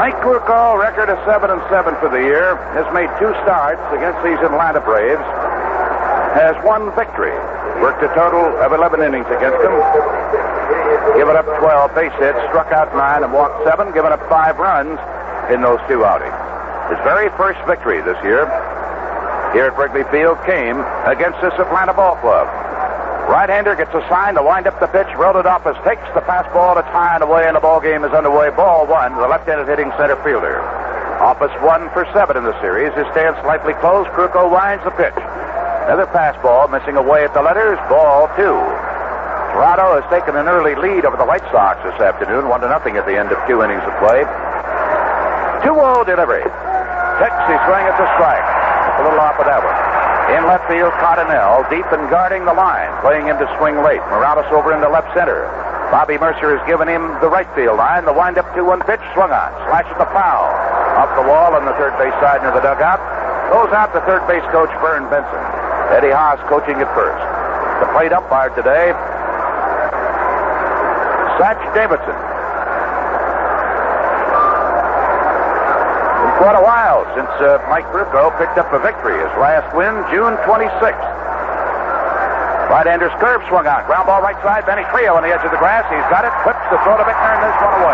Mike Krukow, record of 7-7 for the year, has made 2 starts against these Atlanta Braves, has 1 victory, worked a total of 11 innings against them, given up 12 base hits, struck out 9 and walked 7, given up 5 runs in those 2 outings. His very first victory this year here at Wrigley Field came against this Atlanta ball club. Right-hander gets assigned to wind up the pitch. Rolled Office takes the fastball. It's high and away, and the ball game is underway. Ball 1, the left-handed hitting center fielder. Office 1 for 7 in the series. His stance slightly closed. Krukow winds the pitch. Another fastball missing away at the letters. Ball 2. Toronto has taken an early lead over the White Sox this afternoon, 1-0 at the end of 2 innings of play. 2-0 delivery. Sexy swing at the strike. A little off of that one. In left field, Cardinale, deep and guarding the line, playing him to swing late. Morales over into left center. Bobby Mercer has given him the right field line. The wind-up 2-1 pitch, swung on. Slashes the foul. Off the wall on the third base side near the dugout. Goes out to third base coach Vern Benson. Eddie Haas coaching at first. The plate umpire today, Satch Davidson. Quite a while since Mike Krukow picked up a victory. His last win, June 26th. Right-hander's curve swung on. Ground ball right side. Benny Trio on the edge of the grass. He's got it. Whips the throw to Bickner, and this one away.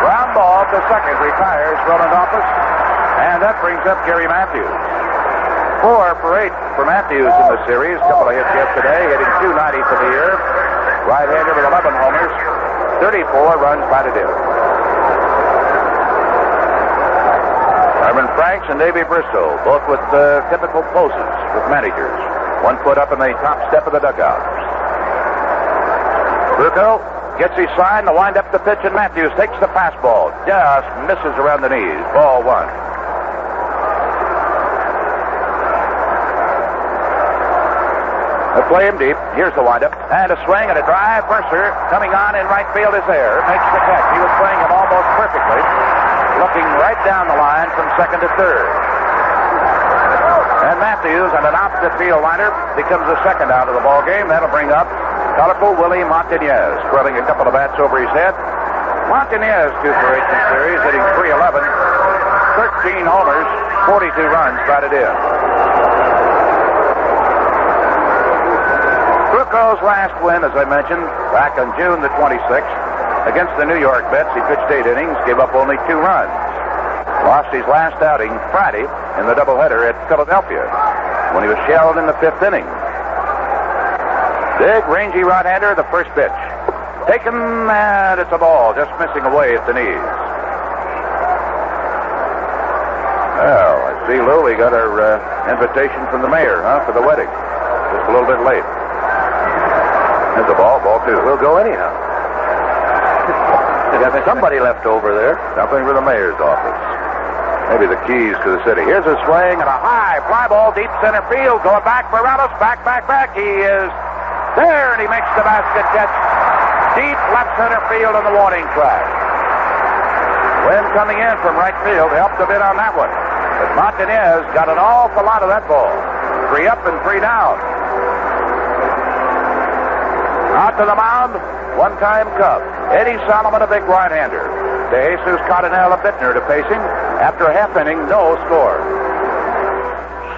Ground ball to second. Retires Roland Office. And that brings up Gary Matthews. 4 for 8 for Matthews in the series. Couple of hits yesterday. Hitting .290 for the year. Right-hander with 11 homers. 34 runs batted in. Herman Franks and Davey Bristow, both with typical poses with managers. 1 foot up in the top step of the dugout. Krukow gets his sign, the wind up the pitch, and Matthews takes the fastball. Just misses around the knees. Ball 1. They play him deep. Here's the windup. And a swing and a drive. Mercer coming on in right field is there. Makes the catch. He was playing him almost perfectly. Looking right down the line from second to third. And Matthews on an opposite field liner becomes the second out of the ball game. That'll bring up colorful Willie Montañez, twirling a couple of bats over his head. Montañez 2 for 8 in the series, hitting .311, 13 homers, 42 runs batted in. Krukow's last win, as I mentioned, back on June the 26th. Against the New York Mets, he pitched 8 innings, gave up only 2 runs. Lost his last outing Friday in the doubleheader at Philadelphia when he was shelled in the 5th inning. Big, rangy right-hander, the first pitch. Taken, and it's a ball, just missing away at the knees. Well, I see, Lou, we got our invitation from the mayor, for the wedding. Just a little bit late. There's the ball 2. We'll go anyhow. Somebody left over there. Something for the mayor's office. Maybe the keys to the city. Here's a swing and a high fly ball deep center field. Going back for Morales. Back. He is there, and he makes the basket catch. Deep left center field on the warning track. Wind coming in from right field helped a bit on that one. But Montañez got an awful lot of that ball. 3 up and 3 down. Out to the mound, one-time Cub. Eddie Solomon, a big right-hander. De Jesus Cardinale, a Bittner to face him. After a half inning, no score.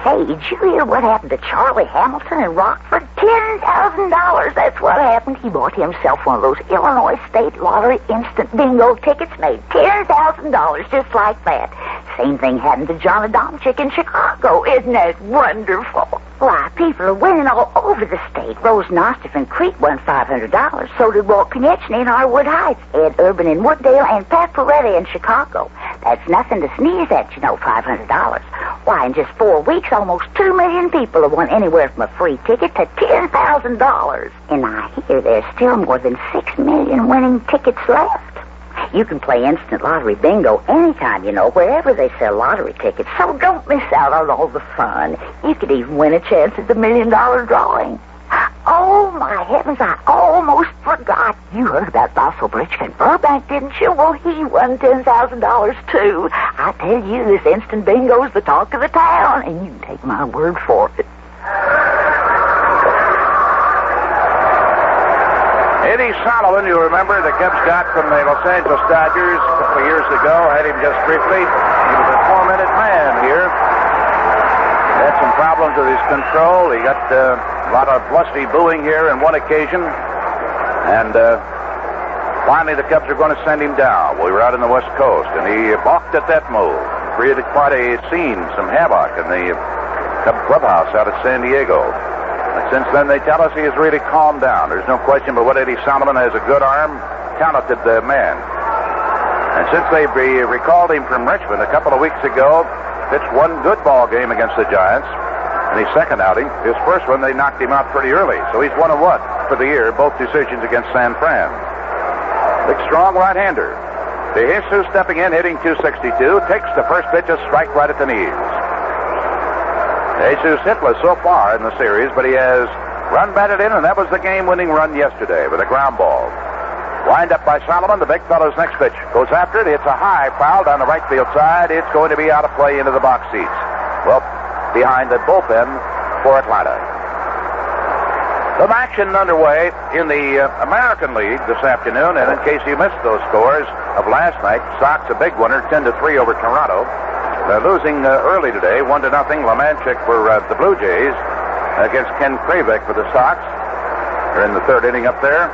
Hey, did you hear what happened to Charlie Hamilton in Rockford? $10,000. That's what happened. He bought himself one of those Illinois State Lottery instant bingo tickets made $10,000 just like that. Same thing happened to John Adamczyk in Chicago. Isn't that wonderful? Why, people are winning all over the state. Rose Nostoff in Crete won $500. So did Walt Konechny in Arwood Heights, Ed Urban in Wooddale, and Pat Ferretti in Chicago. That's nothing to sneeze at, $500. Why, in just 4 weeks, almost 2 million people have won anywhere from a free ticket to $10,000. And I hear there's still more than 6 million winning tickets left. You can play instant lottery bingo anytime, wherever they sell lottery tickets. So don't miss out on all the fun. You could even win a chance at the $1 million drawing. Oh, my heavens, I almost forgot. You heard about Fossil Bridgkin Burbank, didn't you? Well, he won $10,000, too. I tell you, this instant bingo's the talk of the town, and you can take my word for it. Eddie Solomon, you remember, the Cubs got from the Los Angeles Dodgers a couple of years ago. Had him just briefly. He was a tormented man here. Had some problems with his control. He got a lot of lusty booing here on one occasion. And finally the Cubs are going to send him down. We were out on the West Coast, and he balked at that move. Created quite a scene, some havoc in the Cub clubhouse out at San Diego. And since then, they tell us he has really calmed down. There's no question but what Eddie Solomon has a good arm, talented man. And since they recalled him from Richmond a couple of weeks ago, pitched one good ball game against the Giants in his second outing. His first one, they knocked him out pretty early. So he's 1-1 for the year, both decisions against San Fran. Big, strong right-hander. De Jesus stepping in, hitting .262, takes the first pitch, a strike right at the knees. De Jesus hitless so far in the series, but he has run batted in, and that was the game-winning run yesterday with a ground ball. Wind up by Solomon, the big fellow's next pitch. Goes after it. It's a high foul down the right field side. It's going to be out of play into the box seats. Well, behind the bullpen for Atlanta. Some action underway in the American League this afternoon, and in case you missed those scores of last night, Sox a big winner, 10-3 over Toronto. They're losing early today, 1-0. Lemanchik for the Blue Jays against Ken Kravik for the Sox. They're in the third inning up there.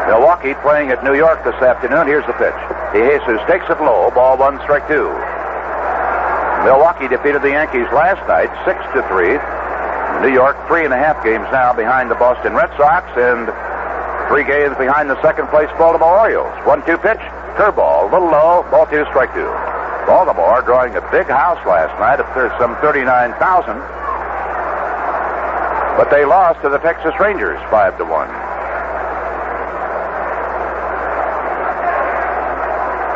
Milwaukee playing at New York this afternoon. Here's the pitch. De Jesus takes it low. Ball 1, strike 2. Milwaukee defeated the Yankees last night, 6-3. New York, 3.5 games now behind the Boston Red Sox and 3 games behind the second-place Baltimore Orioles. 1-2 pitch, curveball, a little low, ball 2, strike 2. Baltimore drawing a big house last night of some 39,000, but they lost to the Texas Rangers 5-1.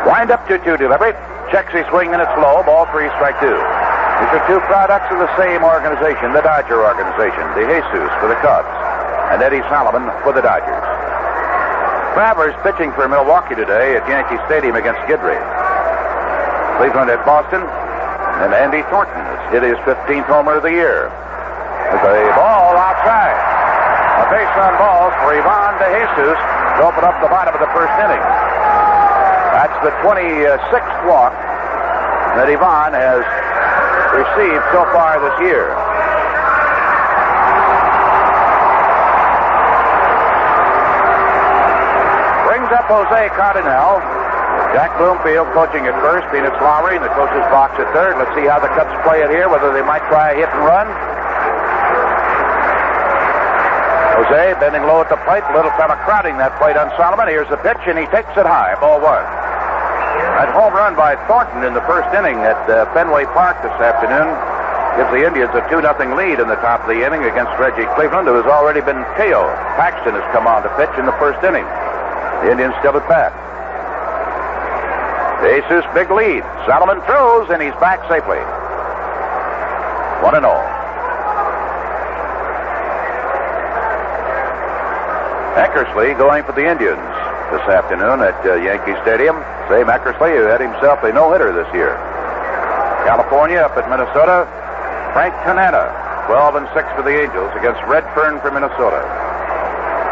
Wind up 2-2 delivery. Checks his swing and it's low. Ball 3, strike 2. These are two products of the same organization, the Dodger organization. De Jesus for the Cubs and Eddie Solomon for the Dodgers. Travers pitching for Milwaukee today at Yankee Stadium against Guidry. Cleveland at Boston, and Andy Thornton has hit his 15th homer of the year. With a ball outside. A base on balls for Ivan De Jesus to open up the bottom of the first inning. That's the 26th walk that Ivan has received so far this year. Brings up Jose Cardinal. Jack Bloomfield coaching at first, Phoenix Lowry in the coach's box at third. Let's see how the Cubs play it here, whether they might try a hit and run. Jose bending low at the plate, little fella crowding that plate on Solomon. Here's the pitch, and he takes it high, ball 1. That home run by Thornton in the first inning at Fenway Park this afternoon gives the Indians a 2-0 lead in the top of the inning against Reggie Cleveland, who has already been KO'd. Paxton has come on to pitch in the first inning. The Indians still at bat. Jesus, big lead. Solomon throws, and he's back safely. 1-0. Eckersley going for the Indians this afternoon at Yankee Stadium. Same Eckersley who had himself a no-hitter this year. California up at Minnesota. Frank Tanana, 12-6 for the Angels against Redfern for Minnesota.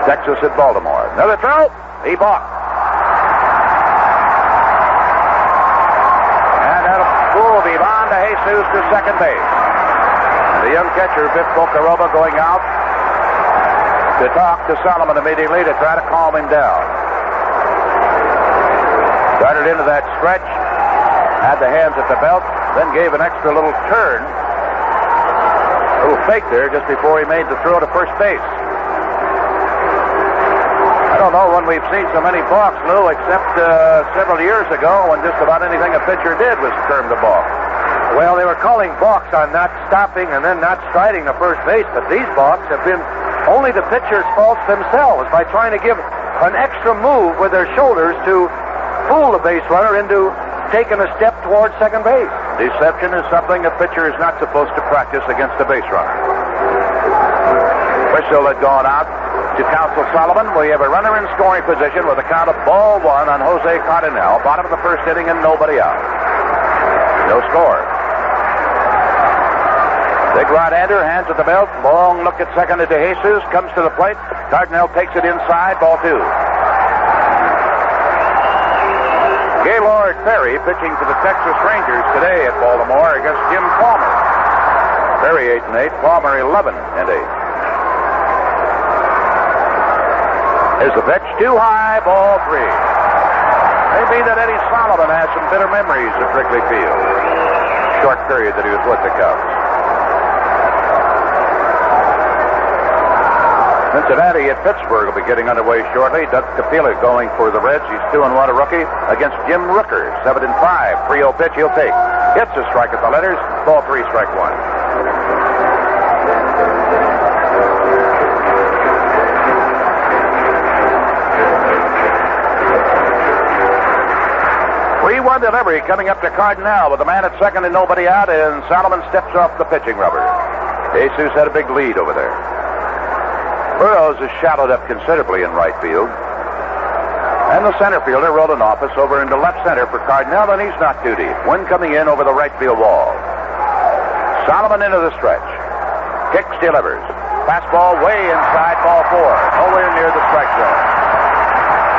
Texas at Baltimore. Another throw. He balked. And that'll move Ivan De Jesus to second base. And the young catcher, Biff Bocaroba, going out to talk to Solomon immediately to try to calm him down. Started into that stretch, had the hands at the belt, then gave an extra little turn, a little fake there just before he made the throw to first base. I don't know when we've seen so many balks, Lou, except several years ago when just about anything a pitcher did was termed a balk. Well, they were calling balks on not stopping and then not striding the first base, but these balks have been only the pitcher's faults themselves by trying to give an extra move with their shoulders to fool the base runner into taking a step towards second base. Deception is something a pitcher is not supposed to practice against a base runner. Whistle had gone out to counsel Solomon. We have a runner in scoring position with a count of ball 1 on Jose Cardinal. Bottom of the first inning and nobody out. No score. Big right-hander, hands at the belt. Long look at second to Jesus. Comes to the plate. Cardinal takes it inside. Ball 2. Gaylord Perry pitching for the Texas Rangers today at Baltimore against Jim Palmer. Perry 8-8, Palmer 11-8. Here's the pitch, too high, ball 3. Maybe that Eddie Solomon has some bitter memories of Wrigley Field. Short period that he was with the Cubs. Cincinnati at Pittsburgh will be getting underway shortly. Doug Capilla going for the Reds. He's 2-1, a rookie, against Jim Rooker, 7-5. 3-0 pitch he'll take. Hits a strike at the letters. Ball 3, strike 1. 3-1 delivery coming up to Cardinal with a man at second and nobody out, and Solomon steps off the pitching rubber. Jesus had a big lead over there. Burroughs is shallowed up considerably in right field. And the center fielder, Roland Office, over into left center for Cardinal, and he's not too deep. Wind coming in over the right field wall. Solomon into the stretch. Kicks, delivers. Fastball way inside, ball 4. Nowhere near the strike zone.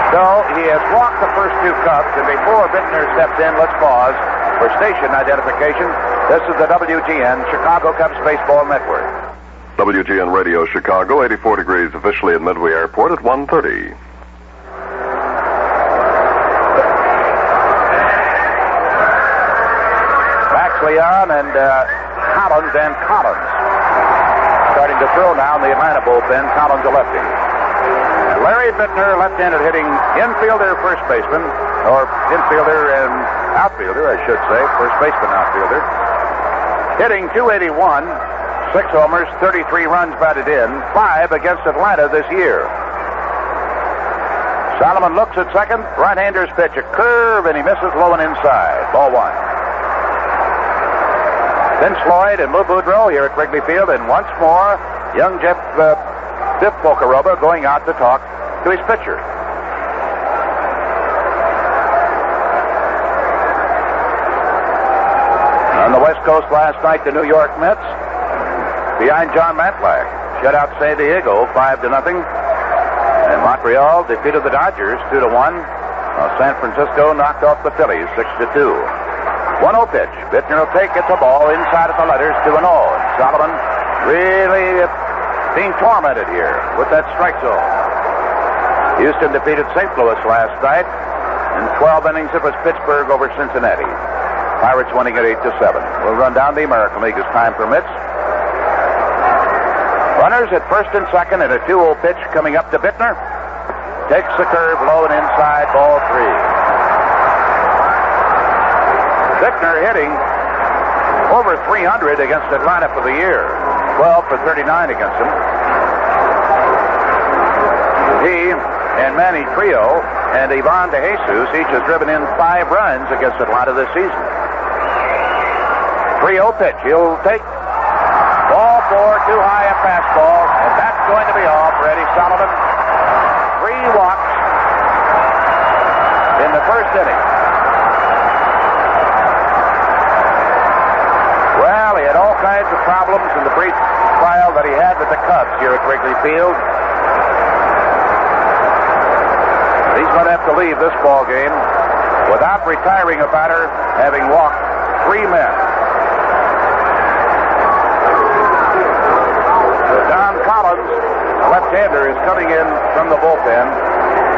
So he has walked the first 2 Cubs, and before Bittner steps in, let's pause for station identification. This is the WGN Chicago Cubs Baseball Network. WGN Radio Chicago, 84 degrees officially at Midway Airport at 1:30. Leon and Collins and Collins starting to throw now in the Atlanta bullpen. Collins a lefty. And Larry Bittner, left-handed hitting infielder, first baseman, or infielder and outfielder, I should say, first baseman, outfielder, hitting .281, 6 homers, 33 runs batted in, 5 against Atlanta this year. Solomon looks at second, right-hander's pitch, a curve, and he misses low and inside. Ball 1. Vince Lloyd and Lou Boudreau here at Wrigley Field, and once more, young Biff Pocoroba going out to talk to his pitcher. On the West Coast last night, the New York Mets, behind John Matlack, shut out San Diego 5-0, and Montreal defeated the Dodgers 2-1. San Francisco knocked off the Phillies 6-2. 1-0 pitch. Bittner will take it, the ball inside of the letters, 2-0. And Solomon really being tormented here with that strike zone. Houston defeated St. Louis last night. In 12 innings, it was Pittsburgh over Cincinnati. Pirates winning at 8-7. We'll run down the American League as time permits. Runners at first and second, and a 2-0 pitch coming up to Bittner. Takes the curve low and inside, ball 3. Bittner hitting over .300 against Atlanta for the year. 12 for 39 against them. He and Manny Trio and Ivan De Jesus each has driven in 5 runs against Atlanta this season. 3-0 pitch. He'll take ball 4, too high a fastball, and that's going to be off for Eddie Solomon. 3 walks in the first inning. Well, he had all kinds of problems in the brief trial that he had with the Cubs here at Wrigley Field. He's going to have to leave this ball game without retiring a batter, having walked 3 men. So Don Collins, a left-hander, is coming in from the bullpen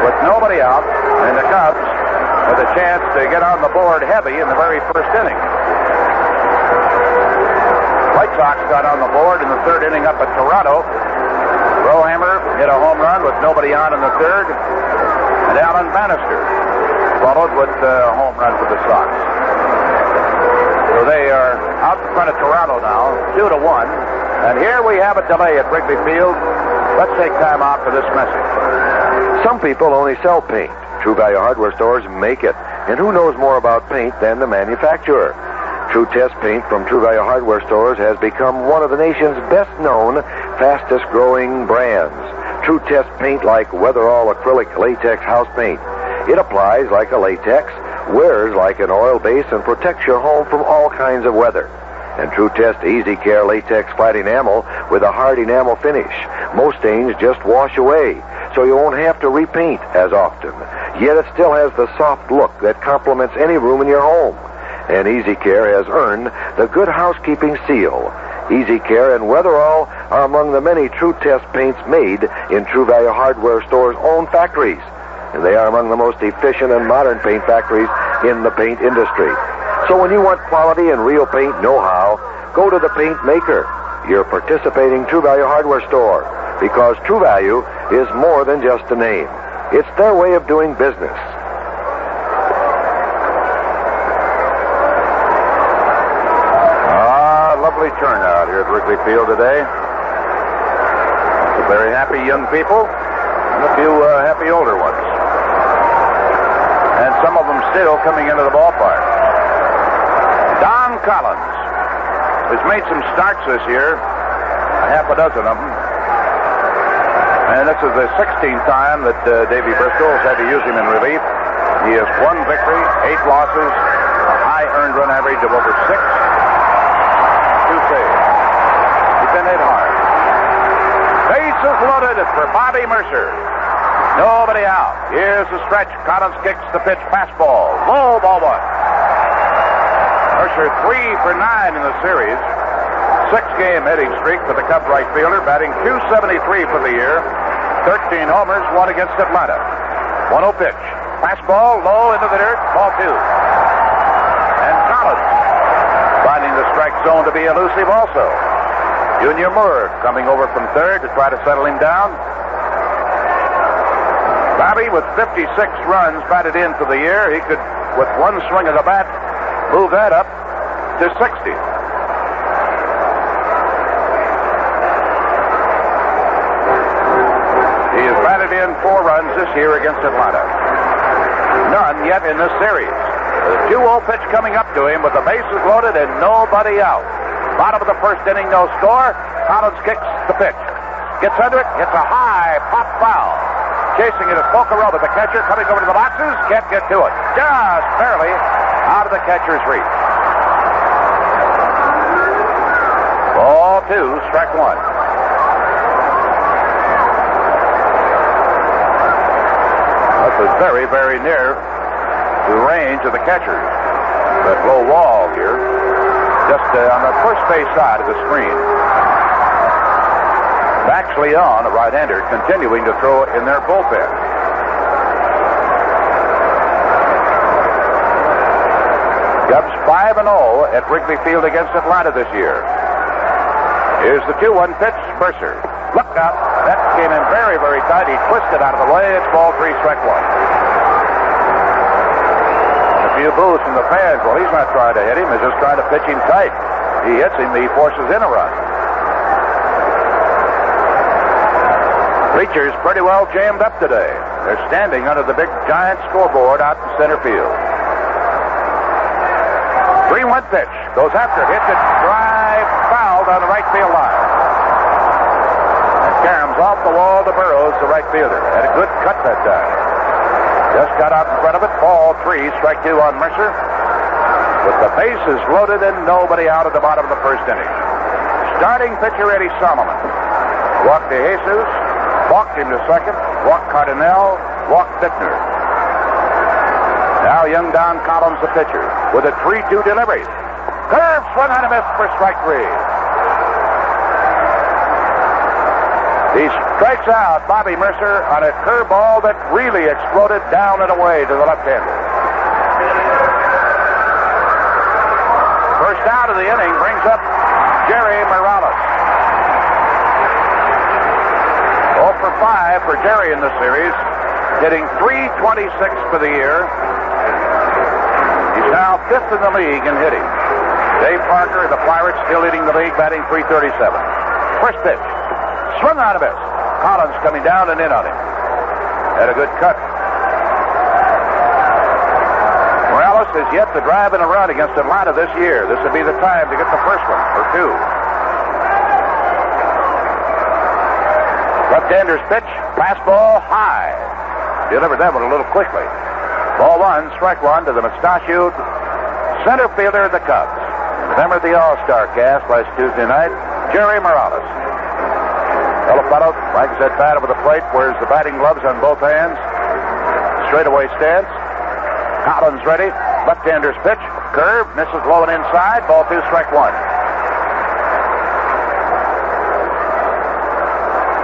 with nobody out, and the Cubs with a chance to get on the board heavy in the very first inning. White Sox got on the board in the 3rd inning up at Toronto. Rohammer hit a home run with nobody on in the 3rd. And Alan Bannister followed with a home run for the Sox. So they are out in front of Toronto now, 2-1. And here we have a delay at Wrigley Field. Let's take time out for this message. Some people only sell paint. True Value Hardware stores make it. And who knows more about paint than the manufacturer? True Test Paint from True Value Hardware stores has become one of the nation's best-known, fastest-growing brands. True Test Paint like Weatherall acrylic latex house paint. It applies like a latex, wears like an oil base, and protects your home from all kinds of weather. And True Test Easy Care Latex Flat Enamel with a hard enamel finish. Most stains just wash away, so you won't have to repaint as often. Yet it still has the soft look that complements any room in your home. And Easy Care has earned the Good Housekeeping seal. Easy Care and Weatherall are among the many True Test paints made in True Value Hardware Store's own factories. And they are among the most efficient and modern paint factories in the paint industry. So when you want quality and real paint know-how, go to the paint maker, your participating True Value Hardware Store, because True Value is more than just a name. It's their way of doing business. Lovely turnout here at Wrigley Field today. Some very happy young people and a few happy older ones. And some of them still coming into the ballpark. Don Collins has made some starts this year, a half a dozen of them. And this is the 16th time that Davy Bristol has had to use him in relief. He has 1 victory, 8 losses, a high earned run average of over 6. 2 saves. He's been hit hard. Bases loaded for Bobby Mercer. Nobody out. Here's the stretch. Collins kicks the pitch. Fastball. Low, ball 1. Mercer 3 for 9 in the series. 6-game hitting streak for the Cubs right fielder, batting .273 for the year. 13 homers, 1 against Atlanta. 1-0 pitch. Fastball low into the dirt. Ball 2. And Collins finding the strike zone to be elusive also. Junior Moore coming over from third to try to settle him down. Bobby with 56 runs batted in for the year. He could, with one swing of the bat, move that up to 60. He has batted in 4 runs this year against Atlanta. None yet in this series. The 2-0 pitch coming up to him with the bases loaded and nobody out. Bottom of the first inning, no score. Collins kicks the pitch. Gets under it, hits a high pop foul. Chasing it is Pocarova, the catcher, coming over to the boxes. Can't get to it. Just barely out of the catcher's reach. Ball 2, strike 1. That was very, very near the range of the catchers. That low wall here, just on the first base side of the screen. Max Leon, a right-hander, continuing to throw in their bullpen. Cubs 5-0 at Wrigley Field against Atlanta this year. Here's the 2-1 pitch, Mercer. Look out. That came in very, very tight. He twisted out of the way. It's ball 3, strike 1. A few boos from the fans. Well, he's not trying to hit him. He's just trying to pitch him tight. He hits him, he forces in a run. Bleachers pretty well jammed up today. They're standing under the big giant scoreboard out in center field. 3-1 pitch. Goes after it. Hits it. Drive fouled on the right field line. And caroms off the wall to Burrows, the right fielder. Had a good cut that time. Just got out in front of it. Ball 3, strike 2 on Mercer. With the bases loaded and nobody out at the bottom of the first inning. Starting pitcher Eddie Solomon. Walked to Jesus. Walked him to second. Walked Cardinal. Walked Bittner. Now young Don Collins, the pitcher, with a 3-2 delivery. Curve swung on a miss for strike 3. He strikes out Bobby Mercer on a curveball that really exploded down and away to the left-hander. First out of the inning brings up Jerry Morales. 0 for 5 for Jerry in the series, hitting .326 for the year. He's now 5th in the league in hitting. Dave Parker, the Pirates, still leading the league, batting .337. First pitch. Swung on a miss. Collins coming down and in on him. Had a good cut. Morales is yet to drive in a run against Atlanta this year. This would be the time to get the first one, or 2. Left-hander's pitch. Fastball high. Delivered that one a little quickly. Ball 1, strike 1 to the mustachioed center fielder of the Cubs. Remember the All-Star cast last Tuesday night? Jerry Morales. Little fellow, legs that bat over the plate, wears the batting gloves on both hands. Straightaway stance. Collins ready. Left-hander's pitch. Curve. Misses low and inside. Ball 2, strike 1.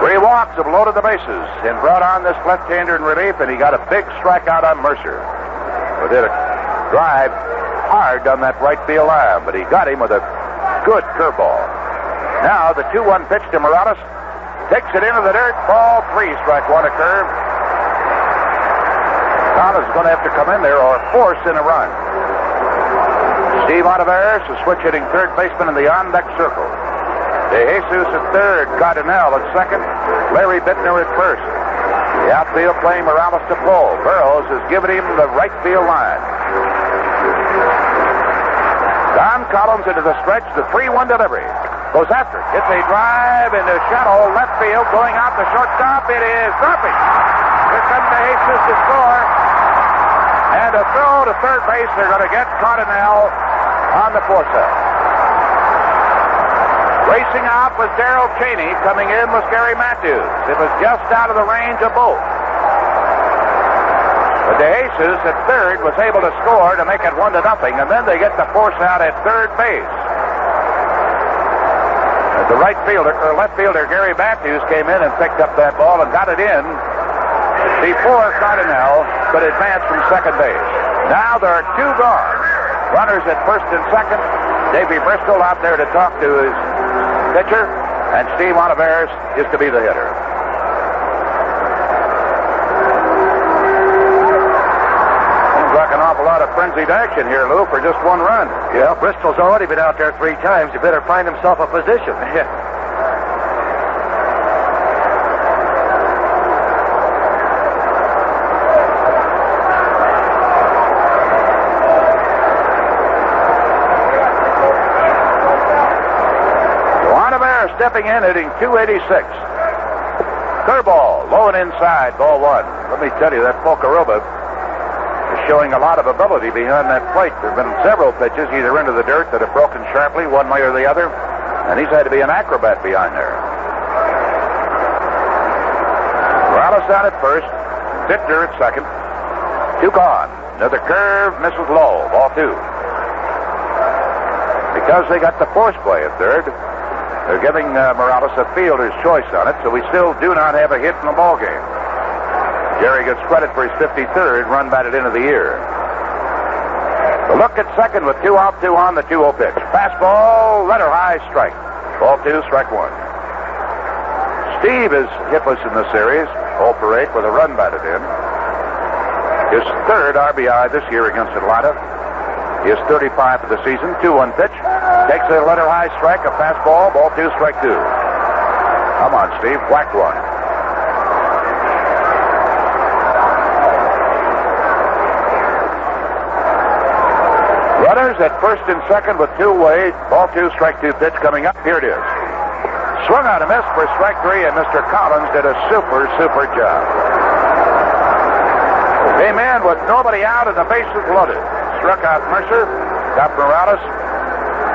3 walks have loaded the bases and brought on this left-hander in relief, and he got a big strikeout on Mercer. Who did a drive hard on that right field line, but he got him with a good curveball. Now the 2-1 pitch to Morales. Takes it into the dirt. Ball 3, strike 1, a curve. Collins is going to have to come in there or force in a run. Steve Olivares, a switch-hitting third baseman in the on-deck circle. De Jesus at third, Cardinal at second, Larry Bittner at first. The outfield playing Morales to pull. Burroughs has given him the right field line. Don Collins into the stretch, the 3-1 delivery. Goes after it. It's a drive into shallow left field, going out the shortstop. It is dropping. Here comes De Jesus to score. And a throw to third base. They're going to get Cardinal on the force-out. Racing out was Darrell Cheney. Coming in was Gary Matthews. It was just out of the range of both. But De Jesus at third was able to score to make it 1-0, and then they get the force out at third base. The right fielder, or left fielder, Gary Matthews came in and picked up that ball and got it in before Cardinal could advance from second base. Now there are 2 gone. Runners at first and second. Davey Bristol out there to talk to his pitcher, and Steve Olivares is to be the hitter. Seems like an awful lot of frenzied action here, Lou, for just 1 run. Yeah, Bristol's already been out there 3 times. He better find himself a position. Stepping in, hitting .286. Curveball, low and inside, ball 1. Let me tell you, that Pocaroba is showing a lot of ability behind that plate. There have been several pitches, either into the dirt that have broken sharply, one way or the other, and he's had to be an acrobat behind there. Morales out at first, Bittner at second. 2 gone. Another curve, misses low, ball 2. Because they got the force play at third, they're giving Morales a fielder's choice on it, so we still do not have a hit in the ballgame. Jerry gets credit for his 53rd run batted into the year. The look at second with 2 out, 2 on, the 2-0 pitch. Fastball, letter high, strike. Ball 2, strike 1. Steve is hitless in the series, 0 for 8 with a run batted in. His 3rd RBI this year against Atlanta. He is 35 for the season. 2-1 pitch. Takes a letter high strike, a fastball, ball 2, strike 2. Come on, Steve, whack 1. Runners at first and second with 2 away. Ball 2, strike 2 pitch coming up. Here it is. Swung on a miss for strike 3, and Mr. Collins did a super job. Came in with nobody out and the bases loaded. Struck out Mercer, got Morales,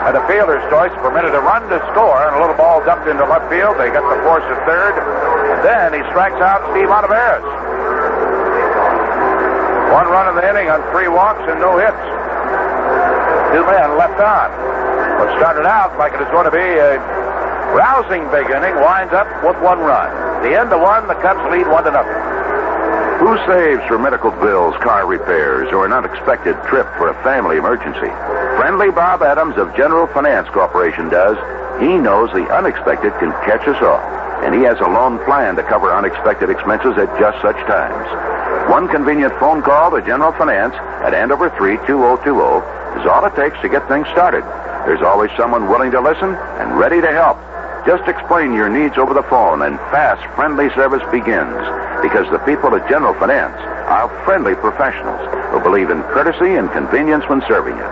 and the fielder's choice permitted a run to score, and a little ball dumped into left field. They got the force at third, and then he strikes out Steve Olivares. 1 run in the inning on 3 walks and no hits. 2 men left on. What started out like it was going to be a rousing big inning winds up with 1 run. The end of 1, the Cubs lead 1-0. Who saves for medical bills, car repairs, or an unexpected trip for a family emergency? Friendly Bob Adams of General Finance Corporation does. He knows the unexpected can catch us all, and he has a loan plan to cover unexpected expenses at just such times. 1 convenient phone call to General Finance at Andover 32020 is all it takes to get things started. There's always someone willing to listen and ready to help. Just explain your needs over the phone, and fast, friendly service begins. Because the people at General Finance are friendly professionals who believe in courtesy and convenience when serving you.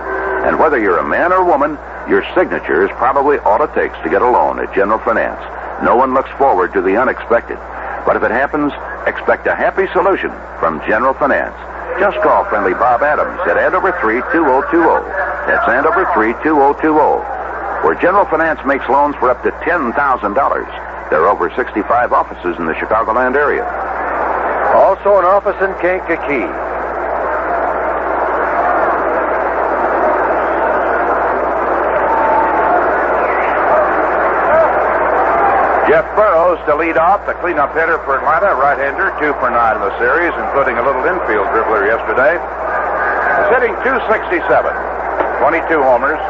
And whether you're a man or woman, your signature is probably all it takes to get a loan at General Finance. No one looks forward to the unexpected. But if it happens, expect a happy solution from General Finance. Just call friendly Bob Adams at Andover 32020. That's Andover 32020. Where General Finance makes loans for up to $10,000. There are over 65 offices in the Chicagoland area. Also an office in Kankakee. Jeff Burroughs to lead off, the cleanup hitter for Atlanta, right-hander, 2 for 9 in the series, including a little infield dribbler yesterday. He's hitting .267, 22 homers,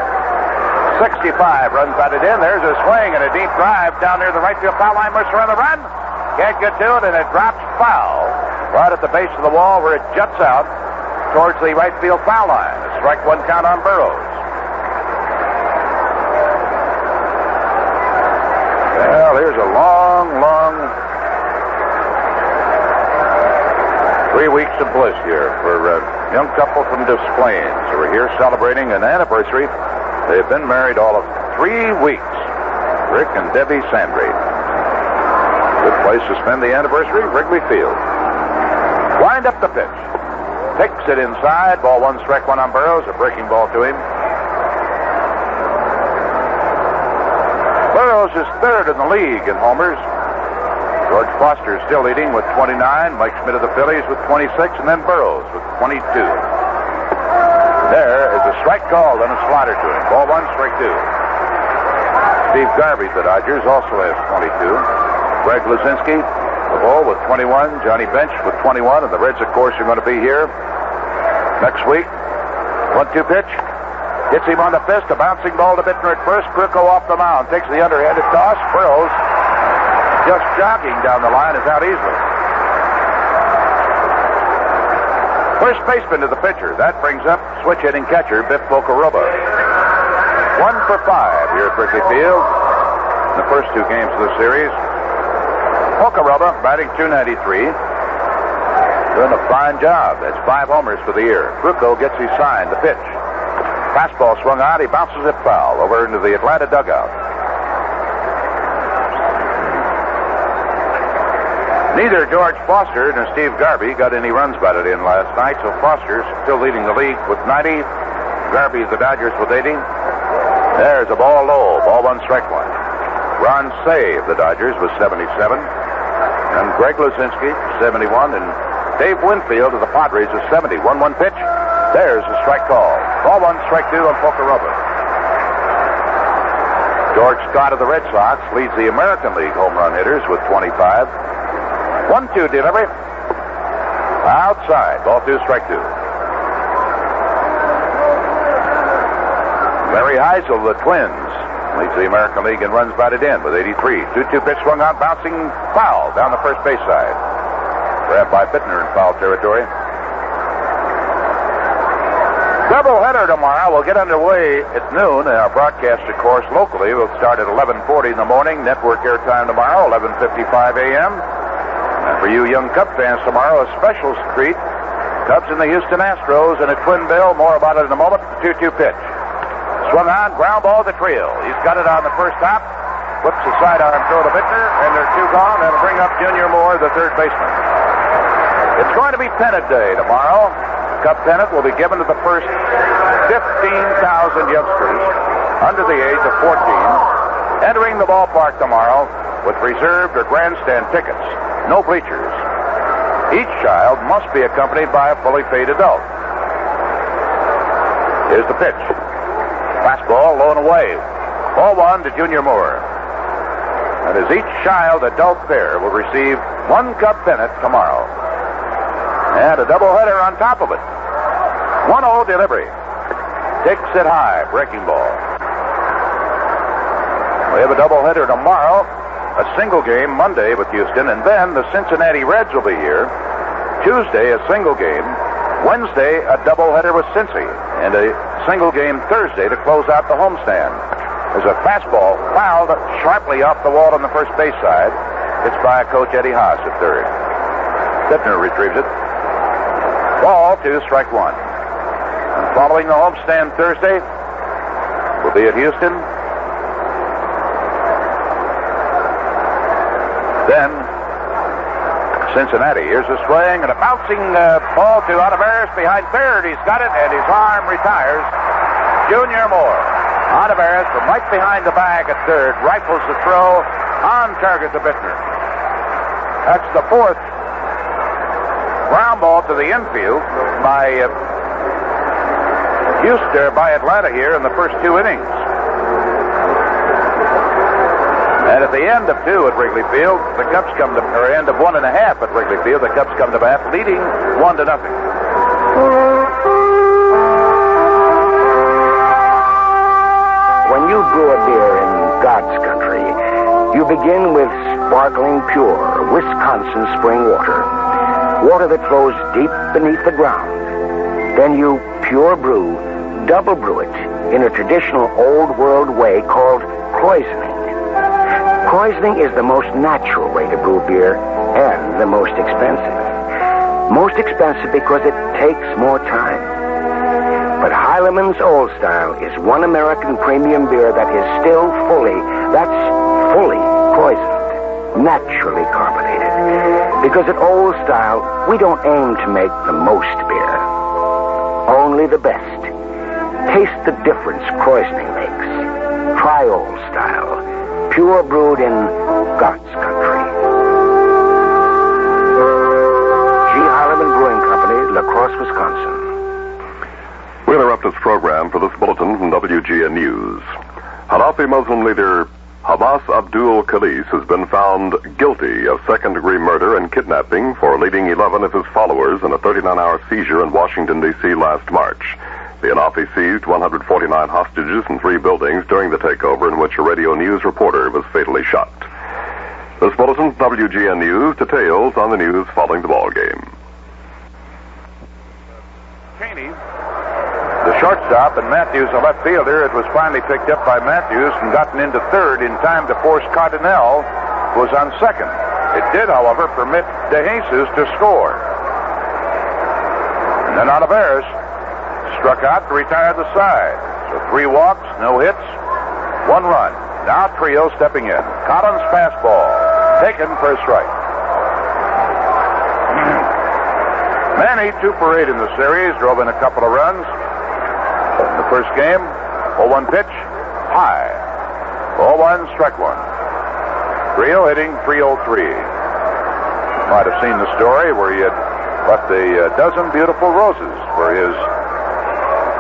65 runs batted in. There's a swing and a deep drive down near the right field foul line. Mercer on the run. Can't get to it, and it drops foul right at the base of the wall where it juts out towards the right field foul line. A strike one count on Burroughs. Well, here's a long 3 weeks of bliss here for a young couple from Des Plaines who are here celebrating an anniversary. They've been married all of 3 weeks. Rick and Debbie Sandry. Good place to spend the anniversary, Wrigley Field. Wind up the pitch. Takes it inside. Ball 1, strike 1 on Burroughs. A breaking ball to him. Burroughs is third in the league in homers. George Foster is still leading with 29. Mike Schmidt of the Phillies with 26, and then Burroughs with 22. There is a strike called and a slider to him. Ball 1, strike 2. Steve Garvey, the Dodgers, also has 22. Greg Luzinski, the Bull, with 21. Johnny Bench with 21. And the Reds, of course, are going to be here next week. 1-2 pitch. Hits him on the fist. A bouncing ball to Bittner at first. Krukow off the mound. Takes the underhanded toss. Burroughs, just jogging down the line, is out easily. First baseman to the pitcher. That brings up switch hitting catcher Biff Bocaroba. 1 for 5 here at Wrigley Field in the first 2 games of the series. Bocaroba batting .293. Doing a fine job. That's 5 homers for the year. Krukow gets his sign. The pitch. Fastball swung out. He bounces it foul over into the Atlanta dugout. Neither George Foster nor Steve Garvey got any runs batted in last night, so Foster's still leading the league with 90. Garvey, the Dodgers, with 80. There's a ball low. Ball 1, strike 1. Ron Say, the Dodgers, with 77. And Greg Luzinski, 71. And Dave Winfield of the Padres is 70. 1-1 pitch. There's a strike call. Ball 1, strike 2 on Bocaroba. George Scott of the Red Sox leads the American League home run hitters with 25. 1-2 delivery. Outside. Ball 2, strike 2. Larry Heisel of the Twins leads the American League in runs batted in with 83. 2-2 pitch swung out, bouncing foul down the first base side. Grabbed by Bittner in foul territory. Doubleheader tomorrow. We'll get underway at noon. Our broadcast, of course, locally will start at 11:40 in the morning. Network airtime tomorrow, 11:55 a.m. And for you young Cub fans tomorrow, a special treat. Cubs and the Houston Astros and a twin bill. More about it in a moment. 2-2 pitch. Swung on, ground ball to Creel. He's got it on the first hop. Flips the sidearm throw to Bittner, and they're 2 gone. That'll bring up Junior Moore, the third baseman. It's going to be pennant day tomorrow. Cup pennant will be given to the first 15,000 youngsters under the age of 14 entering the ballpark tomorrow with reserved or grandstand tickets. No bleachers. Each child must be accompanied by a fully paid adult. Here's the pitch. Fastball low and away. Ball 1 to Junior Moore. And as each child adult pair will receive 1 Cup pennant tomorrow. And a doubleheader on top of it. 1-0 delivery. Takes it high. Breaking ball. We have a doubleheader tomorrow. A single game Monday with Houston. And then the Cincinnati Reds will be here. Tuesday, a single game. Wednesday, a doubleheader with Cincy. And a single game Thursday to close out the homestand. There's a fastball fouled sharply off the wall on the first base side. It's by Coach Eddie Haas at third. Bittner retrieves it. Ball 2, strike 1. And following the homestand Thursday, we'll be at Houston. Then Cincinnati. Here's a swing and a bouncing ball to Olivares behind third. He's got it, and his arm retires. Junior Moore. Olivares from right behind the bag at third rifles the throw on target to Bittner. That's the fourth ground ball to the infield by Houston, by Atlanta here in the first two innings. And at the end of two at Wrigley Field, the Cubs come to, or end of 1.5 at Wrigley Field, the Cubs come to bat, leading 1-0. When you brew a beer in God's country, you begin with sparkling, pure Wisconsin spring water. Water that flows deep beneath the ground. Then you pure brew, double brew it in a traditional old world way called poisoning. Poisoning is the most natural way to brew beer and the most expensive. Most expensive because it takes more time. But Heileman's Old Style is one American premium beer that is still fully poisoned, naturally carbonated. Because at Old Style, we don't aim to make the most beer, only the best. Taste the difference poisoning makes. Try Old Style. Pure brewed in God's country. G. Heileman Brewing Company, La Crosse, Wisconsin. We interrupt this program for this bulletin from WGN News. Hanafi Muslim leader Hamas Abdul Khalis has been found guilty of second-degree murder and kidnapping for leading 11 of his followers in a 39-hour seizure in Washington, D.C. last March. The Hanafi seized 149 hostages in 3 buildings during the takeover in which a radio news reporter was fatally shot. This bulletin from WGN News details on the news following the ball game. Cheney, the shortstop, and Matthews, the left fielder. It was finally picked up by Matthews and gotten into third in time to force Cardinale, who was on second. It did, however, permit De Jesus to score. And then Olivares struck out to retire the side. So 3 walks, no hits, 1 run. Now Trio stepping in. Collins' fastball taken for a strike. Manny, 2 for 8 in the series, drove in a couple of runs. In the first game, 0-1 pitch, high. 0-1, strike 1. Trio hitting 303. Might have seen the story where he had left a dozen beautiful roses for his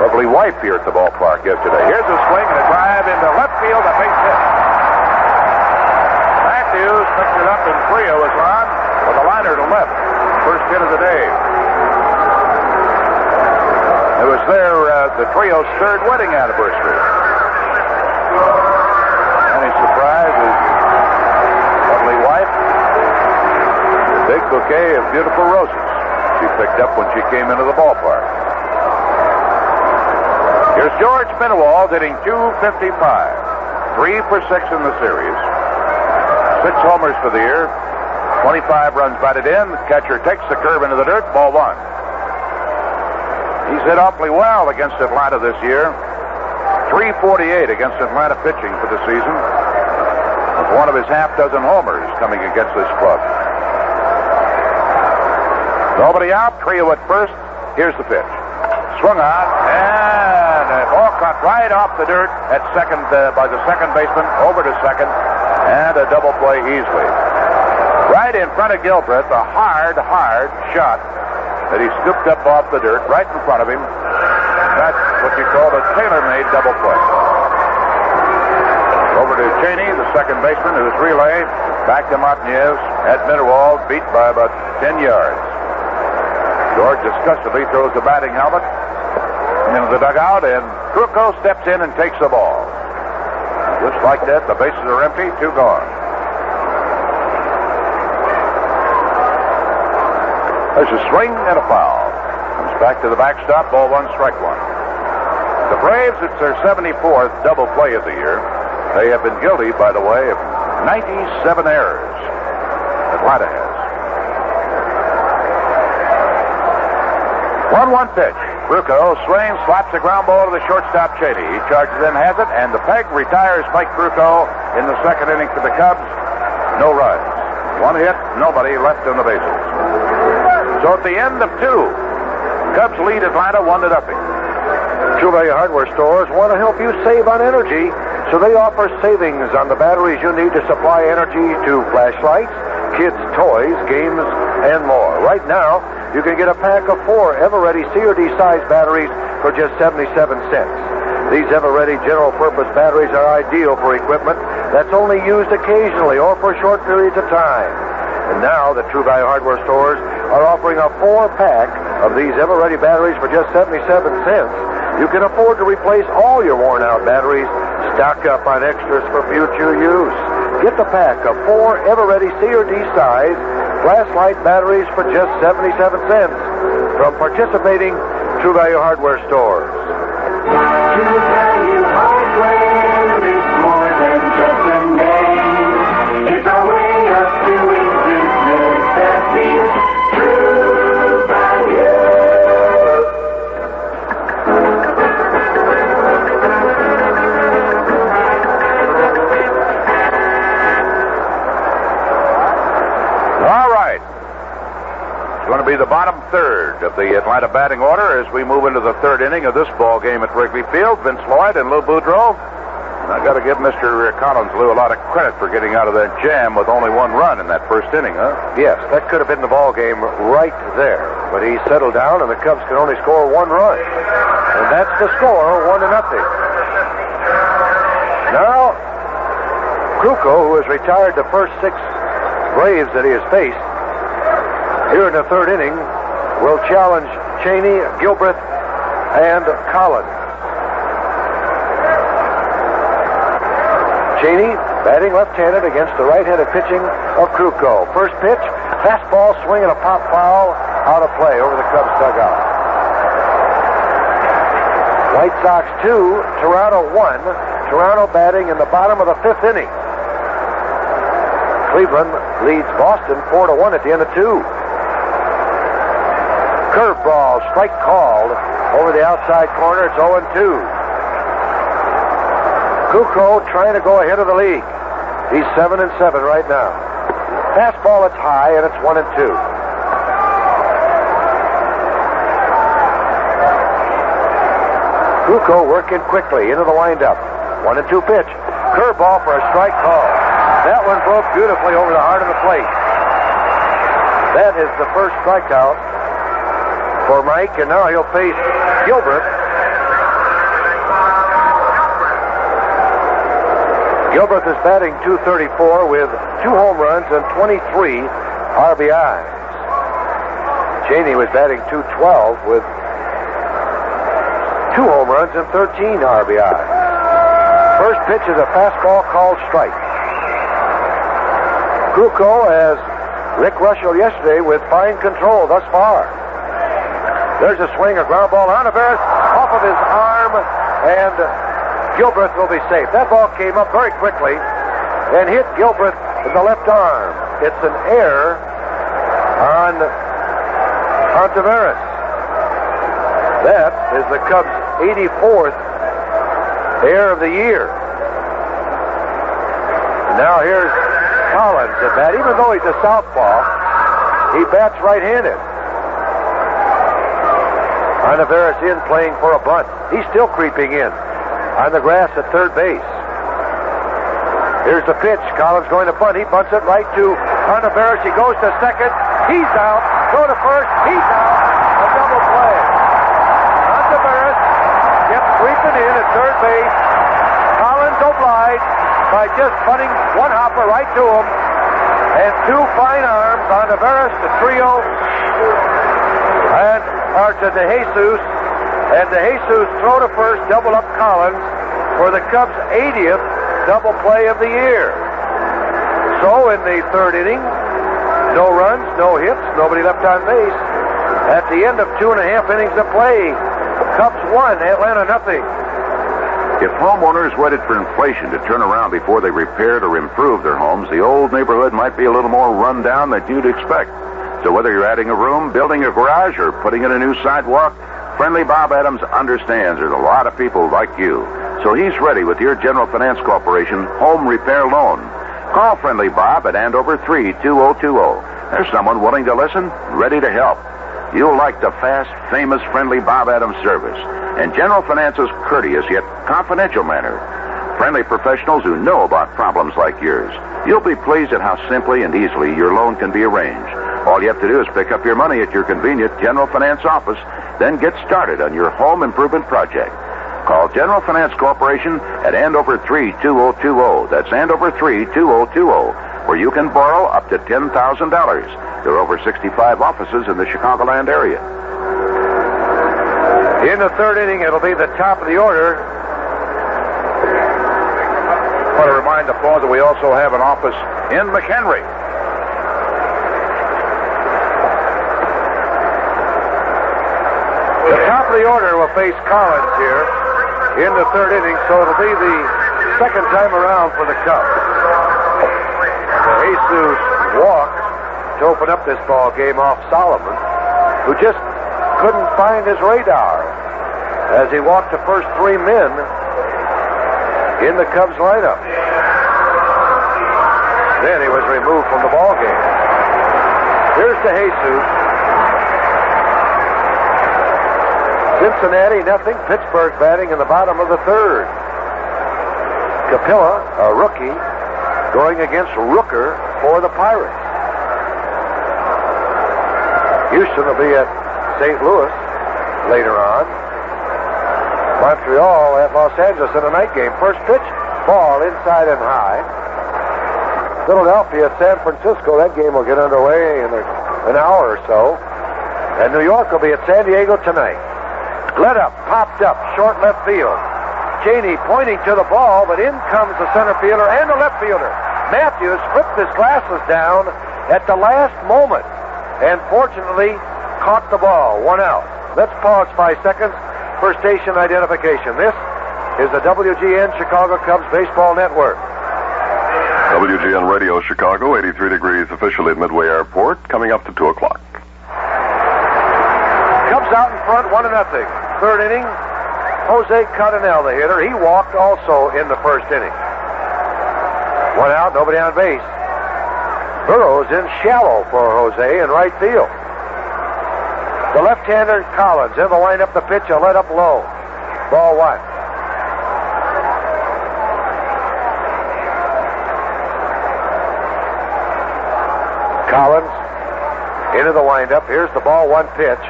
lovely wife here at the ballpark yesterday. Here's a swing and a drive into left field, a base hit. Matthews picks it up and Trio is on with a liner to left. First hit of the day. It was the Trio's 3rd wedding anniversary. Any surprise, his lovely wife, a big bouquet of beautiful roses she picked up when she came into the ballpark. Here's George Minowald hitting .255. 3 for 6 in the series. 6 homers for the year. 25 runs batted in. The catcher takes the curve into the dirt. Ball 1. He's hit awfully well against Atlanta this year. .348 against Atlanta pitching for the season. With one of his half-dozen homers coming against this club. Nobody out. Trio at first. Here's the pitch. Swung on, and a ball caught right off the dirt at second by the second baseman, over to second, and a double play easily. Right in front of Gilbreth, a hard shot that he scooped up off the dirt right in front of him. That's what you call a tailor-made double play. Over to Cheney, the second baseman, whose relay back to Martinez at Minowald, beat by about 10 yards. George disgustedly throws the batting helmet into the dugout, and Krukow steps in and takes the ball. Just like that, the bases are empty, 2 gone. There's a swing and a foul. Comes back to the backstop, ball 1, strike 1. The Braves, it's their 74th double play of the year. They have been guilty, by the way, of 97 errors. Atlanta has. 1-1 pitch. Krukow swings, slaps a ground ball to the shortstop Cheney. He charges in, has it, and the peg retires Mike Krukow in the second inning for the Cubs. No runs. One hit, nobody left in the bases. So at the end of 2, Cubs lead Atlanta 1-0. True Value Hardware stores want to help you save on energy, so they offer savings on the batteries you need to supply energy to flashlights, kids' toys, games, and more. Right now, you can get a pack of 4 Ever-Ready C or D size batteries for just 77 cents. These Ever-Ready general-purpose batteries are ideal for equipment that's only used occasionally or for short periods of time. And now, the True Value Hardware stores are offering a 4-pack of these Ever-Ready batteries for just 77 cents. You can afford to replace all your worn-out batteries, stock up on extras for future use. Get the pack of 4 Ever-Ready C or D size flashlight batteries for just 77 cents from participating True Value Hardware stores. True Value Hardware is more than just a name. It's a way of doing business that means True Value. All right. It's going to be the bottom third of the Atlanta batting order as we move into the 3rd inning of this ball game at Wrigley Field. Vince Lloyd and Lou Boudreau. And I've got to give Mr. Collins, Lou, a lot of credit for getting out of that jam with only 1 run in that 1st inning, huh? Yes, that could have been the ball game right there. But he settled down, and the Cubs can only score 1 run. And that's the score, 1-0. Now, Kruko, who has retired the first 6 Braves that he has faced, here in the 3rd inning, will challenge Cheney, Gilbreth, and Collins. Cheney batting left-handed against the right-handed pitching of Kruko. First pitch, fastball swinging a pop foul out of play over the Cubs dugout. White Sox 2, Toronto 1. Toronto batting in the bottom of the 5th inning. Cleveland leads Boston 4-1 at the end of 2. Curveball, strike called over the outside corner. It's 0-2. Kruko trying to go ahead of the league. He's 7-7 right now. Fastball, it's high, and it's 1-2. Kruko working quickly into the windup. 1-2 pitch. Curveball for a strike call. That one broke beautifully over the heart of the plate. That is the first strikeout for Mike, and now he'll face Gilbert. Gilbert is batting .234 with 2 home runs and 23 RBIs. Cheney was batting .212 with 2 home runs and 13 RBIs. First pitch is a fastball called strike. Kruko has Rick Russell yesterday with fine control thus far. There's a swing, a ground ball on Averis off of his arm, and Gilbreth will be safe. That ball came up very quickly and hit Gilbreth in the left arm. It's an error on Averis. That is the Cubs' 84th error of the year. Now here's Collins at bat. Even though he's a southpaw, he bats right-handed. Averis in playing for a bunt. He's still creeping in on the grass at third base. Here's the pitch. Collins going to bunt. He bunts it right to Averis. He goes to second. He's out. Throw to first. He's out. A double play. Averis kept creeping in at third base. Collins obliged by just bunting one hopper right to him. And 2 fine arms on Averis, the trio, and to DeJesus. And DeJesus throw to first, double up Collins for the Cubs' 80th double play of the year. So in the 3rd inning, no runs, no hits, nobody left on base. At the end of 2.5 innings of play, Cubs 1, Atlanta nothing. If homeowners waited for inflation to turn around before they repaired or improved their homes, the old neighborhood might be a little more run down than you'd expect. So whether you're adding a room, building a garage, or putting in a new sidewalk, Friendly Bob Adams understands there's a lot of people like you. So he's ready with your General Finance Corporation home repair loan. Call Friendly Bob at Andover 32020. There's someone willing to listen, ready to help. You'll like the fast, famous Friendly Bob Adams service and General Finance's courteous yet confidential manner. Friendly professionals who know about problems like yours. You'll be pleased at how simply and easily your loan can be arranged. All you have to do is pick up your money at your convenient General Finance office, then get started on your home improvement project. Call General Finance Corporation at Andover 32020. That's Andover 32020, where you can borrow up to $10,000. There are over 65 offices in the Chicagoland area. In the third inning, it'll be the top of the order. I want to remind the floor that we also have an office in McHenry. The top of the order will face Collins here in the third inning, so it'll be the second time around for the Cubs. The Jesus walked to open up this ball game off Solomon, who just couldn't find his radar as he walked the first three men in the Cubs lineup. Then he was removed from the ball game. Here's to Jesus. Cincinnati, nothing. Pittsburgh batting in the bottom of the third. Capilla, a rookie, going against Rooker for the Pirates. Houston will be at St. Louis later on. Montreal at Los Angeles in a night game. First pitch, ball inside and high. Philadelphia at San Francisco. That game will get underway in an hour or so. And New York will be at San Diego tonight. Let up, popped up, short left field. Cheney pointing to the ball, but in comes the center fielder and the left fielder. Matthews flipped his glasses down at the last moment and fortunately caught the ball. One out. Let's pause 5 seconds for station identification. This is the WGN Chicago Cubs Baseball Network. WGN Radio Chicago, 83 degrees officially at Midway Airport, coming up to 2 o'clock. Cubs out in front, 1-0. Third inning, Jose Cardinal, the hitter. He walked also in the first inning. One out, nobody on base. Burrows in shallow for Jose in right field. The left-hander Collins in the windup, the pitch, a let up low. Ball one. Collins into the windup. Here's the ball one pitch.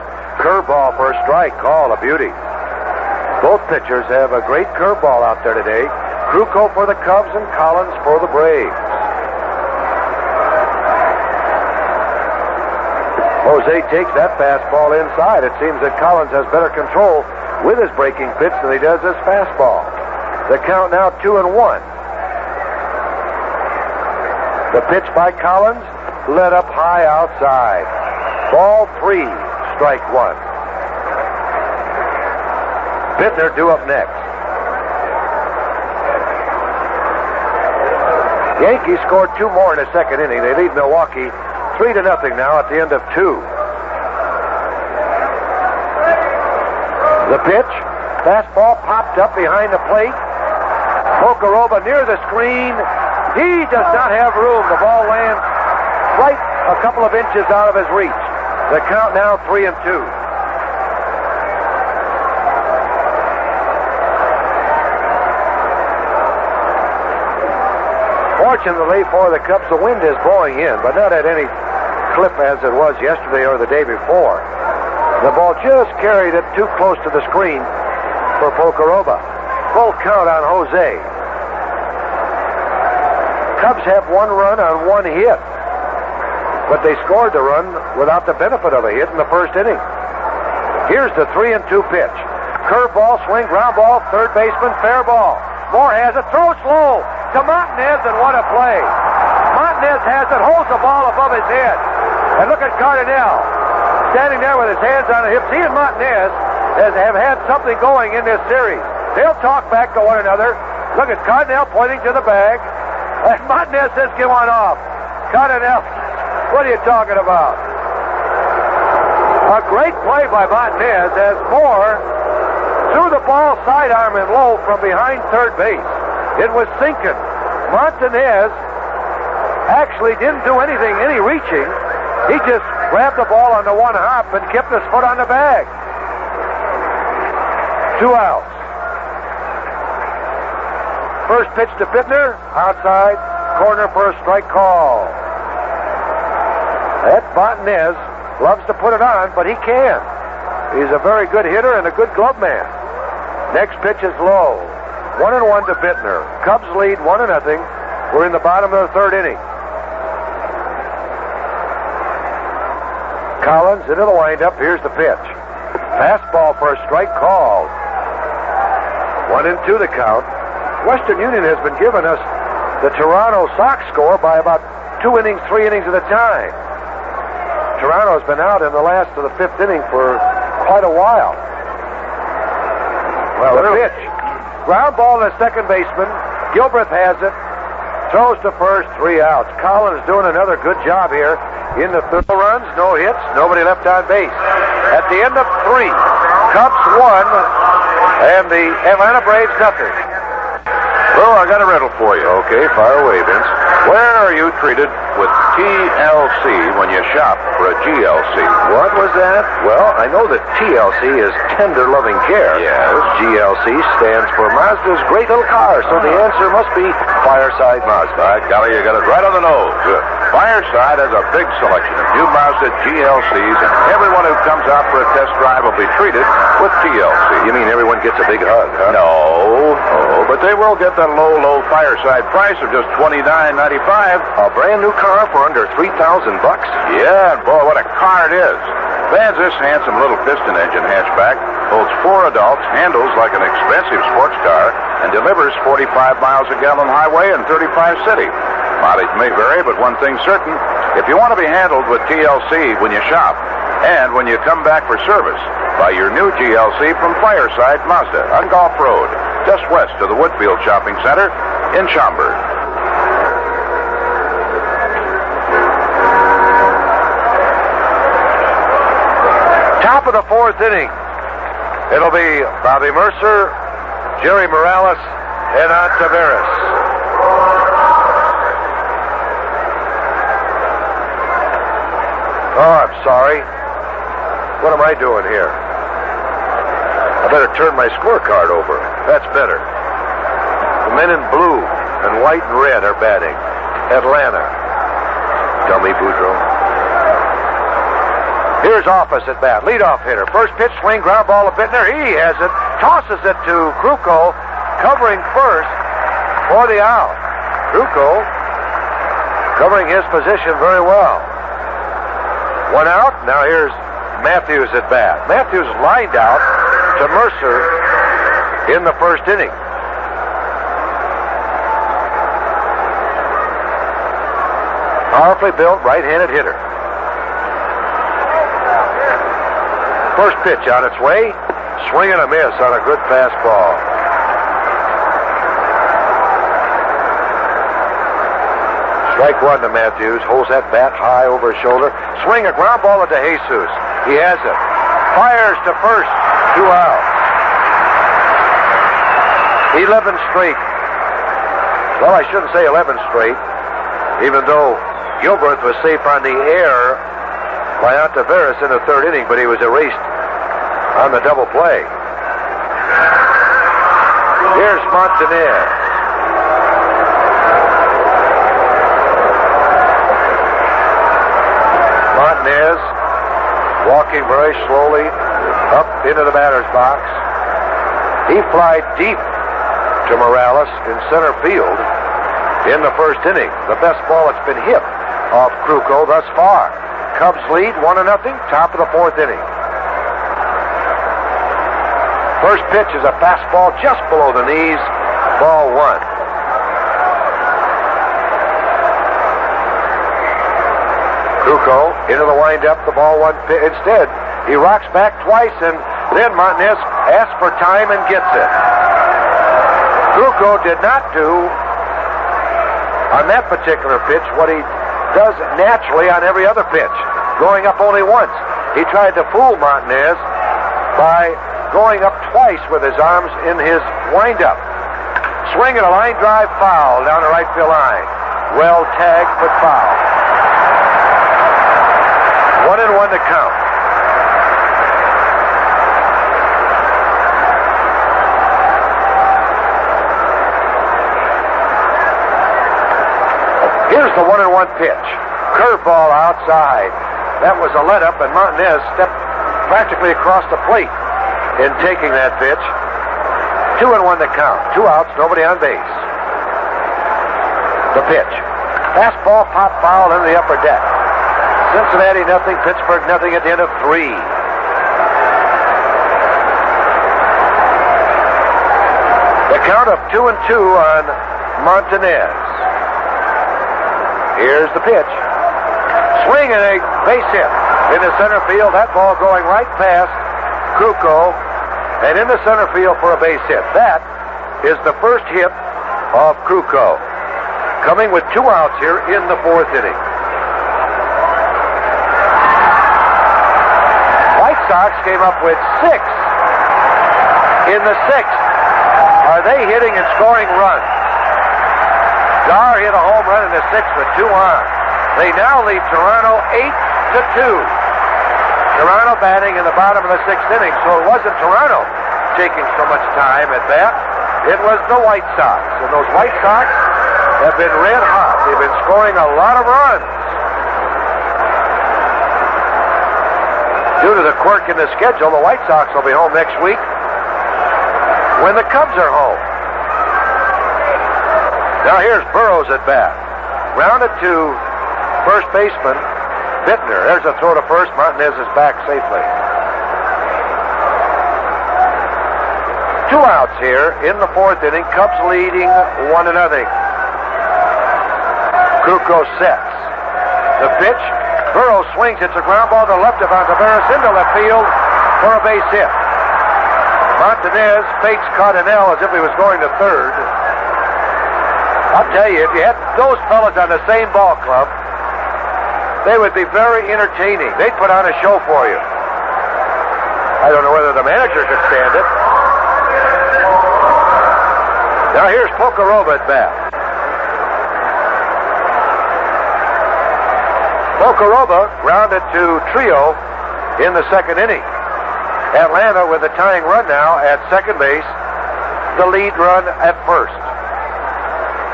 Curveball for a strike. Call, a beauty. Both pitchers have a great curveball out there today. Krukow for the Cubs and Collins for the Braves. Jose takes that fastball inside. It seems that Collins has better control with his breaking pitch than he does his fastball. The count now 2-1. The pitch by Collins, let up high outside. Ball three. Strike one. Bittner due up next. Yankees scored two more in the second inning. They lead Milwaukee 3-0 now at the end of two. The pitch, fastball popped up behind the plate. Pocoroba near the screen. He does not have room. The ball lands right a couple of inches out of his reach. The count now 3-2. Fortunately for the Cubs, the wind is blowing in, but not at any clip as it was yesterday or the day before. The ball just carried it too close to the screen for Pocoroba. Full count on Jose. Cubs have one run on one hit, but they scored the run without the benefit of a hit in the first inning. Here's the 3-2 pitch. Curveball, swing, ground ball, third baseman, fair ball. Moore has it, throws low to Montanez, and what a play. Montanez has it, holds the ball above his head. And look at Cardinal, standing there with his hands on the hips. He and Montanez have had something going in this series. They'll talk back to one another. Look at Cardinal pointing to the bag. And Montanez says, "Get one off." Cardinal, what are you talking about? A great play by Montanez as Moore threw the ball sidearm and low from behind third base. It was sinking. Montanez actually didn't do any reaching. He just grabbed the ball on the one hop and kept his foot on the bag. 2 outs. First pitch to Bittner, outside, corner for a strike call. That Montanez loves to put it on, but he can. He's a very good hitter and a good glove man. Next pitch is low. 1-1 to Bittner. Cubs lead 1-0. We're in the bottom of the third inning. Collins into the windup. Here's the pitch. Fastball for a strike called. 1-2 the count. Western Union has been giving us the Toronto Sox score by about 2 innings, 3 innings at a time. Toronto's been out in the last of the 5th inning for quite a while. Well, the pitch. Ground ball to the second baseman. Gilbreth has it. Throws to first, 3 outs. Collins doing another good job here. In the third runs, no hits, nobody left on base. At the end of 3, Cubs 1, and the Atlanta Braves nothing. Well, I got a riddle for you. Okay, fire away, Vince. Where are you treated with TLC when you shop for a GLC? What was that? Well, I know that TLC is tender loving care. Yes. GLC stands for Mazda's great little car, so the answer must be Fireside Mazda. By golly, you got it right on the nose. Good. Fireside has a big selection of new Mazda GLCs, and everyone who comes out for a test drive will be treated with TLC. You mean everyone gets a big hug, huh? No. Oh, but they will get that low Fireside price of just $29.95. A brand new car for under $3,000. Yeah, and boy, what a car it is. Vans, this handsome little piston engine hatchback holds 4 adults, handles like an expensive sports car, and delivers 45 miles a gallon highway and 35 city. Mileage may vary, but one thing's certain. If you want to be handled with TLC when you shop, and when you come back for service, buy your new GLC from Fireside Mazda on Golf Road, just west of the Woodfield Shopping Center in Schaumburg. Top of the 4th inning. It'll be Bobby Mercer, Jerry Morales, and Taveras. Oh, I'm sorry. What am I doing here? I better turn my scorecard over. That's better. The men in blue and white and red are batting. Atlanta. Dummy Boudreaux. Here's Office at bat. Leadoff hitter. First pitch swing, ground ball to Bittner. He has it. Tosses it to Krukow, covering first for the out. Krukow covering his position very well. 1 out. Now here's Matthews at bat. Matthews lined out to Mercer in the first inning. Powerfully built right-handed hitter. First pitch on its way. Swing and a miss on a good fastball. Strike 1 to Matthews. Holds that bat high over his shoulder. Swing a ground ball to Jesus. He has it. Fires to first. 2 outs. 11 straight. Well, I shouldn't say 11 straight, even though Gilbreth was safe on the air by Taveras in the third inning, but he was erased on the double play. Here's Montanez. Montanez walking very slowly up into the batter's box. He flied deep to Morales in center field in the first inning. The best ball that's been hit off Krukow thus far. Cubs lead 1-0, top of the 4th inning. First pitch is a fastball just below the knees, ball 1. Krukow into the windup, the ball 1 pitch. Instead, he rocks back twice, and then Montanez asks for time and gets it. Krukow did not do on that particular pitch what he does naturally on every other pitch, going up only once. He tried to fool Montanez by going up twice with his arms in his windup. Swing and a line drive foul down the right field line. Well tagged, but foul. 1-1 to count. Here's the 1-1 pitch. Curveball outside. That was a let-up, and Martinez stepped practically across the plate in taking that pitch. 2-1 to count. 2 outs, nobody on base. The pitch. Fastball pop foul into the upper deck. Cincinnati nothing, Pittsburgh nothing at the end of 3. The count of 2-2 on Martinez. Here's the pitch. Swing and a base hit in the center field. That ball going right past Krukow and in the center field for a base hit. That is the first hit of Krukow. Coming with 2 outs here in the 4th inning. White Sox came up with 6 in the 6th. Are they hitting and scoring runs? Dar hit a home run in the 6th with 2 on. They now lead Toronto 8-2. Toronto batting in the bottom of the 6th inning, so it wasn't Toronto taking so much time at bat. It was the White Sox. And those White Sox have been red hot. They've been scoring a lot of runs. Due to the quirk in the schedule, the White Sox will be home next week when the Cubs are home. Now here's Burroughs at bat. Rounded to first baseman Bittner. There's a throw to first. Martinez is back safely. 2 outs here in the 4th inning. Cubs leading 1-0. Krukow sets. The pitch. Burroughs swings. It's a ground ball to left of Tavares into left field for a base hit. Martinez fakes Cardinal as if he was going to third. I'll tell you, if you had those fellas on the same ball club, they would be very entertaining. They'd put on a show for you. I don't know whether the manager could stand it. Now here's Pokarova at bat. Pokarova grounded to Trio in the 2nd inning. Atlanta with a tying run now at second base. The lead run at first.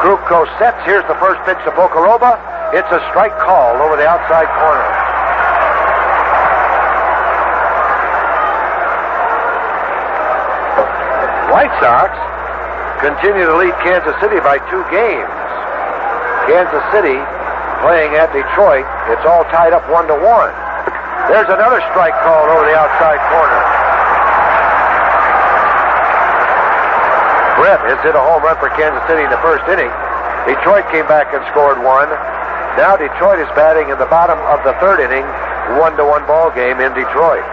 Krukow sets. Here's the first pitch to Pokarova. It's a strike call over the outside corner. White Sox continue to lead Kansas City by 2 games. Kansas City playing at Detroit. It's all tied up 1-1. There's another strike called over the outside corner. Brett has hit a home run for Kansas City in the 1st inning. Detroit came back and scored 1. Now Detroit is batting in the bottom of the 3rd inning. 1-1 ball game in Detroit.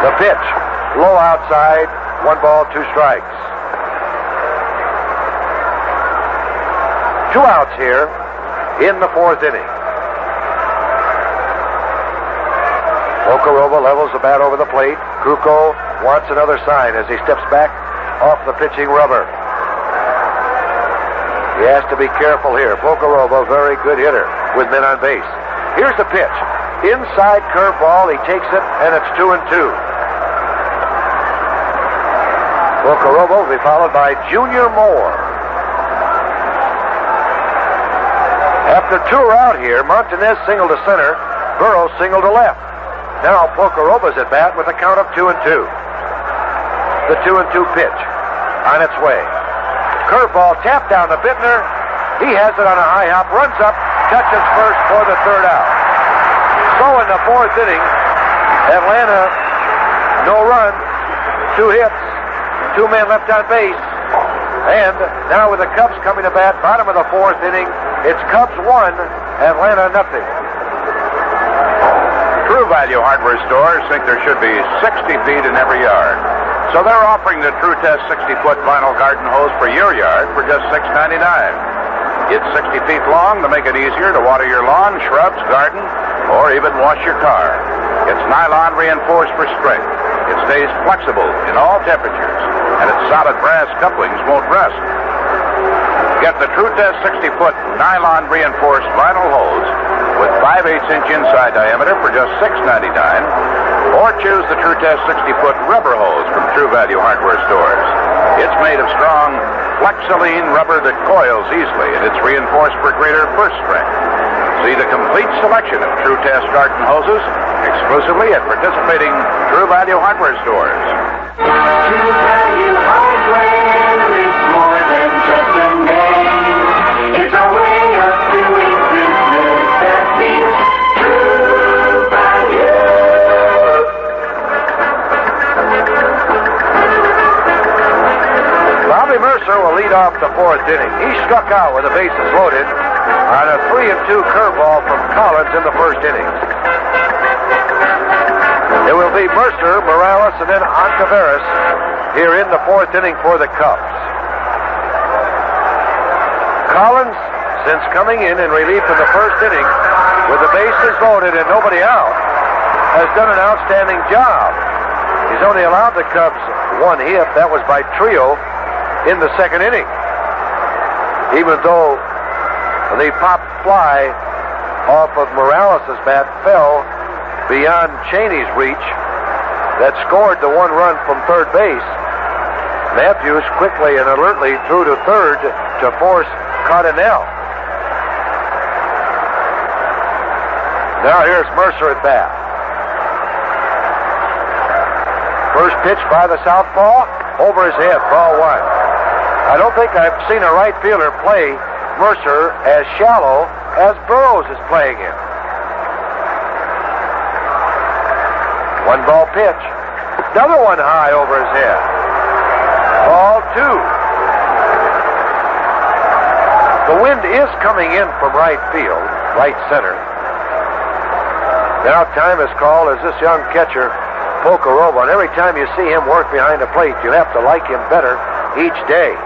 The pitch. Low outside. 1 ball, 2 strikes. 2 outs here in the 4th inning. Pokarova levels the bat over the plate. Krukow wants another sign as he steps back off the pitching rubber. He has to be careful here. Pokarova, very good hitter with men on base. Here's the pitch. Inside curveball. He takes it, and it's 2-2. Pokarova will be followed by Junior Moore. After 2 are out here, Martinez singled to center. Burroughs singled to left. Now Pokarova's at bat with a count of 2-2. The 2-2 pitch on its way. Curveball tapped down to Bittner. He has it on a high hop, runs up, touches first for the 3rd out. So in the 4th inning, Atlanta, no run, 2 hits, 2 men left on base. And now with the Cubs coming to bat, bottom of the 4th inning, it's Cubs 1, Atlanta nothing. True Value hardware stores think there should be 60 feet in every yard. So they're offering the True Test 60-foot vinyl garden hose for your yard for just $6.99. It's 60 feet long to make it easier to water your lawn, shrubs, garden, or even wash your car. It's nylon reinforced for strength. It stays flexible in all temperatures, and its solid brass couplings won't rust. Get the True Test 60-foot nylon reinforced vinyl hose with 5/8-inch inside diameter for just $6.99, or choose the True Test 60-foot rubber hose from True Value Hardware stores. It's made of strong flexoline rubber that coils easily, and it's reinforced for greater burst strength. See the complete selection of True Test garden hoses exclusively at participating True Value Hardware stores. True Value Hardware is more than just a name. It's a way of doing business that means True Value. Bobby Mercer will lead off the fourth inning. He struck out with the bases loaded on a 3-2 curveball from Collins in the first inning. It will be Mercer, Morales, and then Ontiveros here in the fourth inning for the Cubs. Collins, since coming in relief in the first inning with the bases loaded and nobody out, has done an outstanding job. He's only allowed the Cubs one hit. That was by Trio in the second inning. Even though the pop fly off of Morales' bat fell beyond Cheney's reach that scored the one run from third base, Matthews quickly and alertly threw to third to force Cardinale. Now here's Mercer at bat. First pitch by the southpaw, over his head, ball one. I don't think I've seen a right fielder play Mercer as shallow as Burroughs is playing him. One ball pitch. Another one high over his head. Ball two. The wind is coming in from right field, right center. Now time is called as this young catcher, Pocoroba, and every time you see him work behind the plate, you have to like him better each day.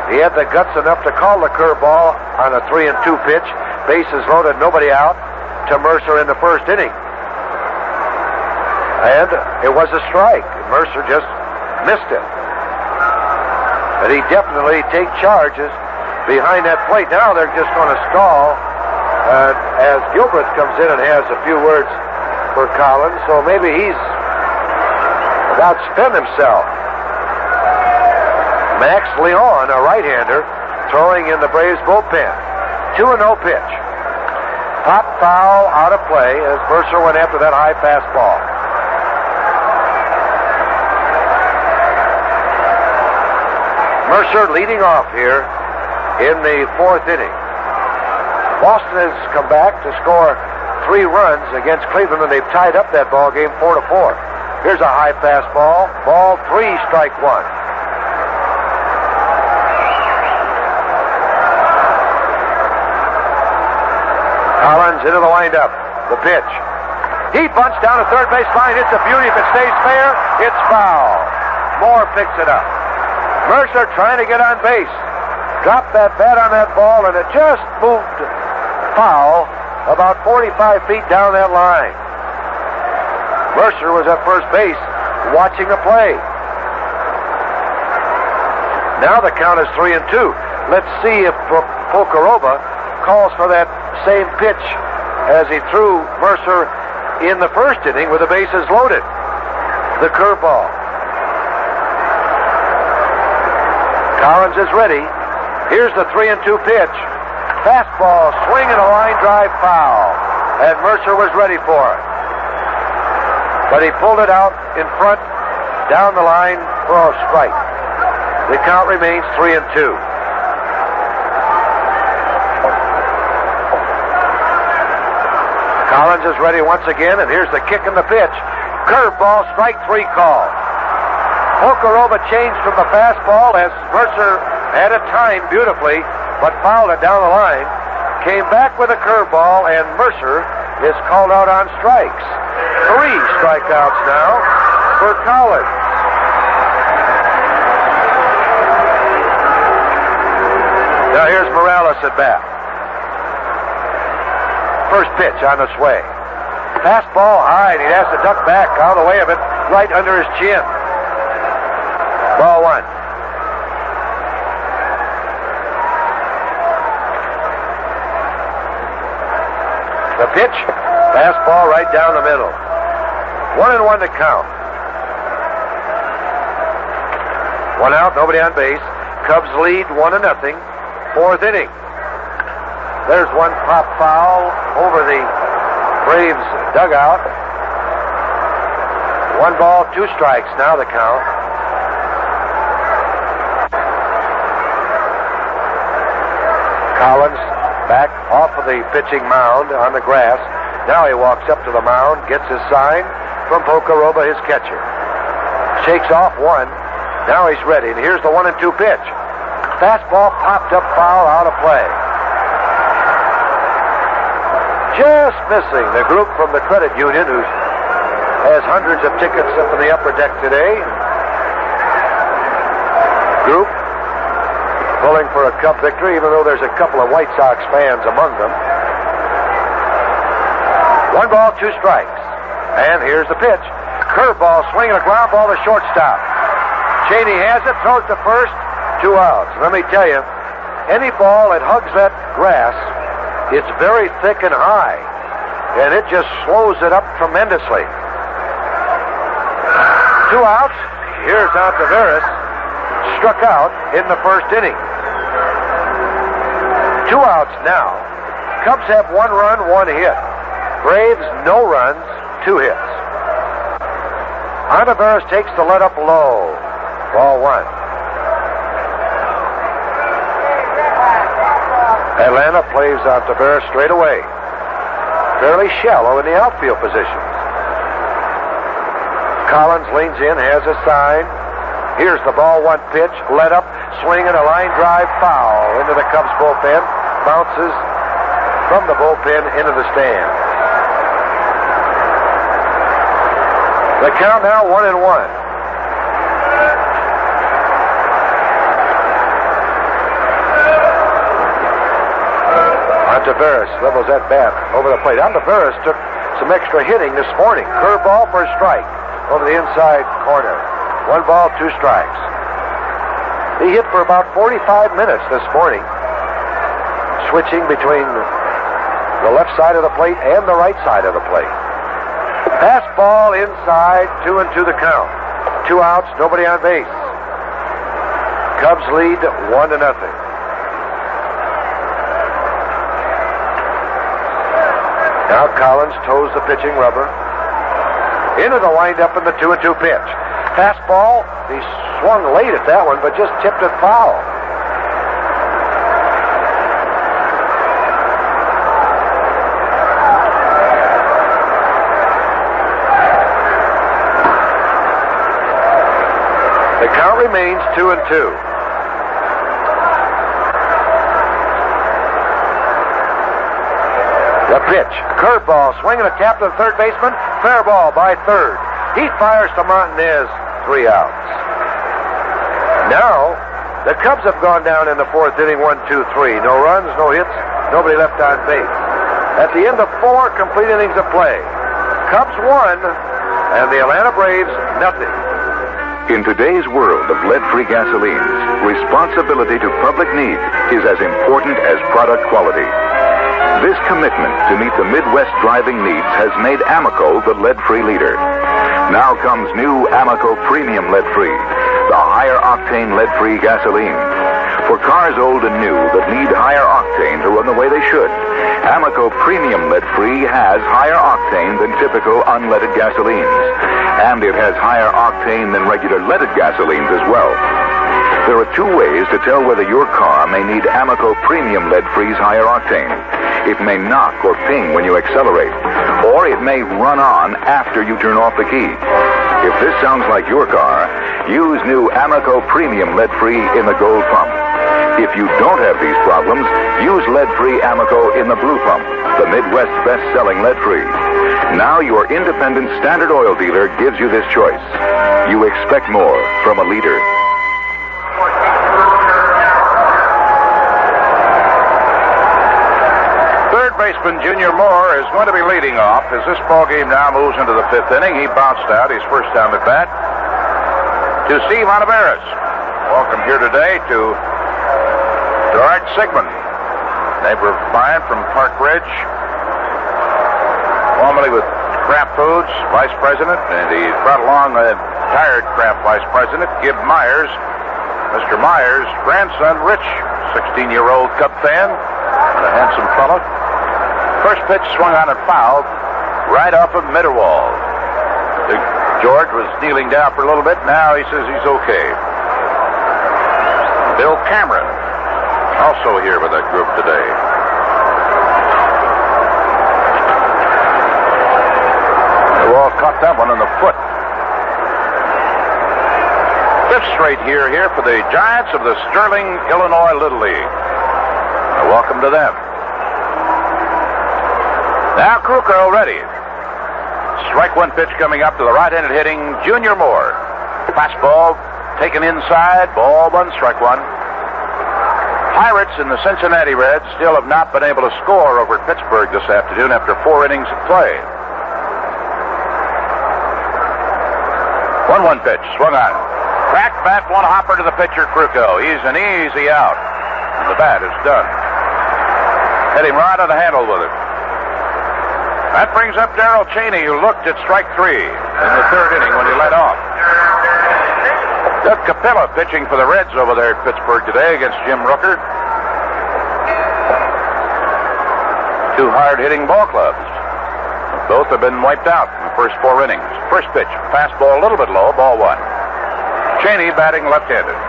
He had the guts enough to call the curveball on a 3-2 pitch, bases loaded, nobody out, to Mercer in the first inning. And it was a strike. Mercer just missed it. But he definitely take charges behind that plate. Now they're just going to stall as Gilbreth comes in and has a few words for Collins. So maybe he's about to spend himself. Max Leon, a right-hander, throwing in the Braves bullpen. 2-0 pitch. Pop foul out of play as Mercer went after that high fastball. Mercer leading off here in the fourth inning. Boston has come back to score 3 runs against Cleveland, and they've tied up that ball game 4-4. Here's a high fastball. Ball 3, strike 1. Collins into the windup. The pitch. He bunts down the third base line. It's a beauty. If it stays fair, it's foul. Moore picks it up. Mercer trying to get on base. Dropped that bat on that ball, and it just moved foul about 45 feet down that line. Mercer was at first base watching the play. Now the count is 3-2. Let's see if Pocoroba calls for that same pitch as he threw Mercer in the first inning with the bases loaded. The curveball. Collins is ready. Here's the 3-2 pitch. Fastball, swing and a line drive foul. And Mercer was ready for it. But he pulled it out in front, down the line for a strike. The count remains 3-2. Collins is ready once again, and here's the kick and the pitch. Curveball, strike 3 call. Pocoroba changed from the fastball as Mercer had it timed beautifully, but fouled it down the line. Came back with a curveball, and Mercer is called out on strikes. 3 strikeouts now for Collins. Now here's Morales at bat. First pitch on the sway. Fastball high, and he has to duck back out of the way of it, right under his chin. Ball 1. pitch, fastball right down the middle. 1-1 to count. 1 out, nobody on base. Cubs lead 1-0. 4th inning. There's one pop foul over the Braves dugout. 1 ball, 2 strikes now the count. Collins back off of the pitching mound on the grass. Now he walks up to the mound, gets his sign from Pocoroba, his catcher. Shakes off 1. Now he's ready, and here's the 1-2 pitch. Fastball popped up foul, out of play. Just missing the group from the credit union who has hundreds of tickets up in the upper deck today. Group pulling for a Cub victory, even though there's a couple of White Sox fans among them. 1 ball, 2 strikes. And here's the pitch. Curveball, swinging a ground ball to shortstop. Cheney has it, throws to first, 2 outs. Let me tell you, any ball that hugs that grass, it's very thick and high, and it just slows it up tremendously. 2 outs. Here's Taveras, struck out in the 1st inning. 2 outs now. Cubs have 1 run, 1 hit. Braves, no runs, 2 hits. Taveras takes the let up low. Ball 1. Atlanta plays Taveras straight away. Fairly shallow in the outfield positions. Collins leans in, has a sign. Here's the ball 1 pitch, let up, swinging a line drive foul into the Cubs bullpen. Bounces from the bullpen into the stand. The count now 1-1. Taveras levels that bat over the plate. Taveras took some extra hitting this morning. Curveball for a strike over the inside corner. 1 ball, 2 strikes. He hit for about 45 minutes this morning, switching between the left side of the plate and the right side of the plate. Fastball inside, 2-2 the count. 2 outs, nobody on base. Cubs lead 1-0. Now Collins toes the pitching rubber. Into the windup in the 2-2 pitch. Fastball, he swung late at that one, but just tipped it foul. The count remains 2-2. The pitch, curveball, swinging a tap to the third baseman, fair ball by third. He fires to Montanez, 3 outs. Now, the Cubs have gone down in the 4th inning, 1-2-3. No runs, no hits, nobody left on base. At the end of 4 complete innings of play, Cubs 1 and the Atlanta Braves nothing. In today's world of lead-free gasolines, responsibility to public needs is as important as product quality. This commitment to meet the Midwest driving needs has made Amoco the lead-free leader. Now comes new Amoco Premium Lead-Free, the higher octane lead-free gasoline. For cars old and new that need higher octane to run the way they should, Amoco Premium Lead-Free has higher octane than typical unleaded gasolines. And it has higher octane than regular leaded gasolines as well. There are 2 ways to tell whether your car may need Amoco Premium Lead-Free's higher octane. It may knock or ping when you accelerate, or it may run on after you turn off the key. If this sounds like your car, use new Amoco Premium Lead-Free in the gold pump. If you don't have these problems, use lead-free Amoco in the blue pump, the Midwest's best-selling lead-free. Now your independent Standard Oil dealer gives you this choice. You expect more from a leader. Third baseman Junior Moore is going to be leading off as this ball game now moves into the 5th inning. He bounced out his first time at bat to Steve Taveras. Welcome here today to Art Sigmund, neighbor of mine from Park Ridge. formerly with Kraft Foods, vice president, and he brought along a retired Kraft vice president, Gib Myers. Mr. Myers' grandson, Rich, 16-year-old Cub fan, and a handsome fellow. First pitch swung on and fouled right off of Mitterwald. George was kneeling down for a little bit. Now he says he's okay. Bill Cameron, also here with that group today. The wall caught that one in the foot. Fifth straight here for the Giants of the Sterling, Illinois Little League. Welcome to them. Now Krukow ready. Strike one pitch coming up to the right-handed hitting Junior Moore. Fastball taken inside. Ball one, strike one. Pirates and the Cincinnati Reds still have not been able to score over at Pittsburgh this afternoon after 4 innings of play. 1-1 pitch, swung on. Cracked bat, one hopper to the pitcher, Krukow. He's an easy out. And the bat is done. Hit him right on the handle with it. That brings up Darrell Cheney, who looked at strike 3 in the third inning when he led off. Doug Capella pitching for the Reds over there at Pittsburgh today against Jim Rooker. 2 hard-hitting ball clubs. Both have been wiped out in the first 4 innings. First pitch, fastball a little bit low, ball 1. Cheney batting left-handed.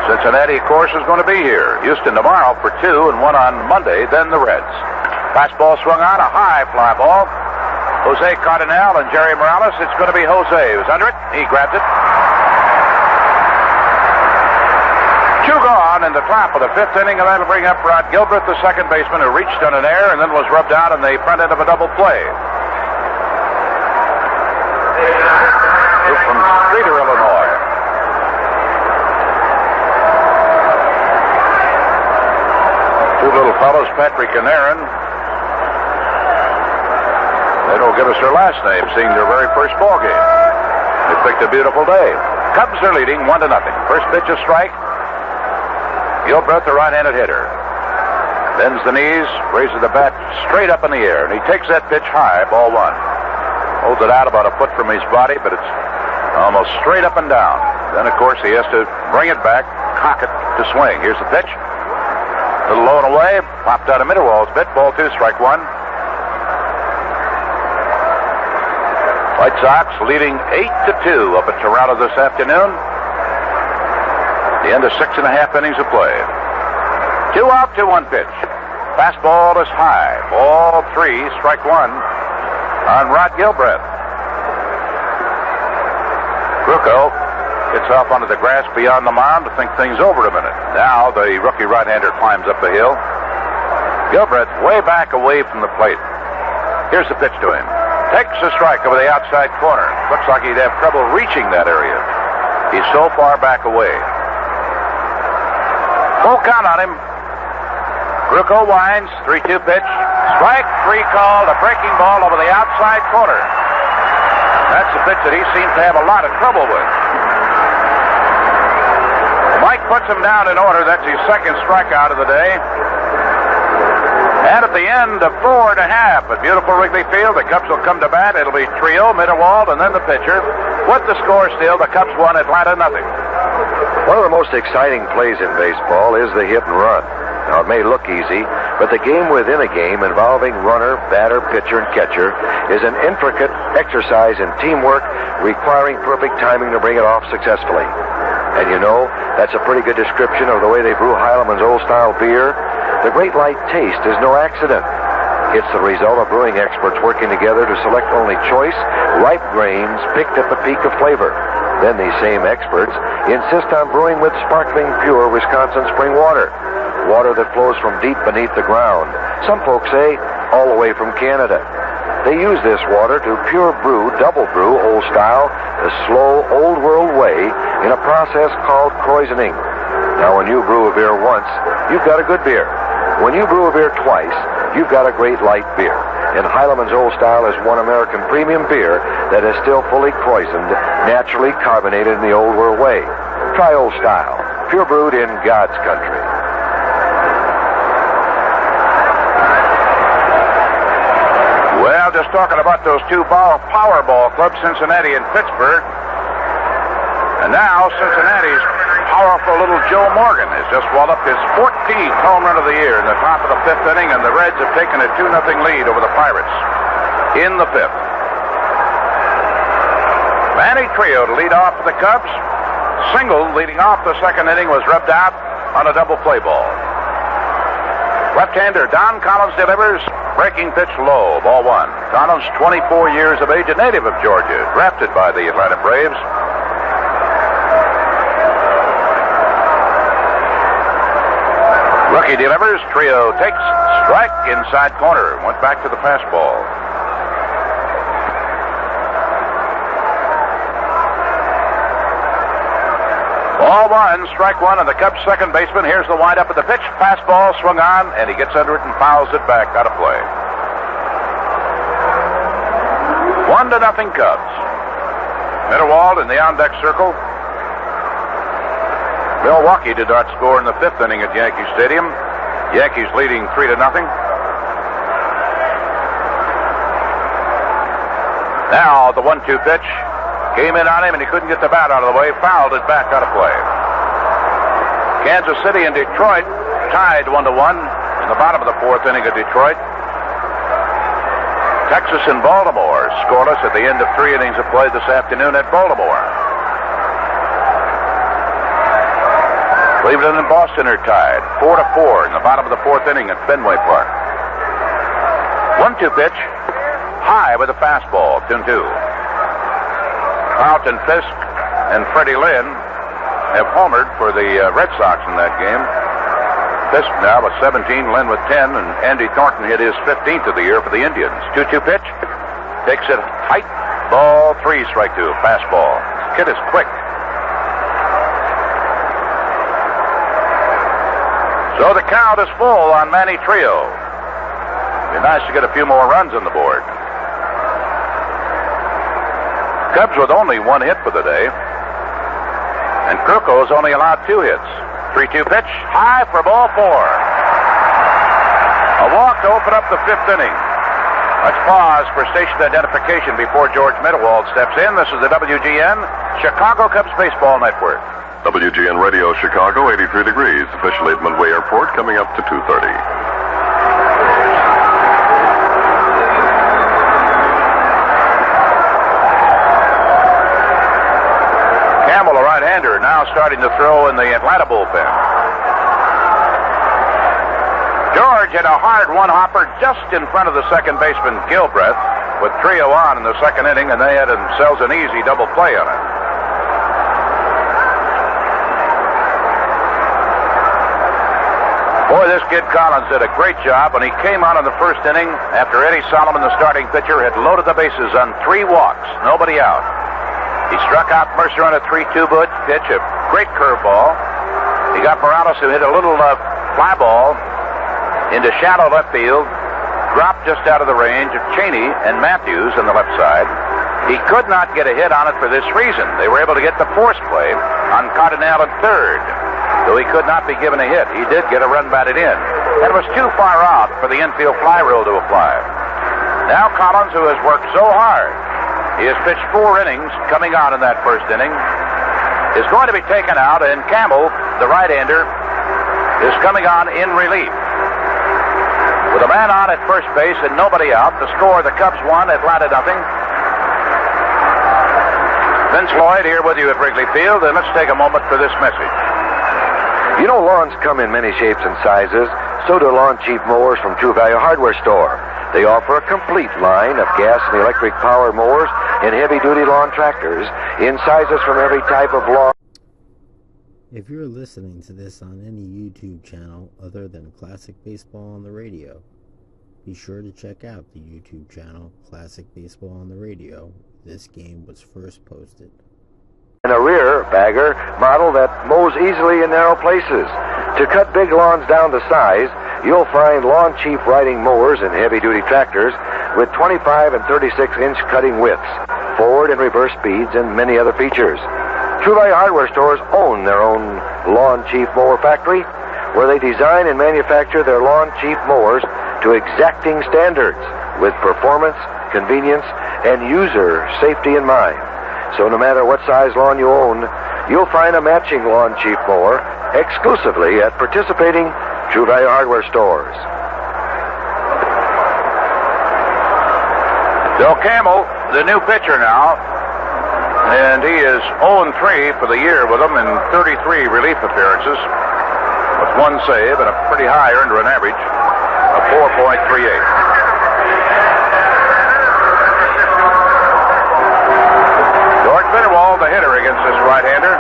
Cincinnati, of course, is going to be here. Houston tomorrow for 2 and 1 on Monday, then the Reds. Fastball swung on, a high fly ball. Jose Cardinal and Jerry Morales. It's going to be Jose who's under it. He grabs it. 2 gone in the top of the 5th inning, and that'll bring up Rod Gilbert, the second baseman, who reached on an error and then was rubbed out in the front end of a double play. From Streator, Illinois. Two little fellows, Patrick and Aaron. They don't give us their last name, seeing their very first ball game. They picked a beautiful day. Cubs are leading 1-0. First pitch a strike. Gilbert, the right-handed hitter, bends the knees, raises the bat straight up in the air, and he takes that pitch high, ball 1. Holds it out about a foot from his body, but it's almost straight up and down. Then, of course, he has to bring it back, cock it to swing. Here's the pitch. A little low and away, popped out of Mitterwald's bit, ball 2, strike 1. White Sox leading 8-2 up at Toronto this afternoon. The end of 6.5 innings of play. 2 out, 2-1 pitch. Fastball is high. Ball 3, strike 1 on Rod Gilbreth. Krukow gets off onto the grass beyond the mound to think things over a minute. Now the rookie right-hander climbs up the hill. Gilbreth way back away from the plate. Here's the pitch to him. Takes a strike over the outside corner. Looks like he'd have trouble reaching that area. He's so far back away. Full count on him. Krukow winds. 3-2 pitch. Strike 3 called. A breaking ball over the outside corner. That's the pitch that he seems to have a lot of trouble with. Mike puts him down in order. That's his second strikeout of the day. And at the end of 4.5 at beautiful Wrigley Field, the Cubs will come to bat. It'll be trio, Mitterwald, and then the pitcher. With the score still, the Cubs won, Atlanta 0. One of the most exciting plays in baseball is the hit and run. Now, it may look easy, but the game within a game involving runner, batter, pitcher, and catcher is an intricate exercise in teamwork requiring perfect timing to bring it off successfully. And you know, that's a pretty good description of the way they brew Heileman's old-style beer. The great light taste is no accident. It's the result of brewing experts working together to select only choice, ripe grains picked at the peak of flavor. Then these same experts insist on brewing with sparkling, pure Wisconsin spring water. Water that flows from deep beneath the ground. Some folks say all the way from Canada. They use this water to pure brew, double brew, old style, the slow, old world way in a process called krausening. Now, when you brew a beer once, you've got a good beer. When you brew a beer twice, you've got a great light beer. And Heileman's Old Style is one American premium beer that is still fully krausened, naturally carbonated in the old world way. Try Old Style, pure brewed in God's country. Well, while just talking about those two Powerball clubs, Cincinnati and Pittsburgh. And now Cincinnati's powerful little Joe Morgan has just walloped his 14th home run of the year in the top of the fifth inning, and the Reds have taken a 2-0 lead over the Pirates in the fifth. Manny Trio to lead off for the Cubs. Single leading off the second inning was rubbed out on a double play ball. Left-hander Don Collins delivers. Breaking pitch low, ball one. Collins, 24 years of age, a native of Georgia, drafted by the Atlanta Braves. Rookie delivers. Trio takes strike inside corner. Went back to the fastball. Ball one, strike one, and the Cubs' second baseman. Here's the windup of the pitch. Fastball swung on, and he gets under it and fouls it back out of play. 1-0 Cubs. Mitterwald in the on-deck circle. Milwaukee did not score in the fifth inning at Yankee Stadium. Yankees leading 3-0. Now the 1-2 pitch came in on him, and he couldn't get the bat out of the way. Fouled it back out of play. Kansas City and Detroit tied 1-1 in the bottom of the fourth inning of Detroit. Texas and Baltimore scoreless at the end of 3 innings of play this afternoon at Baltimore. Cleveland and Boston are tied 4-4 in the bottom of the fourth inning at Fenway Park. 1-2 pitch, high with a fastball, 2-2. Carlton Fisk and Freddie Lynn have homered for the Red Sox in that game. Fisk now with 17, Lynn with 10, and Andy Thornton hit his 15th of the year for the Indians. 2-2 pitch, takes it height, ball 3, strike 2, fastball. Kid is quick. So the count is full on Manny Trio. Be nice to get a few more runs on the board. Cubs with only 1 hit for the day. And Kruko's only allowed 2 hits. 3-2 pitch, high for ball 4. A walk to open up the fifth inning. Let's pause for station identification before George Mitterwald steps in. This is the WGN Chicago Cubs Baseball Network. WGN Radio Chicago, 83 degrees, officially at Midway Airport, coming up to 2:30. Campbell, a right-hander, now starting to throw in the Atlanta bullpen. George had a hard one-hopper just in front of the second baseman, Gilbreth, with Trio on in the second inning, and they had themselves an easy double play on it. Boy, this kid Collins did a great job when he came out in the first inning after Eddie Solomon, the starting pitcher, had loaded the bases on 3 walks, nobody out. He struck out Mercer on a 3-2 pitch, a great curveball. He got Morales, who hit a little fly ball into shallow left field, dropped just out of the range of Cheney and Matthews on the left side. He could not get a hit on it for this reason. They were able to get the force play on Cardinale at third, though he could not be given a hit. He did get a run batted in. That was too far out for the infield fly rule to apply. Now Collins, who has worked so hard, he has pitched 4 innings coming on in that first inning, is going to be taken out, and Campbell, the right-hander, is coming on in relief. With a man on at first base and nobody out, the score, the Cubs 1, Atlanta 0. Vince Lloyd here with you at Wrigley Field, and let's take a moment for this message. You know, lawns come in many shapes and sizes. So do Lawn Chief Mowers from True Value Hardware Store. They offer a complete line of gas and electric power mowers and heavy-duty lawn tractors in sizes from every type of lawn. If you're listening to this on any YouTube channel other than Classic Baseball on the Radio, be sure to check out the YouTube channel Classic Baseball on the Radio. This game was first posted. And a rear bagger model that mows easily in narrow places. To cut big lawns down to size, you'll find Lawn Chief riding mowers and heavy-duty tractors with 25 and 36-inch cutting widths, forward and reverse speeds, and many other features. True Value Hardware stores own their own Lawn Chief Mower factory, where they design and manufacture their Lawn Chief mowers to exacting standards with performance convenience, and user safety in mind. So no matter what size lawn you own, you'll find a matching lawn cheap mower exclusively at participating True Value Hardware stores. Bill Campbell, the new pitcher now, and he is 0-3 for the year with them in 33 relief appearances, with one save and a pretty high earned run average of 4.38. Finnerwald, the hitter against this right-hander.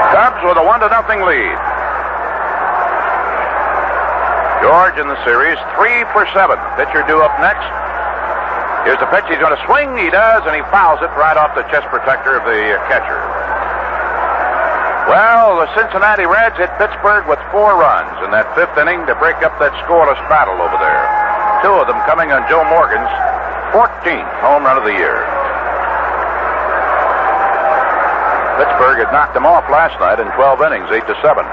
Cubs with a 1-0 lead. George in the series, 3 for 7. Pitcher due up next. Here's the pitch. He's going to swing. He does, and he fouls it right off the chest protector of the catcher. Well, the Cincinnati Reds hit Pittsburgh with 4 runs in that 5th inning to break up that scoreless battle over there. 2 of them coming on Joe Morgan's 14th home run of the year. Pittsburgh had knocked them off last night in 12 innings, 8-7.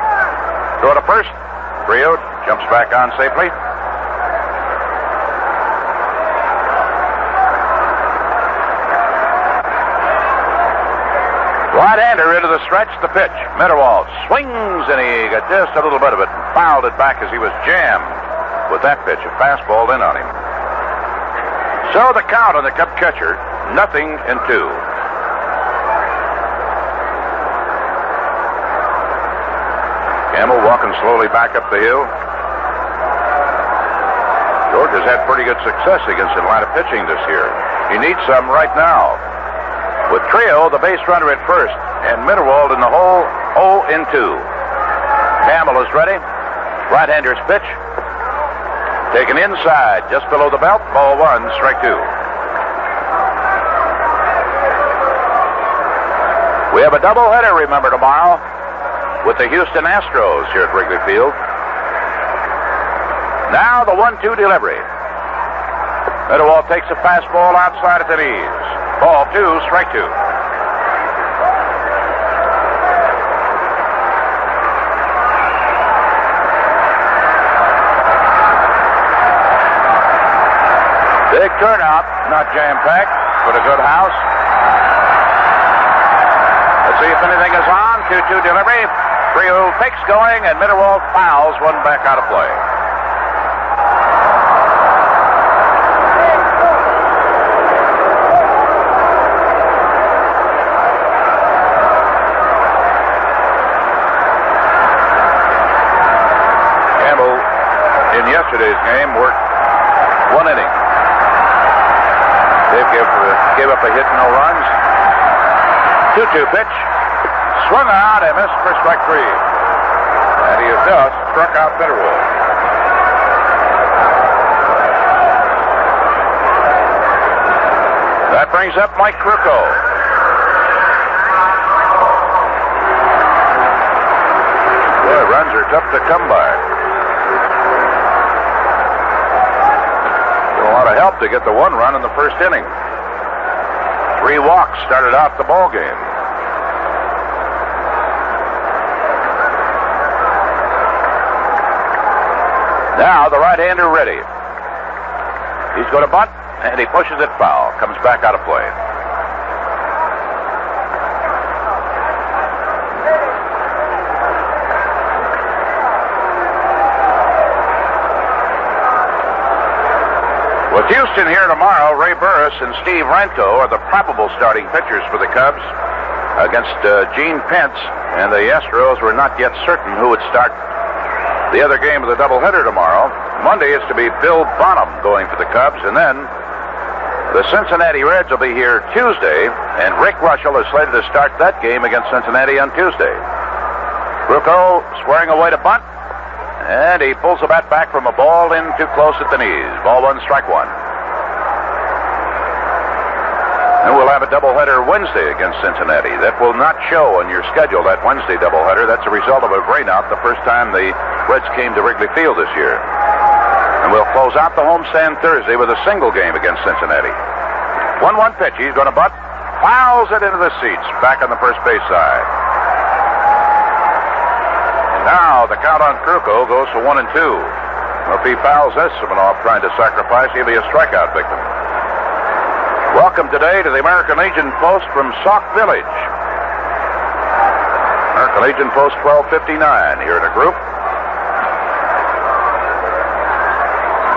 Throw to first. Trio jumps back on safely. Right-hander into the stretch, the pitch. Mitterwald swings, and he got just a little bit of it and fouled it back as he was jammed with that pitch. A fastball in on him. So the count on the Cub catcher, 0-2. Campbell walking slowly back up the hill. George has had pretty good success against Atlanta pitching this year. He needs some right now. With Trio, the base runner at first, and Mitterwald in the hole, 0-2. Campbell is ready. Right-hander's pitch. Taken inside, just below the belt. Ball 1, strike 2. We have a doubleheader, remember, tomorrow with the Houston Astros here at Wrigley Field. Now the 1-2 delivery. Mitterwald takes a fastball outside at the knees. Ball 2, strike 2. Big turnout, not jam-packed, but a good house. Let's see if anything is on. 2-2 delivery. Trio takes going, and Mitterwald fouls one back out of play. Campbell, in yesterday's game, worked 1 inning. Dave gave up a hit and no runs. 2-2 pitch. Swung out and missed for strike 3. And he has just struck out Mitterwald. That brings up Mike Krukow. Boy, runs are tough to come by. A lot of help to get the 1 run in the first inning. 3 walks started out the ball game. Now the right-hander ready. He's going to bunt, and he pushes it foul. Comes back out of play. With Houston here tomorrow, Ray Burris and Steve Ranko are the probable starting pitchers for the Cubs against Gene Pence, and the Astros were not yet certain who would start the other game of the doubleheader tomorrow. Monday is to be Bill Bonham going for the Cubs, and then the Cincinnati Reds will be here Tuesday, and Rick Russell is slated to start that game against Cincinnati on Tuesday. Krukow squaring away to bunt, and he pulls the bat back from a ball in too close at the knees. Ball 1, strike 1. And we'll have a doubleheader Wednesday against Cincinnati. That will not show on your schedule, that Wednesday doubleheader. That's a result of a rainout the first time the Reds came to Wrigley Field this year. And we'll close out the homestand Thursday with a single game against Cincinnati. 1-1 pitch. He's going to bunt. Fouls it into the seats back on the first base side. And now Now the count on Kruko goes to 1-2. If he fouls this one off trying to sacrifice, he'll be a strikeout victim. Welcome today to the American Legion Post from Sauk Village. American Legion Post 1259 here in a group.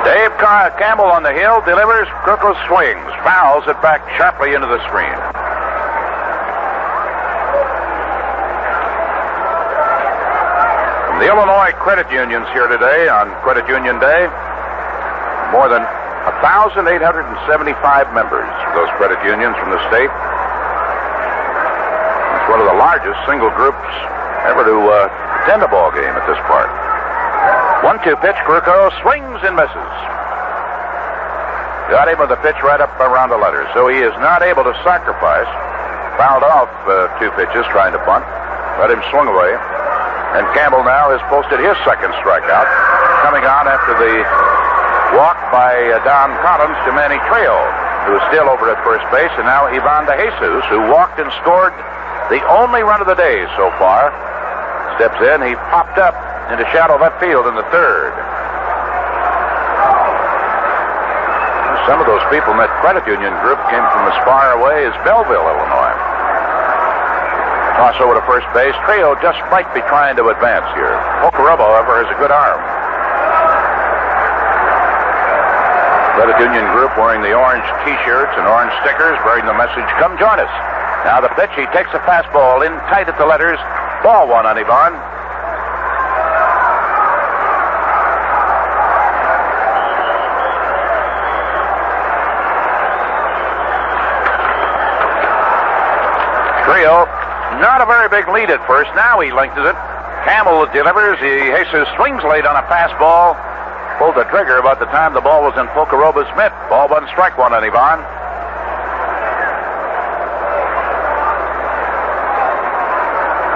Dave Campbell on the hill delivers. Kruko swings, fouls it back sharply into the screen. The Illinois credit unions here today on Credit Union Day. More than 1,875 members of those credit unions from the state. It's one of the largest single groups ever to attend a ball game at this park. 1-2 pitch, Kruko swings and misses. Got him with the pitch right up around the letters, so he is not able to sacrifice. Fouled off 2 pitches trying to bunt. Let him swing away. And Campbell now has posted his second strikeout, coming on after the walk by Don Collins to Manny Trejo, who is still over at first base, and now Ivan De Jesus, who walked and scored the only run of the day so far, steps in. He popped up into shallow left field in the third. Some of those people in that credit union group came from as far away as Belleville, Illinois. Toss over to first base. Trejo just might be trying to advance here. Pocorobo, however, has a good arm. Credit union group wearing the orange T-shirts and orange stickers, bearing the message, "Come join us." Now the pitch. He takes a fastball in tight at the letters. Ball one on Ivan. Trejo, not a very big lead at first. Now he lengthens it. Campbell delivers. Jesus swings late on a fastball. Pulled the trigger about the time the ball was in Pocorobo's mitt. Ball one, strike one on Ivan.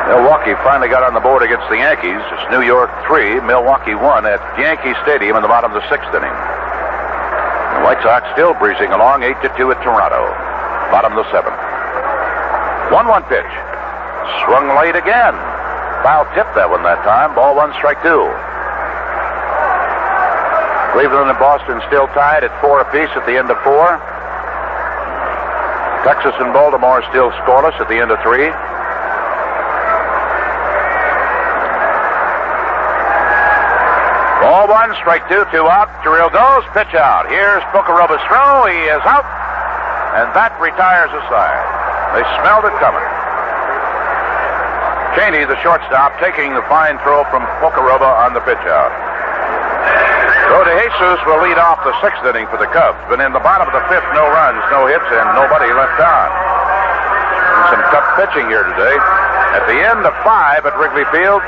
Milwaukee finally got on the board against the Yankees. It's New York 3, Milwaukee 1 at Yankee Stadium in the bottom of the 6th inning. The White Sox still breezing along 8-2 at Toronto. Bottom of the 7th. 1-1 pitch. Swung late again. Foul tip that one that time. Ball one, strike two. Cleveland and Boston still tied at 4 apiece at the end of 4. Texas and Baltimore still scoreless at the end of 3. Ball one, strike two, 2 out. Terrell goes, pitch out. Here's Pocorobo's throw. He is out. And that retires the side. They smelled it coming. Cheney, the shortstop, taking the fine throw from Pocorobo on the pitch out. So De Jesus will lead off the 6th inning for the Cubs. But in the bottom of the 5th, no runs, no hits, and nobody left on. And some tough pitching here today. At the end of 5 at Wrigley Field,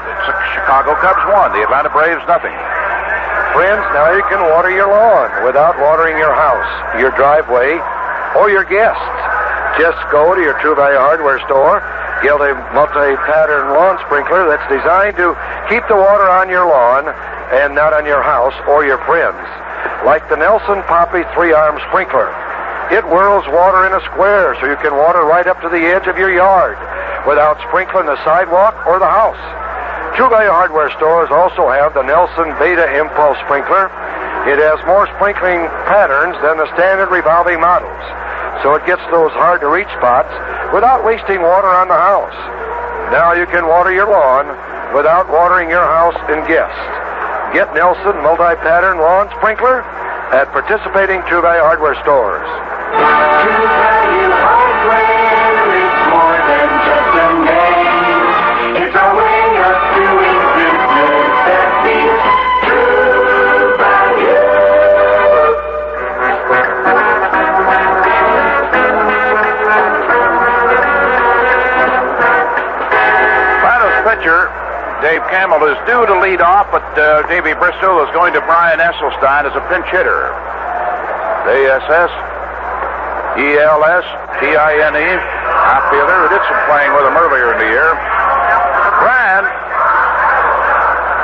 Chicago Cubs won. The Atlanta Braves, nothing. Friends, now you can water your lawn without watering your house, your driveway, or your guests. Just go to your True Value Hardware store, get a multi-pattern lawn sprinkler that's designed to keep the water on your lawn and not on your house or your friends. Like the Nelson Poppy 3-arm sprinkler. It whirls water in a square so you can water right up to the edge of your yard without sprinkling the sidewalk or the house. True Value Hardware stores also have the Nelson Beta Impulse sprinkler. It has more sprinkling patterns than the standard revolving models, so it gets those hard-to-reach spots without wasting water on the house. Now you can water your lawn without watering your house and guests. Get Nelson Multi-Pattern Lawn Sprinkler at participating True Value Hardware stores. True Value Hardware is more than just a name. It's a way of doing business that means True Value. Finals pitcher Dave Campbell is due to lead off, but Davey Bristol is going to Brian Esselstein as a pinch hitter. A-S-S-E-L-S-T-I-N-E, outfielder who did some playing with him earlier in the year. Brian,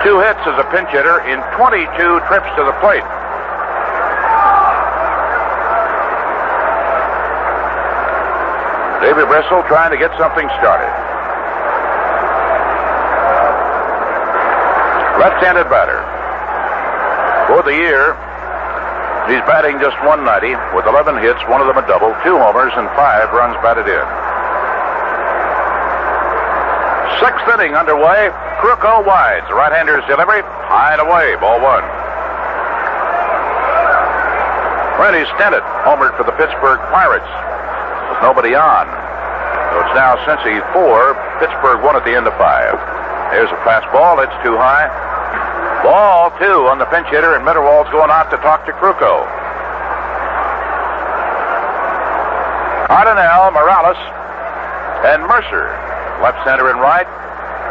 2 hits as a pinch hitter in 22 trips to the plate. Davey Bristol trying to get something started. Left-handed batter. For the year, he's batting just 190 with 11 hits, one of them a double, 2 homers, and 5 runs batted in. 6th inning underway. Krukow wides. The right-hander's delivery. High and away. Ball 1. Randy Stennett homered for the Pittsburgh Pirates with nobody on. So it's now Cincy 4, Pittsburgh 1 at the end of 5. There's a fastball. It's too high. Ball 2 on the pinch hitter, and Mitterwald's going out to talk to Krukow. Cardinal, Morales, and Mercer. Left, center, and right.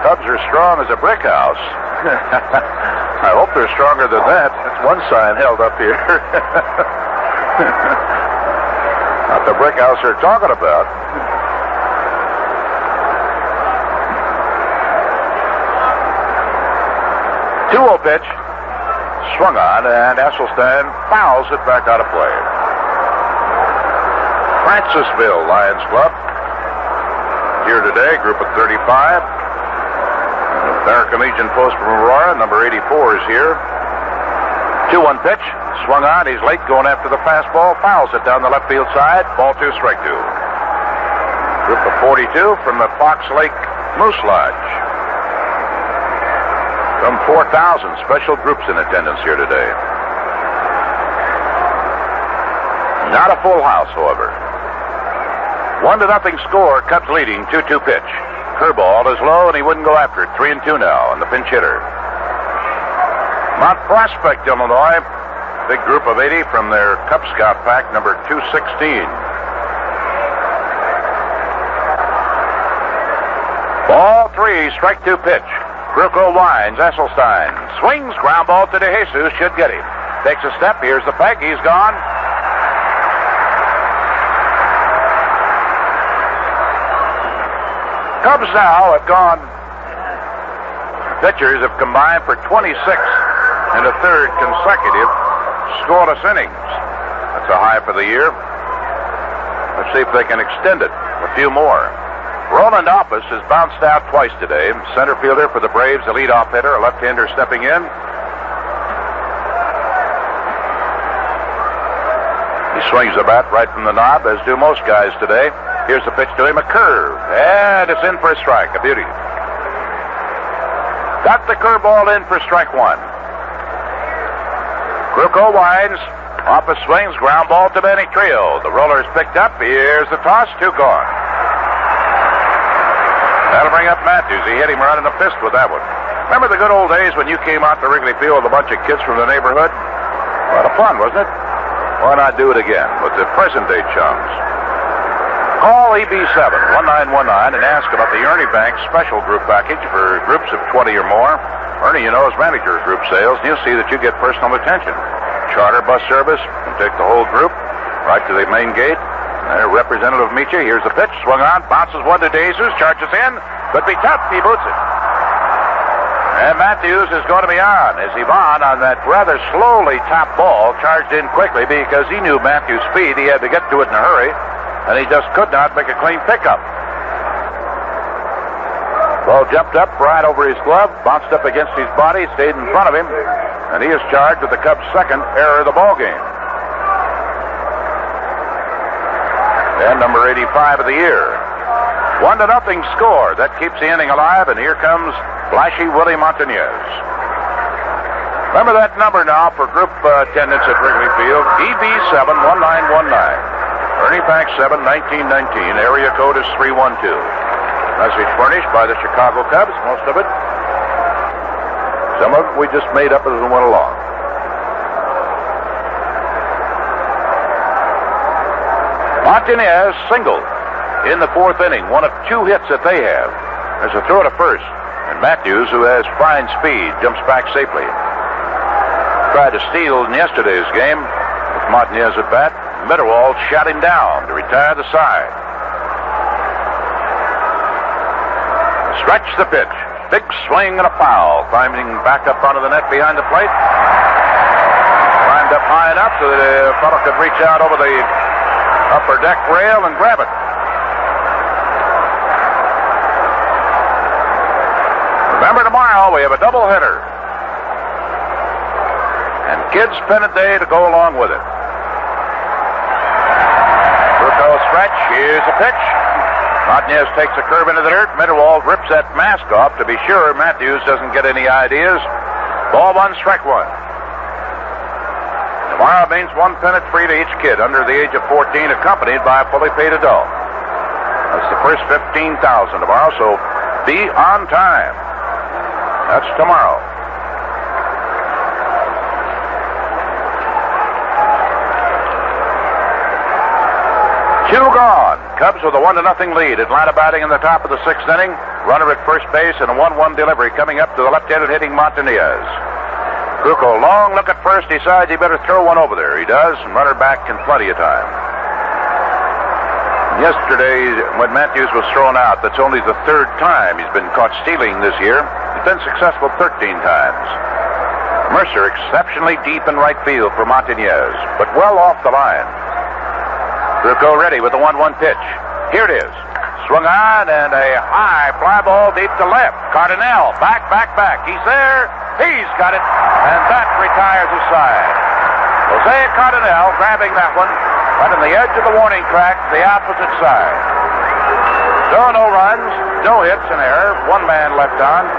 Cubs are strong as a brick house. I hope they're stronger than that. That's one sign held up here. Not the brick house they're talking about. 2-0 pitch. Swung on, and Esselstyn fouls it back out of play. Francisville Lions Club here today, group of 35. American Legion Post from Aurora, number 84 is here. 2-1 pitch, swung on, he's late going after the fastball, fouls it down the left field side, ball 2, strike 2. Group of 42 from the Fox Lake Moose Lodge. Some 4,000 special groups in attendance here today. Not a full house, however. 1-0 score, Cubs leading, 2-2 pitch. Curveball is low, and he wouldn't go after it. 3-2 now, and the pinch hitter. Mount Prospect, Illinois. Big group of 80 from their Cub Scout pack, number 216. Ball 3, strike 2 pitch. Krukow winds, Esselstyn swings, ground ball to DeJesus, should get him. Takes a step, here's the peg, he's gone. Cubs now have gone. Pitchers have combined for 26 and a third consecutive scoreless innings. That's a high for the year. Let's see if they can extend it a few more. Roland Office has bounced out twice today. Center fielder for the Braves, a leadoff hitter, a left-hander stepping in. He swings the bat right from the knob, as do most guys today. Here's the pitch to him, a curve, and it's in for a strike, a beauty. Got the curveball in for strike 1. Krukow winds, Office swings, ground ball to Benny Trio. The roller is picked up, here's the toss, 2 gone. That'll bring up Matthews. He hit him right in the fist with that one. Remember the good old days when you came out to Wrigley Field with a bunch of kids from the neighborhood? A lot of fun, wasn't it? Why not do it again with the present-day chums? Call EB7-1919 and ask about the Ernie Bank special group package for groups of 20 or more. Ernie, you know, is manager of group sales, and you'll see that you get personal attention. Charter bus service, can take the whole group right to the main gate. Their representative meet you. Here's the pitch, swung on, bounces one to DeJesus, charges in. Could be tough, he boots it. And Matthews is going to be on as Yvonne on that rather slowly top ball charged in quickly because he knew Matthews' speed. He had to get to it in a hurry. And he just could not make a clean pickup. Ball jumped up right over his glove, bounced up against his body, stayed in front of him, and he is charged with the Cubs' second error of the ball game. And number 85 of the year. 1-0 score. That keeps the inning alive, and here comes flashy Willie Montañez. Remember that number now for group attendance at Wrigley Field, EB7-1919. Ernie Bank 7-1919. Area code is 312. Message furnished by the Chicago Cubs, most of it. Some of it we just made up as we went along. Montañez singled in the 4th inning, one of 2 hits that they have. There's a throw to first, and Matthews, who has fine speed, jumps back safely. Tried to steal in yesterday's game with Montañez at bat. Mitterwald shot him down to retire the side. Stretch the pitch. Big swing and a foul. Climbing back up onto the net behind the plate. Climbed up high enough so that a fellow could reach out over the upper deck rail and grab it. Remember, tomorrow we have a doubleheader. kids spend a day to go along with it. Rucco stretch. Here's a pitch. Martinez takes a curve into the dirt. Mitterwald rips that mask off to be sure Matthews doesn't get any ideas. Ball one, strike one. Tomorrow means one pennant free to each kid under the age of 14, accompanied by a fully paid adult. That's the first 15,000 tomorrow, so be on time. That's tomorrow. Two gone. Cubs with a 1-0 lead. Atlanta batting in the top of the sixth inning. Runner at first base and a 1-1 delivery coming up to the left-handed hitting Montanez. Rucco, long look at first, decides he better throw one over there. He does, and runner back in plenty of time. Yesterday, when Matthews was thrown out, that's only the third time he's been caught stealing this year. He's been successful 13 times. Mercer exceptionally deep in right field for Montanez, but well off the line. Rucco ready with the 1-1 pitch. Here it is. Swung on and a high fly ball deep to left. Cardinal, back. He's there. He's got it. And that retires his side. Jose Cardinal grabbing that one right on the edge of the warning track, the opposite side. So no runs, no hits, an error. One man left on.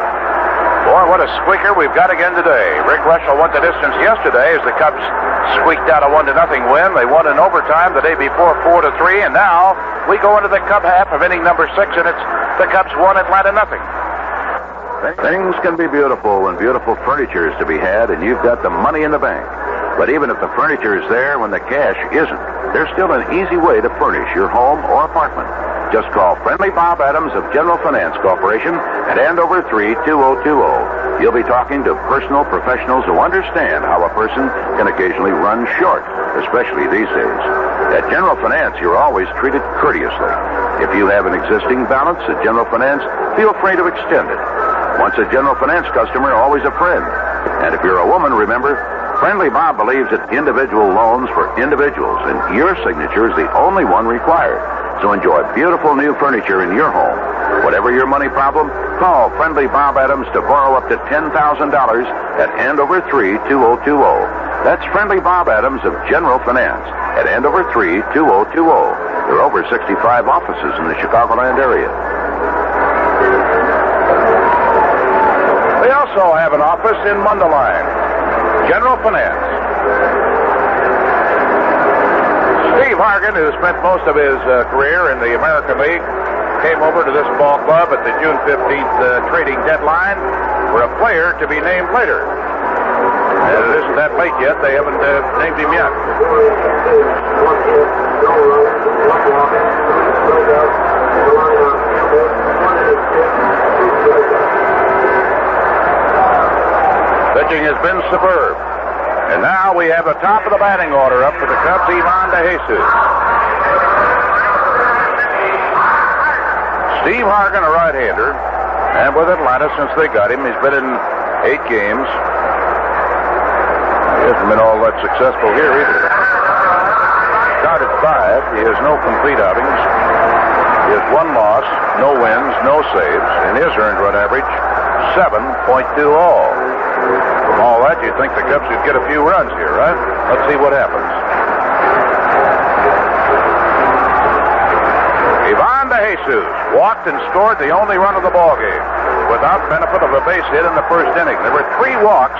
Boy, what a squeaker we've got again today. Rick Russell went the distance yesterday as the Cubs squeaked out a 1-0 win. They won in overtime the day before 4-3, and now we go into the Cub half of inning number 6, and it's the Cubs 1, Atlanta nothing. Things can be beautiful when beautiful furniture is to be had, and you've got the money in the bank. But even if the furniture is there when the cash isn't, there's still an easy way to furnish your home or apartment. Just call Friendly Bob Adams of General Finance Corporation at Andover 3-2020. You'll be talking to personal professionals who understand how a person can occasionally run short, especially these days. At General Finance, you're always treated courteously. If you have an existing balance at General Finance, feel free to extend it. Once a General Finance customer, always a friend. And if you're a woman, remember, Friendly Bob believes that individual loans for individuals, and your signature is the only one required. So enjoy beautiful new furniture in your home. Whatever your money problem, call Friendly Bob Adams to borrow up to $10,000 at Andover 3-2020. That's Friendly Bob Adams of General Finance at Andover 3-2020. There are over 65 offices in the Chicagoland area. They also have an office in Mundelein. General Finance. Steve Hargan, who spent most of his career in the American League, came over to this ball club at the June 15th trading deadline for a player to be named later. And it isn't that late yet. They haven't named him yet. Pitching has been superb. And now we have the top of the batting order up for the Cubs, Ivan De Jesus. Steve Hargan, a right-hander, and with Atlanta since they got him, he's been in 8 games. He hasn't been all that successful here either. Started 5. He has no complete outings. He has 1 loss, no wins, no saves, and his earned run average, 7.2 all. From all that, you'd think the Cubs could get a few runs here, right? Let's see what happens. Ivan De Jesus walked and scored the only run of the ballgame without benefit of a base hit in the first inning. There were 3 walks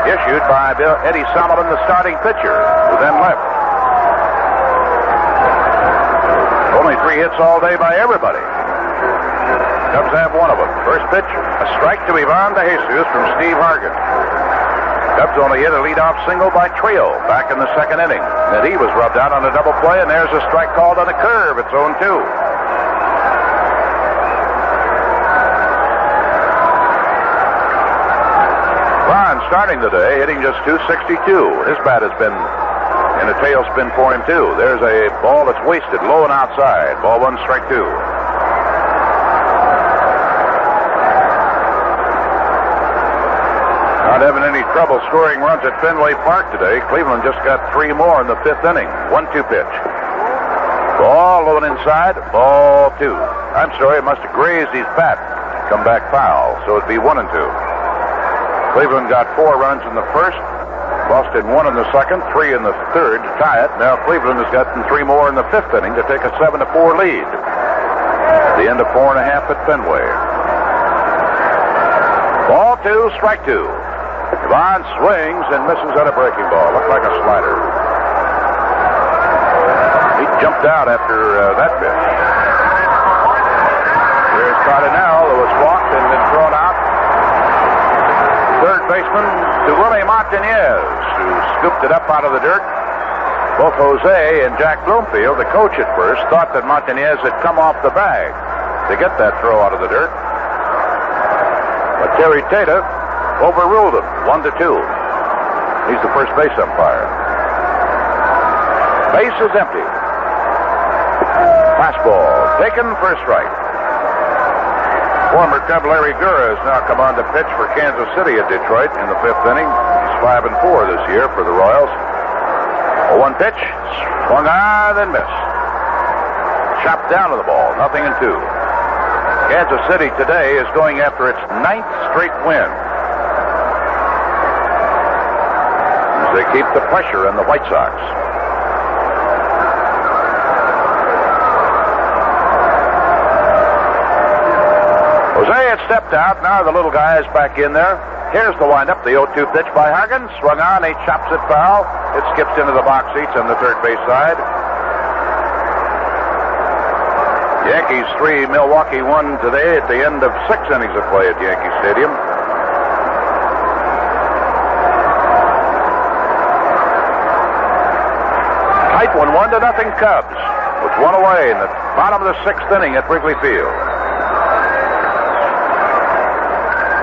issued by Eddie Solomon, the starting pitcher, who then left. Only 3 hits all day by everybody. Cubs have 1 of them. First pitch, a strike to Ivan De Jesus from Steve Hargan. Cubs only hit a leadoff single by Trio back in the second inning. Then he was rubbed out on a double play, and there's a strike called on a curve. It's 0-2. Ron starting today, hitting just .262. His bat has been in a tailspin for him, too. There's a ball that's wasted, low and outside. Ball 1, strike 2. Not having any trouble scoring runs at Fenway Park today. Cleveland just got 3 more in the 5th inning. 1-2 pitch. Ball low and inside. Ball 2. I'm sorry, it must have grazed his bat. Come back foul. So it'd be 1-2. Cleveland got 4 runs in the first. Boston 1 in the second, 3 in the third to tie it. Now Cleveland has gotten 3 more in the fifth inning to take a 7-4 lead. At the end of 4 1/2 at Fenway. Ball 2, strike 2. Devon swings and misses on a breaking ball. Looked like a slider. He jumped out after that pitch. Here's Cardinal, who was walked and been thrown out. Third baseman to Willie Martinez, who scooped it up out of the dirt. Both Jose and Jack Bloomfield, the coach at first, thought that Martinez had come off the bag to get that throw out of the dirt. But Terry Tata overruled him, 1-2. He's the first base umpire. Base is empty. Fastball taken for a strike. Former Cub Larry Gura has now come on to pitch for Kansas City at Detroit in the fifth inning. He's 5-4 this year for the Royals. A 1 pitch, swung on and missed. Chopped down to the ball, 0-2. Kansas City today is going after its 9th straight win. As they keep the pressure on the White Sox. Jose had stepped out. Now the little guy is back in there. Here's the windup. The 0-2 pitch by Huggins. Swung on. He chops it foul. It skips into the box seats on the third base side. Yankees 3, Milwaukee 1 today at the end of 6 innings of play at Yankee Stadium. Tight one, 1-0 Cubs. With one away in the bottom of the 6th inning at Wrigley Field.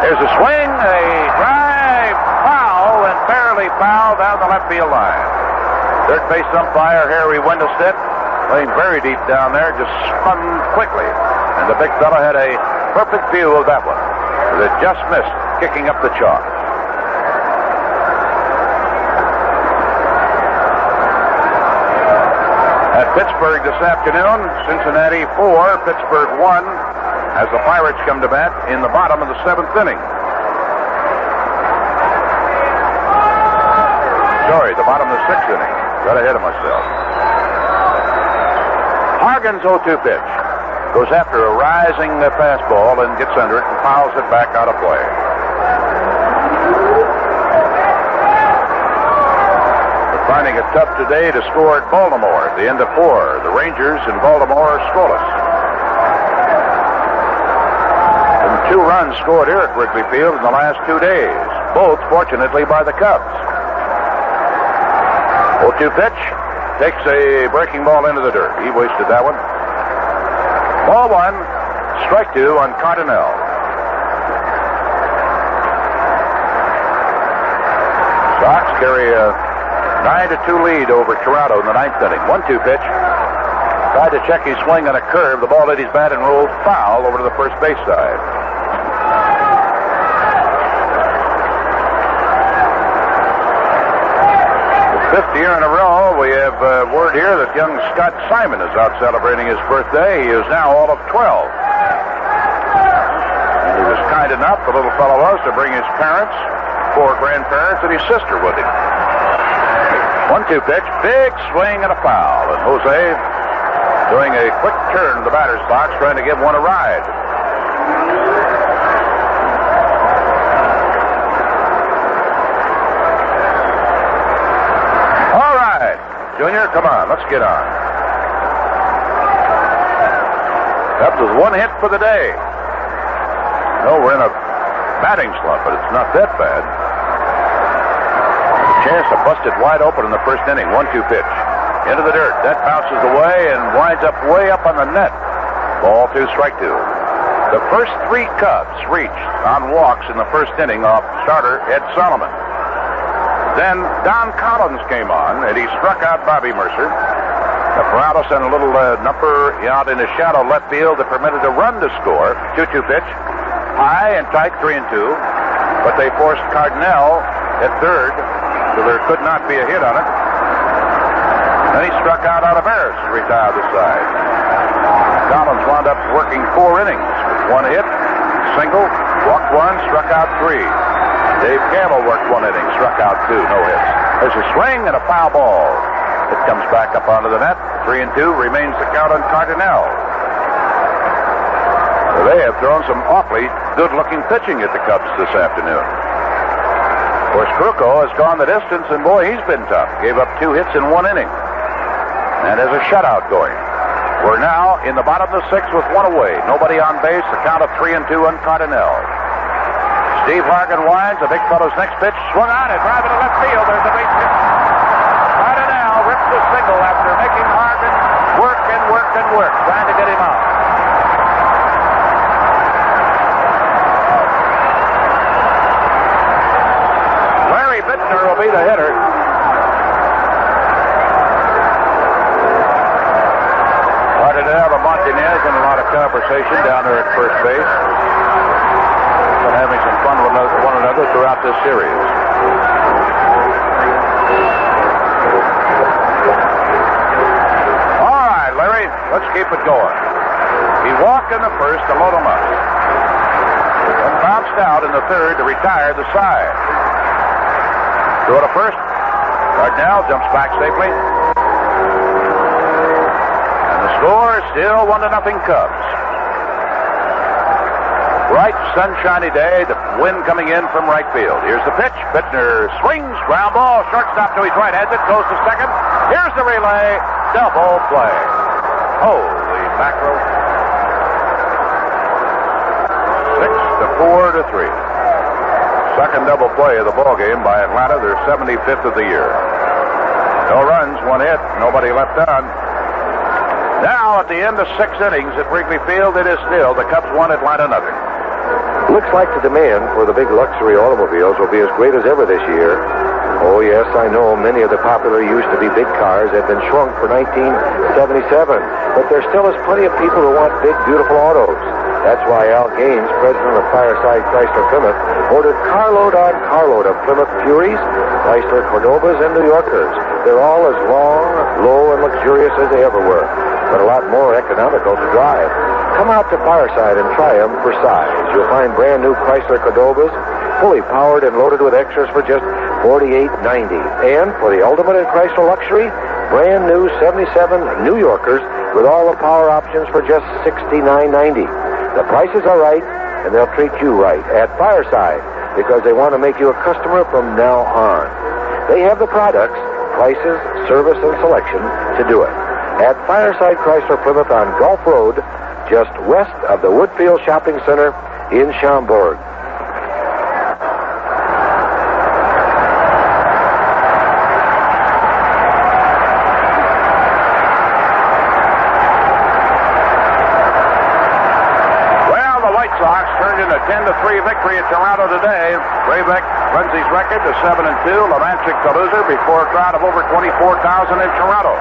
There's a swing, a drive, foul, and barely foul down the left field line. Third base umpire Harry Wendestedt, laying very deep down there, just spun quickly. And the big fella had a perfect view of that one. But it just missed kicking up the chalk. At Pittsburgh this afternoon, Cincinnati 4, Pittsburgh 1, as the Pirates come to bat in the bottom of the 7th inning. Sorry, the bottom of the 6th inning. Got ahead of myself. Hargan's 0-2 pitch. Goes after a rising fastball and gets under it and fouls it back out of play. They're finding it tough today to score at Baltimore at the end of 4. The Rangers in Baltimore are scoreless. 2 runs scored here at Wrigley Field in the last 2 days, both fortunately by the Cubs. 0-2 pitch, takes a breaking ball into the dirt. He wasted that one. Ball 1, strike 2 on Cardinal. Sox carry a 9-2 lead over Toronto in the 9th inning. 1-2 pitch. Tried to check his swing on a curve. The ball hit his bat and rolled foul over to the first base side. Fifth year in a row, we have word here that young Scott Simon is out celebrating his birthday. He is now all of 12. And he was kind enough, the little fellow was, to bring his parents, 4 grandparents, and his sister with him. 1-2 pitch, big swing and a foul. And Jose doing a quick turn to the batter's box, trying to give one a ride. Junior, come on, let's get on. Cubs with 1 hit for the day. No, we're in a batting slump, but it's not that bad. A chance to bust it wide open in the first inning. 1-2 pitch. Into the dirt. That bounces away and winds up way up on the net. Ball 2, strike 2. The first 3 Cubs reached on walks in the first inning off starter Ed Solomon. Then Don Collins came on, and he struck out Bobby Mercer. Caparado sent a little number out in the shadow left field that permitted a run to score. 2-2 pitch. High and tight, 3-2. But they forced Cardinal at third, so there could not be a hit on it. Then he struck out Olivares to retire the side. Collins wound up working 4 innings with 1 hit, single, walked 1, struck out 3. Dave Campbell worked 1 inning, struck out 2, no hits. There's a swing and a foul ball. It comes back up onto the net. 3-2 remains the count on Cardinal. They have thrown some awfully good-looking pitching at the Cubs this afternoon. Of course, Krukow has gone the distance, and boy, he's been tough. Gave up 2 hits in 1 inning. And has a shutout going. We're now in the bottom of the 6th with 1 away. Nobody on base. The count of 3-2 on Cardinal. Steve Hargan winds. The big fellow's next pitch. Swung on it. Drive it to left field. There's a base hit. Cardinal rips the single after making Hargan work and work and work, trying to get him out. Larry Bittner will be the hitter. Cardinal and Martinez in a lot of conversation down there at first base. Been having some fun with one another throughout this series. All right, Larry, let's keep it going. He walked in the first to load him up. Then bounced out in the third to retire the side. Throw to first. Cardinal jumps back safely. And the score is still 1-0 Cubs. Bright, sunshiny day, the wind coming in from right field. Here's the pitch. Bittner swings, ground ball, shortstop to his right, has it, goes to second. Here's the relay, double play. Holy mackerel. 6-4-3. Second double play of the ball game by Atlanta, their 75th of the year. No runs, 1 hit, nobody left on. Now, at the end of 6 innings at Wrigley Field, it is still the Cubs 1, Atlanta 0. Looks like the demand for the big luxury automobiles will be as great as ever this year. Oh, yes, I know many of the popular used-to-be big cars have been shrunk for 1977, but there still is plenty of people who want big, beautiful autos. That's why Al Gaines, president of Fireside Chrysler Plymouth, ordered carload on carload of Plymouth Furies, Chrysler Cordobas, and New Yorkers. They're all as long, low, and luxurious as they ever were, but a lot more economical to drive. Come out to Fireside and try them for size. You'll find brand new Chrysler Cordobas, fully powered and loaded with extras for just $48.90. And for the ultimate in Chrysler luxury, brand new 77 New Yorkers with all the power options for just $69.90. The prices are right, and they'll treat you right at Fireside because they want to make you a customer from now on. They have the products, prices, service, and selection to do it. At Fireside Chrysler Plymouth on Gulf Road, just west of the Woodfield Shopping Center in Schaumburg. Well, the White Sox turned in a 10-3 victory at Toronto today. Raybeck runs his record to 7-2. Levanchik the loser before a crowd of over 24,000 in Toronto.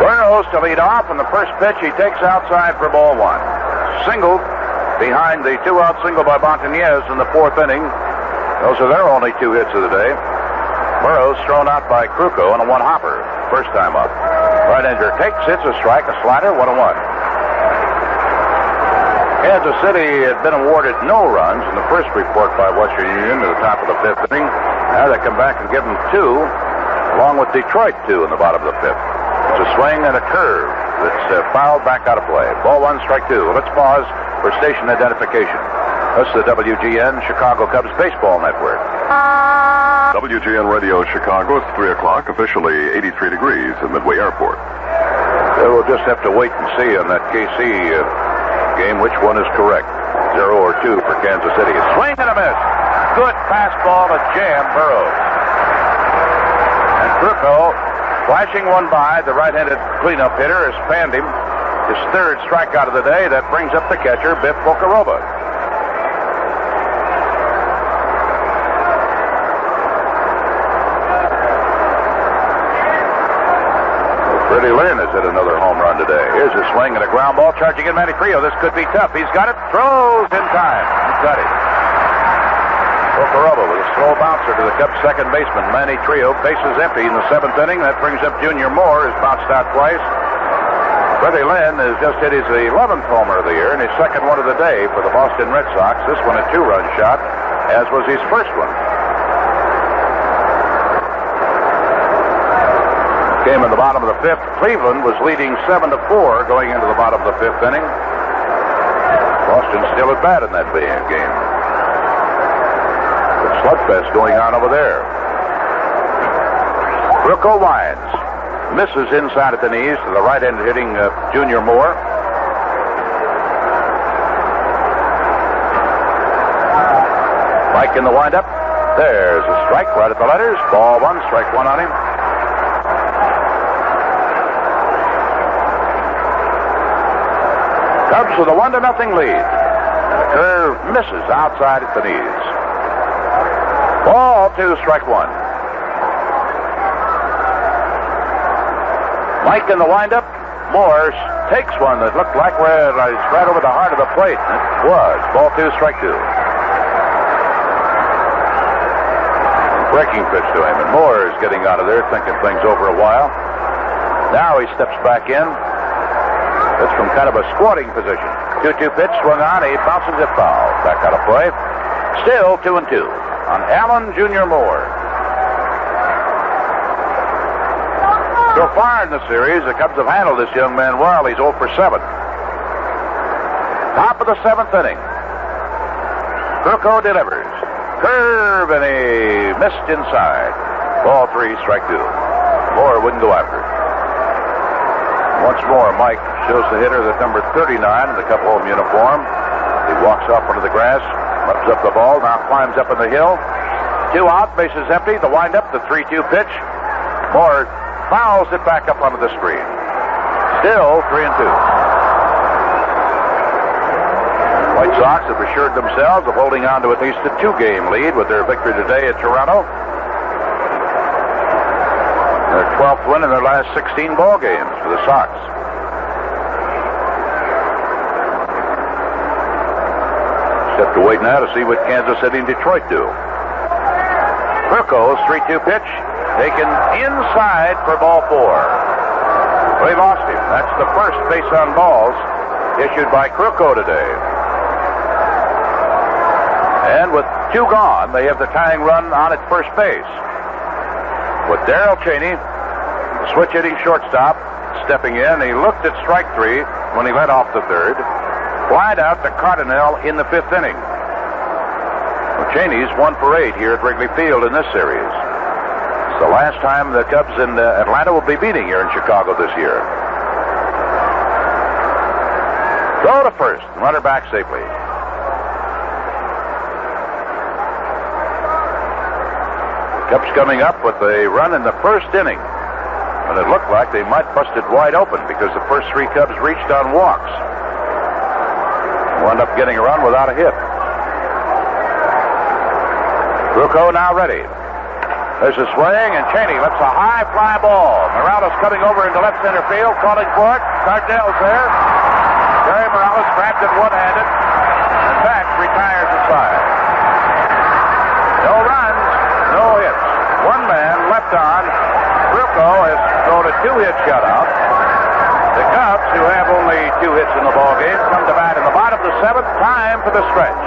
Burrows to lead off, and the first pitch he takes outside for ball 1. Singled behind the 2-out single by Montañez in the 4th inning. Those are their only 2 hits of the day. Burrows thrown out by Krukow on a 1-hopper. First time up. Right-hander takes, hits a strike, a slider, 1-1. Kansas City had been awarded no runs in the first report by Western Union to the top of the 5th inning. Now they come back and give them 2, along with Detroit 2 in the bottom of the 5th. It's a swing and a curve that's fouled back out of play. Ball 1, strike 2. Let's pause for station identification. This is the WGN Chicago Cubs Baseball Network. WGN Radio Chicago, it's 3 o'clock, officially 83 degrees at Midway Airport. We'll just have to wait and see on that KC game which one is correct. 0 or 2 for Kansas City. A swing and a miss. Good fastball to jam Burrows. And Krukow, flashing one by, the right-handed cleanup hitter has fanned him. His 3rd strikeout of the day. That brings up the catcher, Biff Bocaroba. Freddie Lynn has hit another home run today. Here's a swing and a ground ball charging in Manny Trio. This could be tough. He's got it. Throws in time. He's got it. Bocaroba with a slow bouncer to the Cubs' second baseman, Manny Trio. Bases empty in the 7th inning. That brings up Junior Moore, who's bounced out twice. Freddie Lynn has just hit his 11th homer of the year and his second one of the day for the Boston Red Sox. This one a 2-run shot, as was his first one. Game in the bottom of the fifth. Cleveland was leading 7-4 going into the bottom of the fifth inning. Boston still at bat in that game. The slugfest going on over there. Ruocco winds. Misses inside at the knees to the right end hitting Junior Moore. Mike in the windup. There's a strike right at the letters. Ball one, strike one on him. Cubs with a 1-0 lead. And the curve misses outside at the knees. Ball two, strike one. Mike in the windup. Morse takes one that looked like it's right over the heart of the plate. It was. Ball two, strike two. Breaking pitch to him, and Moore is getting out of there, thinking things over a while. Now he steps back in. It's from kind of a squatting position. 2-2 pitch swung on. He bounces it foul. Back out of play. Still 2-2 on Allen Jr. Moore. So far in the series, the Cubs have handled this young man well. He's 0 for 7. Top of the 7th inning. Ruocco delivers. Curve, and he missed inside. Ball three, strike two. Moore wouldn't go after it. Once more, Mike shows the hitter that number 39 in the Cup-home uniform. He walks off onto the grass, lifts up the ball, now climbs up in the hill. 2 out, bases empty. The windup, the 3-2 pitch. Moore fouls it back up onto the screen. Still 3-2. White Sox have assured themselves of holding on to at least a 2-game lead with their victory today at Toronto. Their 12th win in their last 16 ball games for the Sox. Just have to wait now to see what Kansas City and Detroit do. Ruocco's 3-2 pitch taken inside for ball 4. They lost him. That's the first base on balls issued by Ruocco today. And with 2 gone, they have the tying run on at first base. With Darrell Cheney, the switch-hitting shortstop, stepping in. He looked at strike 3 when he led off the 3rd. Flied out to Cardinal in the 5th inning. Well, Cheney's 1 for 8 here at Wrigley Field in this series. It's the last time the Cubs in Atlanta will be beating here in Chicago this year. Throw to first, runner back safely. Cubs coming up with a run in the 1st inning. And it looked like they might bust it wide open because the first 3 Cubs reached on walks. Wound up getting a run without a hit. Ruocco now ready. There's a swing, and Cheney lets a high fly ball. Morales coming over into left center field, calling for it. Cardell's there. Jerry Morales grabs it one-handed, and back retires aside. No runs. No hits. 1 man left on. Ruocco has thrown a 2-hit shutout. The Cubs, who have only 2 hits in the ballgame, come to bat in the bottom of the 7th. Time for the stretch.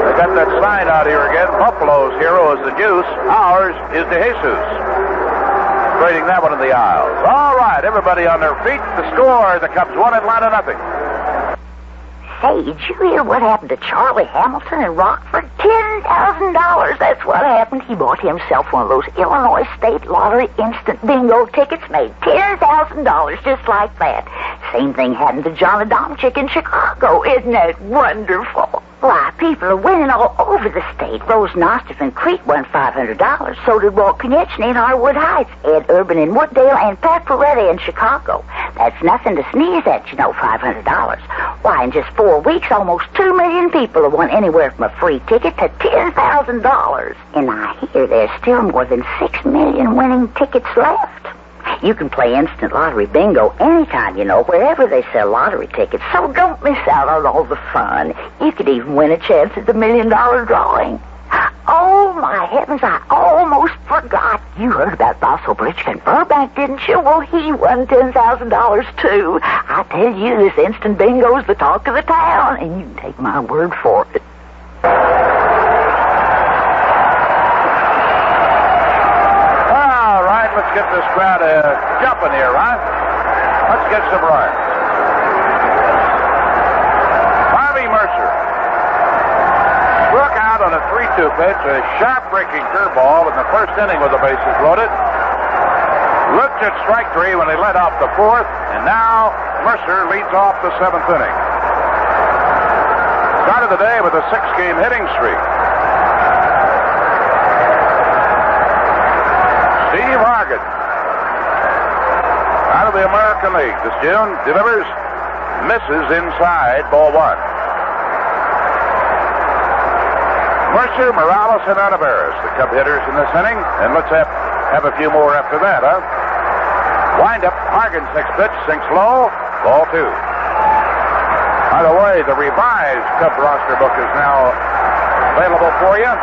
They got that sign out here again. Buffalo's hero is the Juice. Ours is De Jesus. Trading that one in the aisles. All right, everybody on their feet. The score, the Cubs 1, Atlanta nothing. Say, did you hear what happened to Charlie Hamilton in Rockford? $10,000. That's what happened. He bought himself one of those Illinois State Lottery instant bingo tickets, made $10,000 just like that. Same thing happened to John Adamczyk in Chicago. Isn't that wonderful? Why, people are winning all over the state. Rose Nostoff in Crete won $500. So did Walt Konechny in Harwood Heights, Ed Urban in Wooddale, and Pat Ferretti in Chicago. That's nothing to sneeze at, you know, $500. Why, in just 4 weeks, almost 2 million people have won anywhere from a free ticket to $10,000. And I hear there's still more than 6 million winning tickets left. You can play instant lottery bingo anytime, you know, wherever they sell lottery tickets. So don't miss out on all the fun. You could even win a chance at the $1 million drawing. Oh, my heavens, I almost forgot. You heard about Basebal and Burbank, didn't you? Well, he won $10,000, too. I tell you, this instant bingo's the talk of the town, and you can take my word for it. All right, let's get this crowd jumping here, huh? Let's get some runs. Bobby Mercer struck out on a 3-2 pitch, a sharp-breaking curveball in the first inning with the bases loaded. Looked at strike three when they led off the fourth, and now Mercer leads off the seventh inning. Started the day with a 6-game hitting streak. Steve Hargan, out of the American League this June, delivers, misses inside, ball one. Mercer, Morales, and Olivares, the Cub hitters in this inning, and let's have a few more after that, huh? Wind up, Hargan's next pitch, sinks low, ball two. By the way, the revised Cub roster book is now available for you.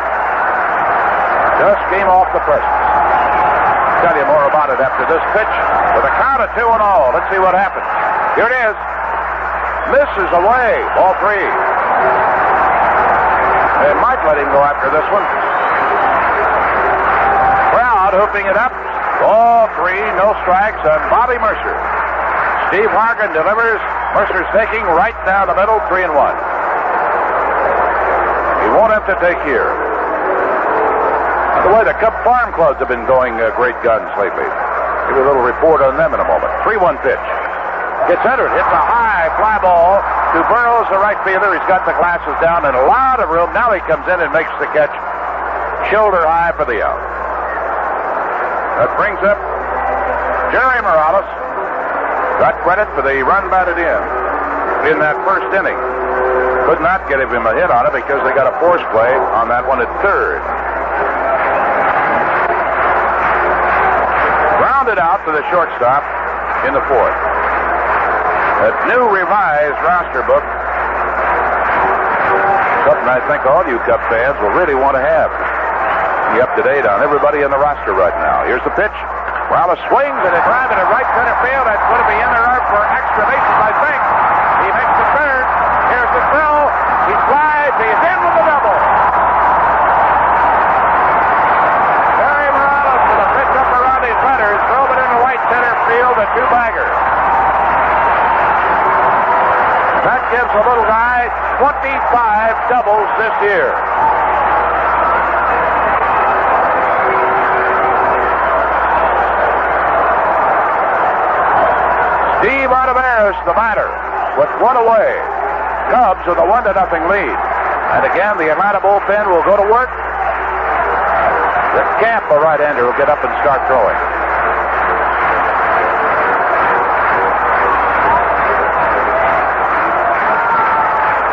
Just came off the presses. Tell you more about it after this pitch. With a count of 2-0. Let's see what happens. Here it is. Misses away. Ball three. They might let him go after this one. Crowd hooping it up. Ball three. No strikes on Bobby Mercer. Steve Hargan delivers. Mercer's taking right down the middle. 3-1. He won't have to take here. By the way, the Cub Farm Clubs have been going great guns lately. Give you a little report on them in a moment. 3-1 pitch. Gets entered. Hits a high fly ball to Burrows, the right fielder. He's got the glasses down and a lot of room. Now he comes in and makes the catch shoulder high for the out. That brings up Jerry Morales. Got credit for the run batted in that first inning. Could not get him a hit on it because they got a force play on that one at third. Grounded out to the shortstop in the fourth. That new revised roster book, something I think all you Cub fans will really want to have. Be up to date on everybody in the roster right now. Here's the pitch. Morales swings and a drive into right center field. That's going to be in there for extra bases, I think. He makes the third. Here's the throw. He slides. He's in with the double. Jerry Morales with a pitch up around his letters. Drove it into right center field. A two-bagger. That gives the little guy 25 doubles this year. Steve Olivares, the batter, with one away. Cubs with a 1-0 lead. And again, the Atlanta bullpen will go to work. The Camp, a right-hander, will get up and start throwing.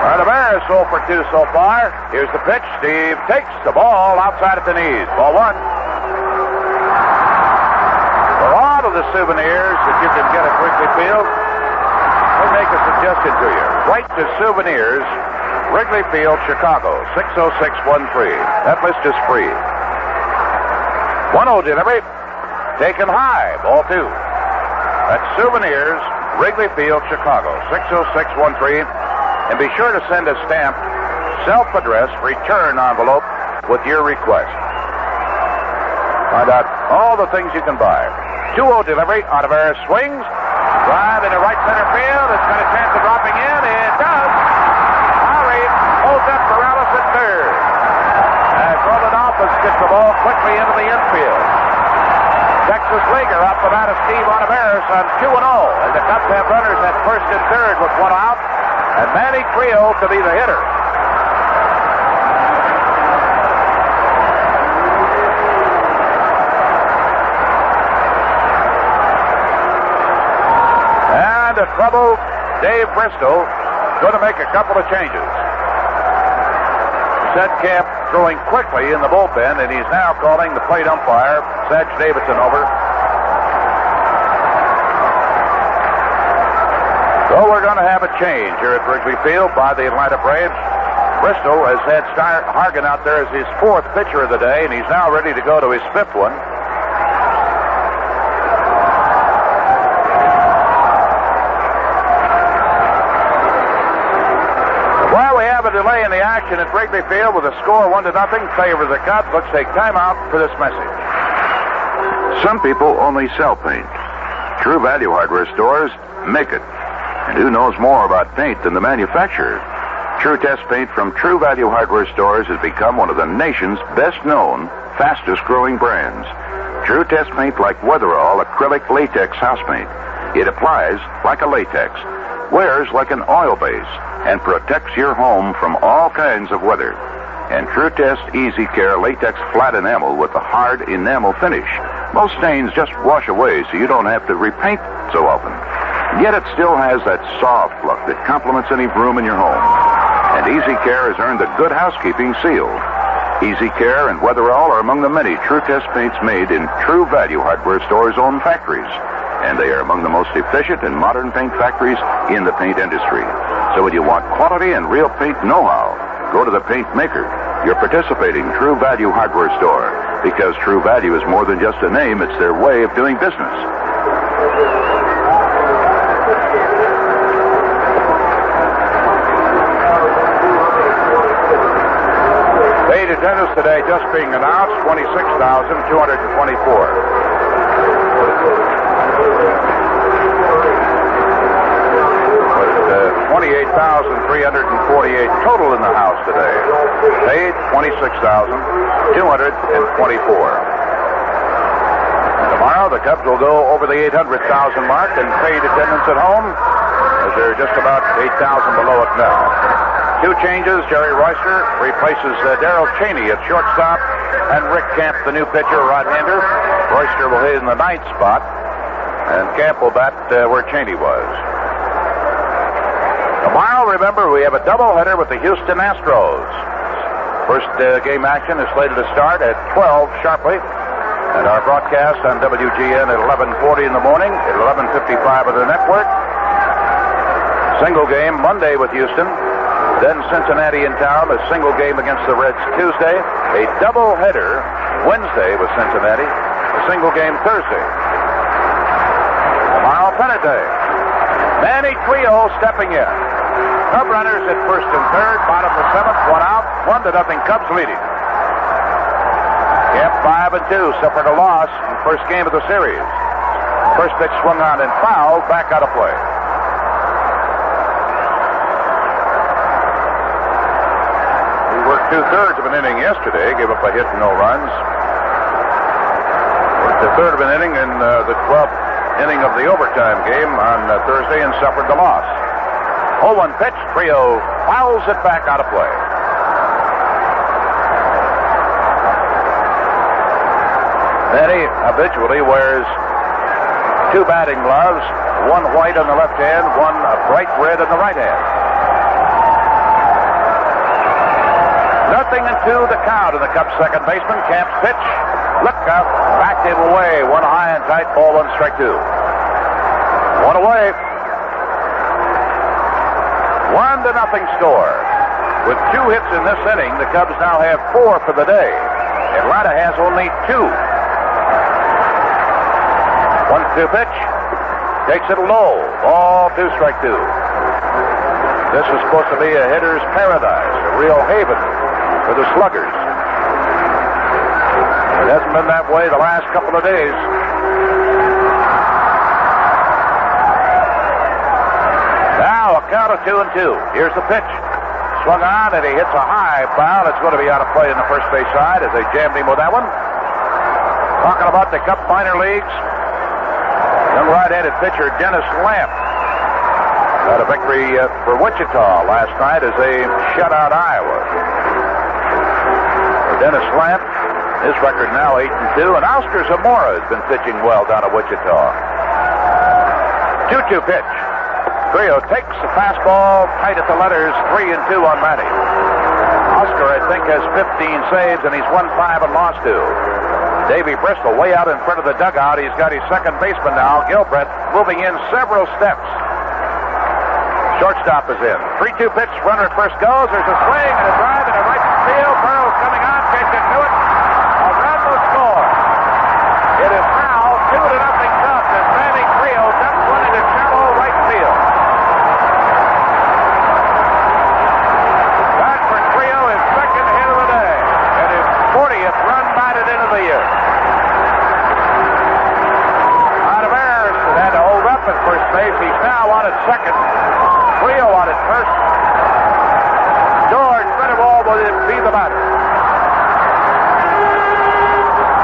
Olivares 0 for 2 so far. Here's the pitch. Steve takes the ball outside at the knees. Ball one. For all of the souvenirs that you can get at Wrigley Field, let me make a suggestion to you. Write to Souvenirs, Wrigley Field, Chicago, 60613. That list is free. 1-0 delivery. Taken high. Ball two. That's Souvenirs, Wrigley Field, Chicago, 60613. And be sure to send a stamped, self-addressed return envelope with your request. Find out all the things you can buy. 2-0 delivery. Olivares swings. Drive into right center field. It's got a chance of dropping in. It does. Lowry holds up Morales at third. As Roland Office gets the ball quickly into the infield. Texas Leaguer up without a Steve Olivares on 2-0. And the Cubs have runners at first and third with one out. And Manny Creel to be the hitter. And a troubled Dave Bristol going to make a couple of changes. Set Camp throwing quickly in the bullpen, and he's now calling the plate umpire, Satch Davidson, over. So we're going to have a change here at Wrigley Field by the Atlanta Braves. Bristol has had Hargan out there as his fourth pitcher of the day, and he's now ready to go to his fifth one. While we have a delay in the action at Wrigley Field with a score 1-0 favor of the Cubs, let's take time out for this message. Some people only sell paint. True Value hardware stores make it. And who knows more about paint than the manufacturer? True Test paint from True Value hardware stores has become one of the nation's best-known, fastest-growing brands. True Test paint like Weatherall acrylic latex house paint. It applies like a latex, wears like an oil base, and protects your home from all kinds of weather. And True Test Easy Care latex flat enamel with a hard enamel finish. Most stains just wash away so you don't have to repaint so often. Yet it still has that soft look that complements any room in your home. And Easy Care has earned the Good Housekeeping seal. Easy Care and Weatherall are among the many True Test paints made in True Value hardware stores' own factories. And they are among the most efficient and modern paint factories in the paint industry. So when you want quality and real paint know-how, go to the paint maker, your participating True Value hardware store. Because True Value is more than just a name, it's their way of doing business. Paid attendance today just being announced, 26,224. 28,348 total in the house today. Paid 26,224. Tomorrow the Cubs will go over the 800,000 mark in paid attendance at home, as they're just about 8,000 below it now. Two changes. Jerry Royster replaces Darrell Cheney at shortstop, and Rick Camp, the new pitcher, right-hander. Royster will hit in the ninth spot, and Camp will bat where Cheney was. Tomorrow, remember, we have a doubleheader with the Houston Astros. First game action is slated to start at 12 sharply, and our broadcast on WGN at 11:40 in the morning, at 11:55 of the network. Single game Monday with Houston, then Cincinnati in town, a single game against the Reds Tuesday, a doubleheader Wednesday with Cincinnati, a single game Thursday. Tomorrow, pennant day. Manny Trio stepping in. Cub runners at first and third, bottom of the seventh, one out, 1-0 Cubs leading. Camp 5-2, suffered a loss in the first game of the series. First pitch swung on and fouled, back out of play. He worked 2/3 of an inning yesterday, gave up a hit and no runs. Worked a third of an inning in the 12th inning of the overtime game on Thursday and suffered the loss. 0-1 pitch, Trio fouls it back out of play. Manny habitually wears two batting gloves, one white on the left hand, one bright red on the right hand. 0-2 the count in the Cubs' second baseman. Camp's pitch, look out, backed him away, one high and tight, ball one, strike two. One away. 1-0 score. With two hits in this inning, the Cubs now have 4 for the day. Atlanta has only 2. 1-2 pitch. Takes it low. Ball 2, strike 2. This is supposed to be a hitter's paradise, a real haven for the sluggers. It hasn't been that way the last couple of days. Now a count of 2-2. Here's the pitch. Swung on and he hits a high foul. It's going to be out of play in the first base side as they jammed him with that one. Talking about the Cup minor leagues, young right-handed pitcher Dennis Lamp had a victory for Wichita last night as they shut out Iowa. For Dennis Lamp, his record now 8-2, and Oscar Zamora has been pitching well down at Wichita. 2-2 pitch. Trio takes the fastball tight at the letters, 3-2 on Manny. Oscar, I think, has 15 saves, and he's won 5 and lost 2. Davey Bristol way out in front of the dugout. He's got his second baseman now, Gilbreth, moving in several steps. Shortstop is in. 3-2 pitch. Runner at first goes. There's a swing and a drive into right field. Burrow's coming on. Can't get to it. A run will score. It is now 2-0 Cubs as Manny Trio dumps one into shallow right field. That for Trio is second hit of the day and his 40th run batted into the year. Olivares had to hold up at first base. He's now on at second. Trio on at first. George Mendenhall will be the batter.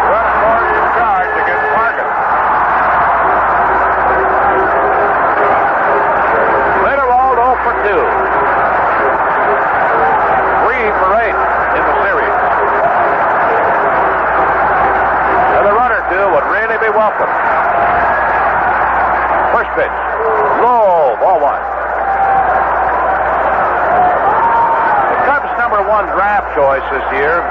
Run scores in charge against Morgan. Mendenhall 0 for 2. 3 for 8 in the series. And the runner, too, would really be welcome. First pitch. Low, ball one. The Cubs' number 1 draft choice this year,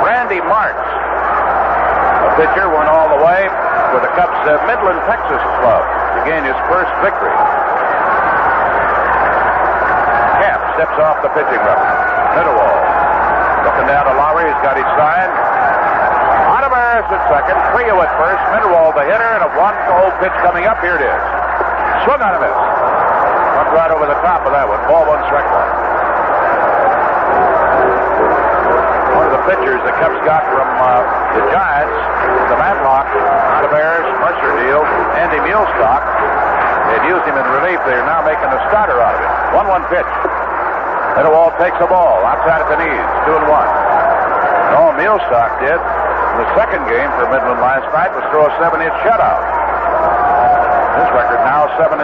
Randy Martz, a pitcher, went all the way with the Cubs' Midland, Texas club to gain his first victory. Camp steps off the pitching rubber. Mendenhall looking down to Lowry. He's got his sign. Olivares at second. Trio at first. Mendenhall the hitter, and a 1-0 pitch coming up. Here it is. Swung on a miss. Went right over the top of that one. Ball 1, strike 1. One of the pitchers the Cubs got from the Giants, the Matlock, Olivares, Mercer deal, Andy Mulestock. They'd used him in relief. They're now making a starter out of it. 1-1 pitch. Mendenhall takes the ball outside at the knees. 2-1. No, Mulestock did. The second game for Midland last night was throw a 7-hit shutout. His record now 7-4.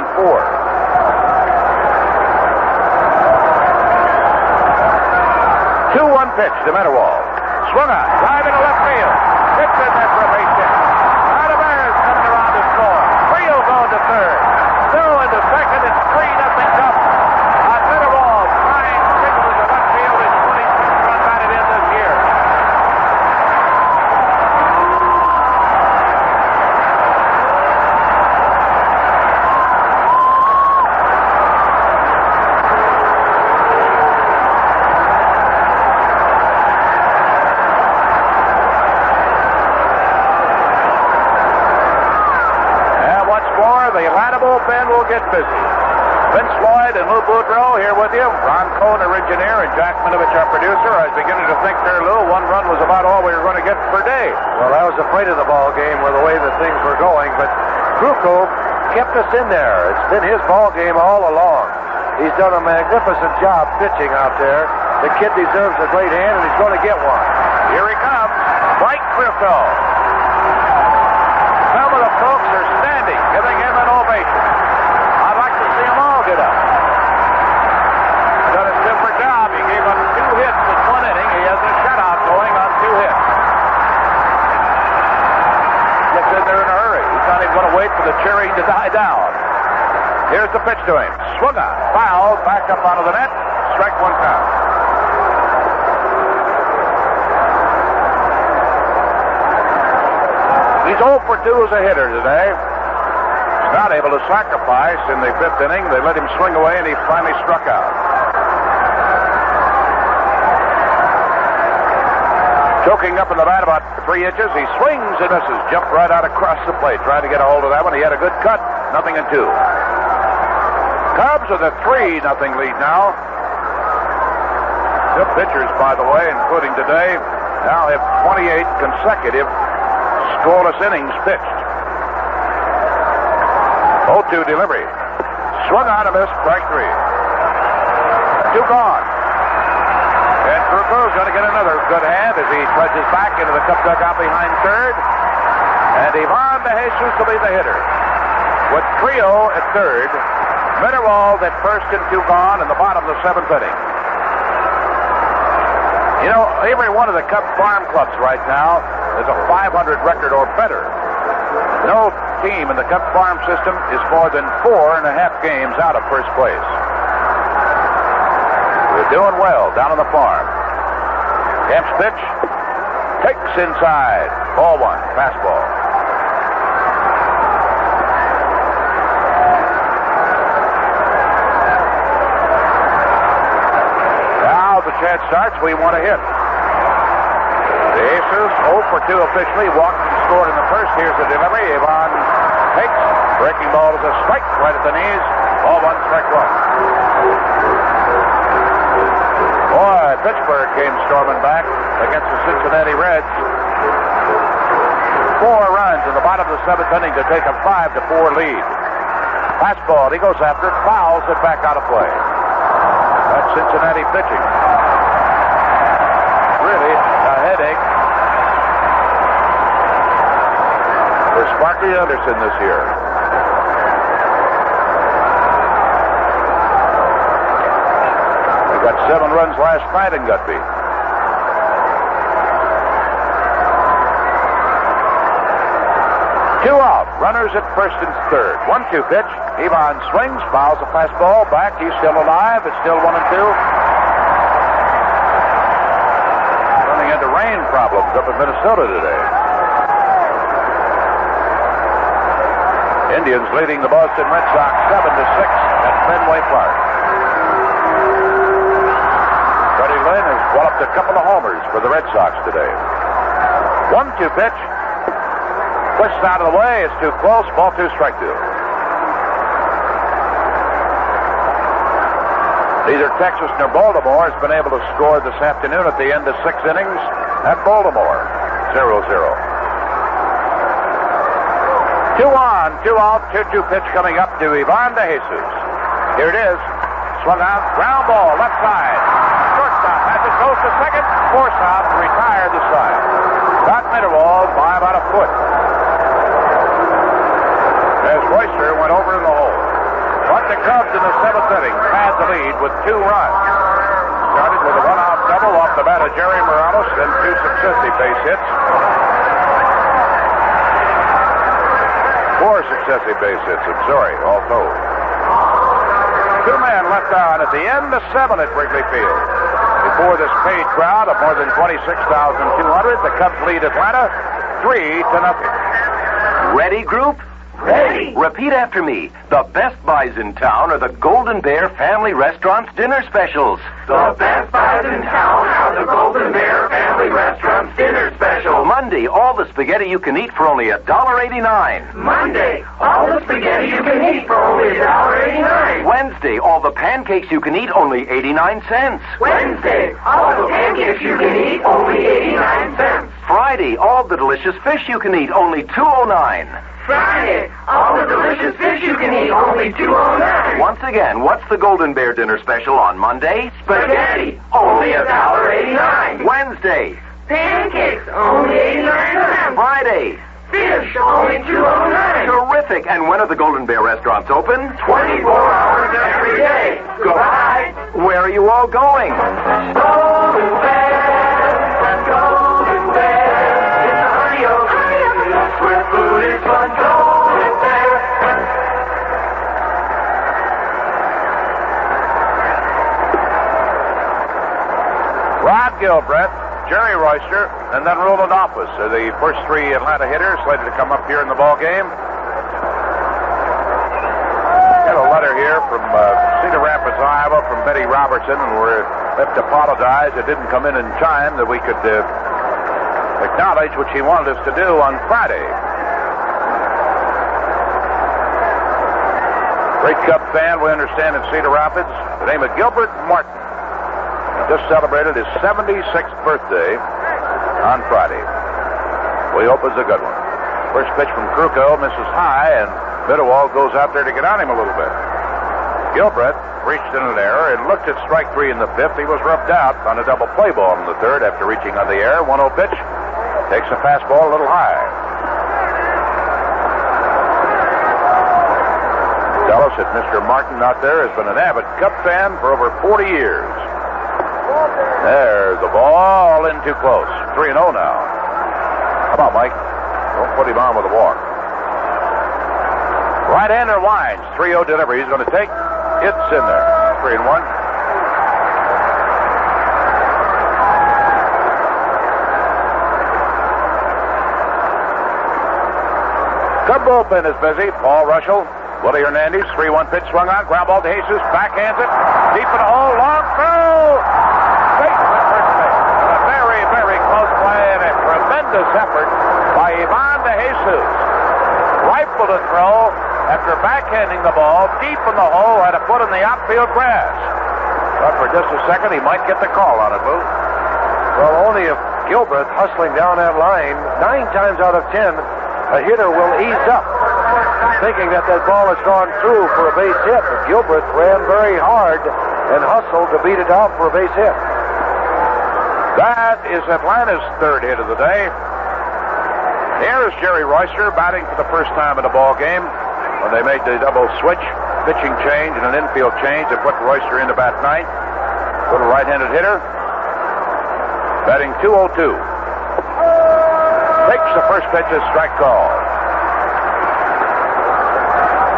2-1 pitch to Mendenhall. Swung on, drive into left field. Hits in there for a base hit. Olivares coming around to score. Trio going to third. Throw into second. It's 3-0 Cubs. Mendenhall trying to signal to left field. His 26th run batted in this year. Bullpen will get busy. Vince Lloyd and Lou Boudreau here with you. Ron Cohn, our engineer, and Jack Minovich, our producer. I was beginning to think there, Lou, 1 run was about all we were going to get per day. Well, I was afraid of the ball game with the way that things were going, but Krukow kept us in there. It's been his ball game all along. He's done a magnificent job pitching out there. The kid deserves a great hand, and he's going to get one. Here he comes, Mike Krukow. Some of the folks are standing, giving him an ovation. I'd like to see them all get up. Done a super job. He gave up 2 hits in 1 inning. He has a shutout going on 2 hits. Gets in there in a hurry. He's not even going to wait for the cheering to die down. Here's the pitch to him. Swung on. Foul. Back up out of the net. Strike 1 count. He's 0 for 2 as a hitter today. He's not able to sacrifice in the 5th inning. They let him swing away, and he finally struck out. Choking up in the bat about 3 inches. He swings and misses. Jumped right out across the plate. Trying to get a hold of that one. He had a good cut. 0-2. Cubs with a 3-0 lead now. The pitchers, by the way, including today, now have 28 consecutive scoreless innings pitched. 0-2 delivery. Swung on a miss, strike 3. 2 gone. And Krukow's going to get another good hand as he trudges back into the Cub dugout behind third. And Ivan De Jesus will be the hitter. With Trio at third, Mendenhall at first and 2 gone in the bottom of the 7th inning. You know, every one of the Cub farm clubs right now is a 500 record or better. No team in the Cub farm system is more than 4.5 games out of first place. We're doing well down on the farm. Camp's pitch takes inside. Ball 1, fastball. chance starts, we want to hit. The Aces 0 for 2 officially. Walked and scored in the first. Here's the delivery. Ivan takes. Breaking ball is a strike right at the knees. Ball 1, strike 1. Boy, Pittsburgh came storming back against the Cincinnati Reds. 4 runs in the bottom of the 7th inning to take a 5-4 lead. Fastball, he goes after it, fouls it back out of play. That's Cincinnati pitching. Really a headache for Sparky Anderson this year. He got 7 runs last night in Gutby. Two out. Runners at first and third. 1-2 pitch. Ivan swings, fouls a fastball back. He's still alive. It's still 1-2. Running into rain problems up in Minnesota today. Indians leading the Boston Red Sox 7-6 at Fenway Park. Freddie Lynn has walloped a couple of homers for the Red Sox today. 1-2 pitch. Pushed out of the way. It's too close. Ball 2, strike 2. Neither Texas nor Baltimore has been able to score this afternoon at the end of 6 innings at Baltimore. 0-0. 2 on, 2 out, 2-2 pitch coming up to Ivan De Jesus. Here it is. Swung out. Ground ball. Left side. Shortstop has it. Goes to second. Force out. Retired the side. Got Mitterwald by about a foot. As Royster went over in the hole. But the Cubs in the 7th inning had the lead with 2 runs. Started with a 1-out double off the bat of Jerry Morales and 2 successive base hits. 4 successive base hits, I'm sorry, all told. 2 men left on at the end of 7 at Wrigley Field. Before this paid crowd of more than 26,200, the Cubs lead Atlanta 3-0. Ready, group? Ready. Repeat after me. The best buys in town are the Golden Bear Family Restaurant's dinner specials. The best buys in town are the Golden Bear Family Restaurant's dinner special. Monday, all the spaghetti you can eat for only $1.89. Monday, all the spaghetti you can eat for only $1.89. Wednesday, all the pancakes you can eat only 89 cents. Wednesday, all the pancakes you can eat only 89 cents. Friday, all the delicious fish you can eat only $2.09. Friday, all the delicious fish you can eat only $2.09. Once again, what's the Golden Bear dinner special on Monday? Spaghetti, only $1.89. Wednesday. Pancakes, only 89 cents. Friday. Fish, only $2.09. Terrific. And when are the Golden Bear restaurants open? 24 hours every day. Goodbye. Where are you all going? Golden Bear, Golden Bear. It's a honey-o place where food is fun. Golden Bear. Rod Gilbreth, Jerry Royster, and then Roland Office are the first 3 Atlanta hitters slated to come up here in the ball game. Got a letter here from Cedar Rapids, Iowa, from Betty Robertson, and we have to apologize. It didn't come in time that we could acknowledge what she wanted us to do on Friday. Great Cub fan, we understand, in Cedar Rapids. The name of Gilbert Martin. Just celebrated his 76th birthday on Friday. We hope it's a good one. First pitch from Kruko misses high, and Mitterwald goes out there to get on him a little bit. Gilbreth reached in an error and looked at strike 3 in the 5th. He was rubbed out on a double play ball in the 3rd after reaching on the air. 1-0 pitch. Takes a fastball a little high. Tell us that Mr. Martin out there has been an avid Cub fan for over 40 years. There's the ball in too close. 3-0 now. Come on, Mike. Don't put him on with a walk. Right-hander winds. 3-0 delivery. He's going to take. It's in there. 3-1. Cub bullpen is busy. Paul Russell, Willie Hernandez, 3-1 pitch swung on. Ground ball to Jesus. Backhands it. Deep in the hole. Long throw. Base tremendous effort by Ivan de Jesus. Rifled a throw after backhanding the ball deep in the hole, had a foot in the outfield grass. But for just a second, he might get the call on it, Lou. Well, only if Gilbreth hustling down that line, 9 times out of 10, a hitter will ease up, thinking that ball has gone through for a base hit. But Gilbreth ran very hard and hustled to beat it out for a base hit. That is Atlanta's third hit of the day. Here is Jerry Royster batting for the first time in the ball game when they made the double switch, pitching change and an infield change that put Royster into bat ninth. Little right-handed hitter. Batting 202. Takes the first pitch as strike call.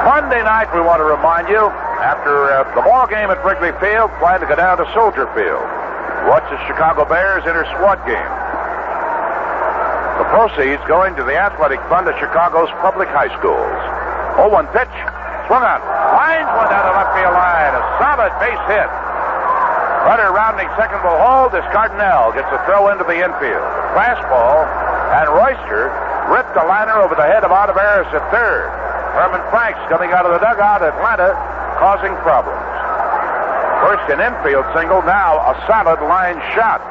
Monday night, we want to remind you, after the ball game at Wrigley Field, plan to go down to Soldier Field. Watch the Chicago Bears inter-squad game. The proceeds going to the athletic fund of Chicago's public high schools. 0-1 pitch. Swung on. Lines one down the left field line. A solid base hit. Runner rounding second will hold. This Cardinal gets a throw into the infield. Fastball, and Royster ripped the liner over the head of Oliveris at third. Herman Franks coming out of the dugout. Atlanta causing problems. First an infield single, now a solid line shot.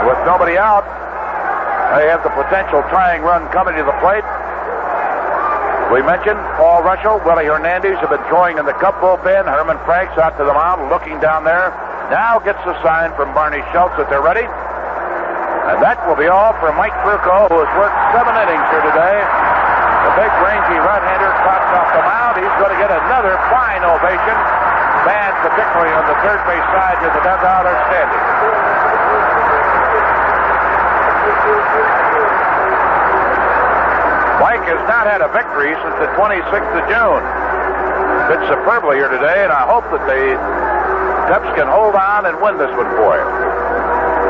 With nobody out, they have the potential tying run coming to the plate. We mentioned Paul Russell, Willie Hernandez have been throwing in the Cub bullpen. Herman Franks out to the mound, looking down there. Now gets the sign from Barney Schultz that they're ready. And that will be all for Mike Furco, who has worked 7 innings here today. The big, rangy right-hander trots off the mound. He's going to get another fine ovation. Fans, particularly on the third base side of the dugout, are standing. Mike has not had a victory since the 26th of June. Pitched superbly here today, and I hope that the Cubs can hold on and win this one for him.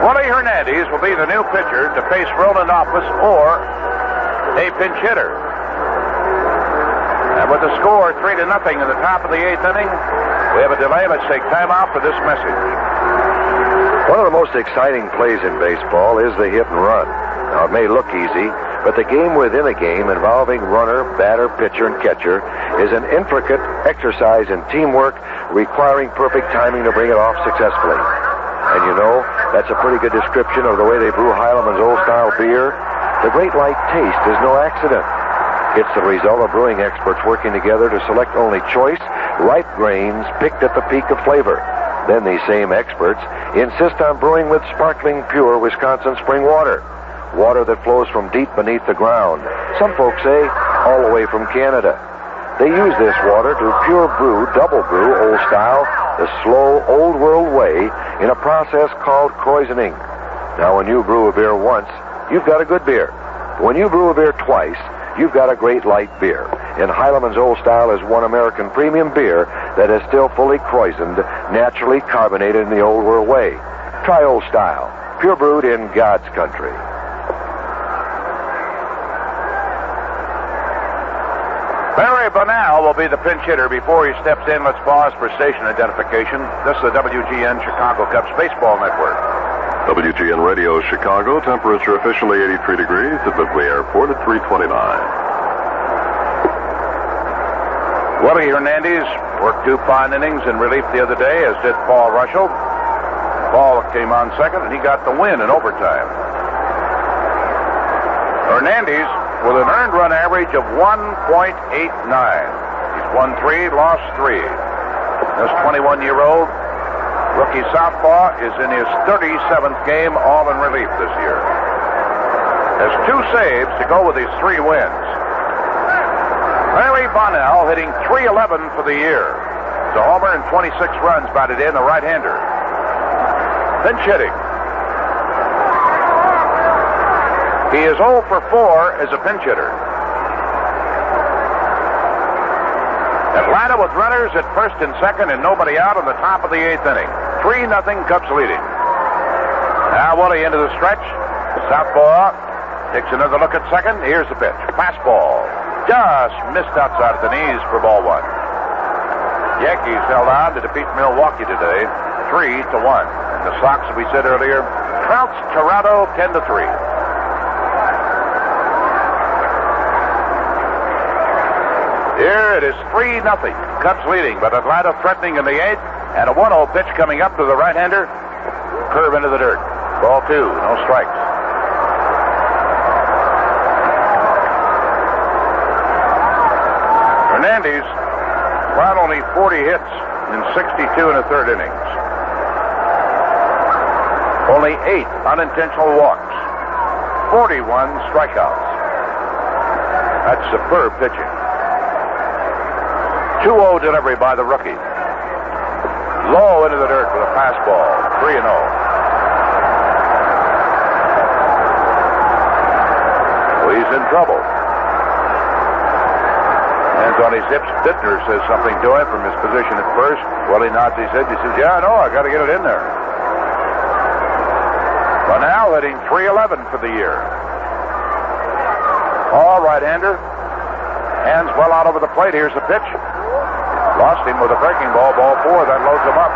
Willie Hernandez will be the new pitcher to face Roland Office or a pinch hitter. And with the score 3-0 in the top of the 8th inning, we have a delay. Let's take time out for this message. One of the most exciting plays in baseball is the hit and run. Now, it may look easy, but the game within a game involving runner, batter, pitcher, and catcher is an intricate exercise in teamwork requiring perfect timing to bring it off successfully. And you know, that's a pretty good description of the way they brew Heileman's old-style beer. The Great Light taste is no accident. It's the result of brewing experts working together to select only choice, ripe grains picked at the peak of flavor. Then these same experts insist on brewing with sparkling, pure Wisconsin spring water. Water that flows from deep beneath the ground. Some folks say all the way from Canada. They use this water to pure brew, double brew, old style, the slow, old world way, in a process called krausening. Now, when you brew a beer once, you've got a good beer. When you brew a beer twice, you've got a great light beer. And Heileman's Old Style is one American premium beer that is still fully krausened, naturally carbonated in the old world way. Try Old Style, pure brewed in God's country. Barry Bonnell will be the pinch hitter. Before he steps in, let's pause for station identification. This is the WGN Chicago Cubs Baseball Network. WGN Radio Chicago, temperature officially 83 degrees at Midway Airport at 3:29. Willie Hernandez worked 2 fine innings in relief the other day, as did Paul Russell. Paul came on second, and he got the win in overtime. Hernandez with an earned run average of 1.89. He's won 3, lost 3. This 21-year-old rookie southpaw is in his 37th game, all in relief this year. Has 2 saves to go with his 3 wins. Barry Bonnell hitting .311 for the year. It's a homer and 26 runs batted in, the right-hander. Pinch hitting. He is 0 for 4 as a pinch hitter. Atlanta with runners at first and second and nobody out on the top of the 8th inning. 3-0 Cubs leading. Now Willie into the stretch. Southpaw takes another look at second. Here's the pitch. Fastball. Just missed outside of the knees for ball 1. Yankees held on to defeat Milwaukee today, 3-1. And the Sox, as we said earlier, trounced Toronto 10-3. Here it is 3-0. Cubs leading, but Atlanta threatening in the 8th. And a 1-0 pitch coming up to the right-hander. Curve into the dirt. Ball 2, no strikes. Hernandez allowed only 40 hits in 62 and a third innings. Only 8 unintentional walks. 41 strikeouts. That's superb pitching. 2-0 delivery by the rookie. Low into the dirt with a fastball. 3-0. Well, he's in trouble. Hands on his hips. Bittner says something to him from his position at first. Well, he nods his head. He says, yeah, I know. I got to get it in there. But now hitting .311 for the year. All right-hander. Hands well out over the plate. Here's the pitch. Lost him with a breaking ball. Ball 4. That loads him up.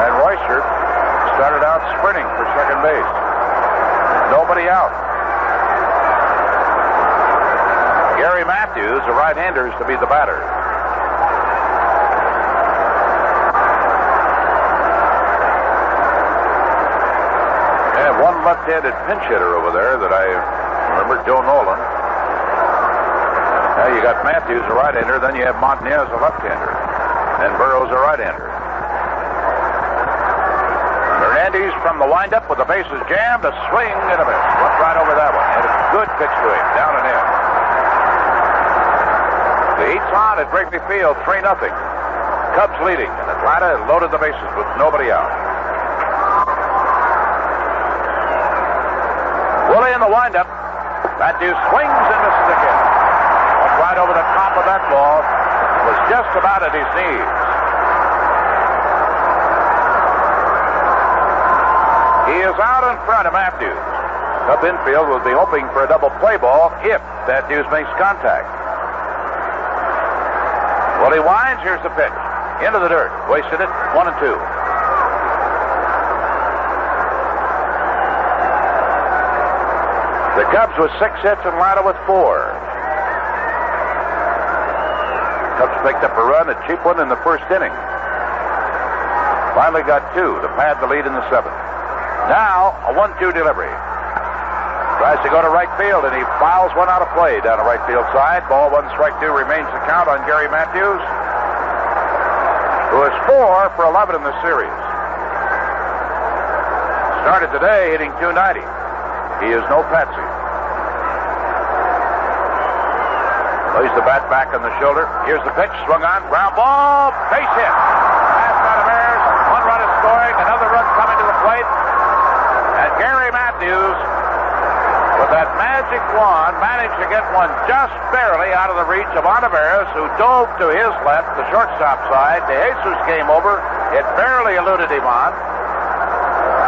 And Royster started out sprinting for second base. Nobody out. Gary Matthews, the right-hander, is to be the batter. They have one left-handed pinch hitter over there that I remember, Joe Nolan. Now you got Matthews, a right-hander, then you have Montanez, a left-hander, and Burroughs, a right-hander. Hernandez from the windup with the bases jammed, a swing and a miss. Went right over that one. And a good pitch to him, down and in. The Heat's on at Wrigley Field, 3-0. Cubs leading, and Atlanta loaded the bases with nobody out. Willie in the windup. Matthews swings and misses again. Right over the top of that ball. Was just about at his knees. He is out in front of Matthews. Cub infield will be hoping for a double play ball if Matthews makes contact. Well, he winds. Here's the pitch. Into the dirt. Wasted it. 1-2. The Cubs with 6 hits and Atlanta with 4. Cubs picked up a run, a cheap one in the first inning. Finally got 2 to pad the lead in the 7th. Now, a 1-2 delivery. Tries to go to right field, and he fouls one out of play down the right field side. Ball 1, strike 2 remains the count on Gary Matthews, who is 4 for 11 in the series. Started today hitting .290. He is no patsy. Lays the bat back on the shoulder. Here's the pitch. Swung on. Ground ball. Base hit. Pass out of Ayers. 1 run is scoring. Another run coming to the plate. And Gary Matthews, with that magic wand, managed to get one just barely out of the reach of Olivares, who dove to his left, the shortstop side. De Jesus came over. It barely eluded him on.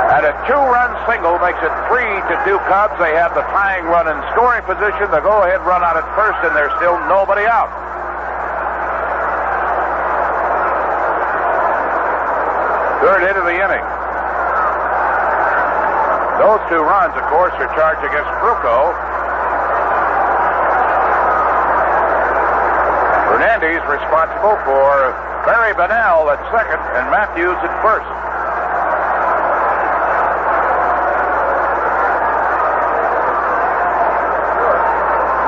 And a 2-run single makes it 3-2 Cubs. They have the tying run in scoring position. The go-ahead run out at first, and there's still nobody out. Third hit of the inning. Those 2 runs, of course, are charged against Fruco. Hernandez responsible for Barry Bonnell at second and Matthews at first.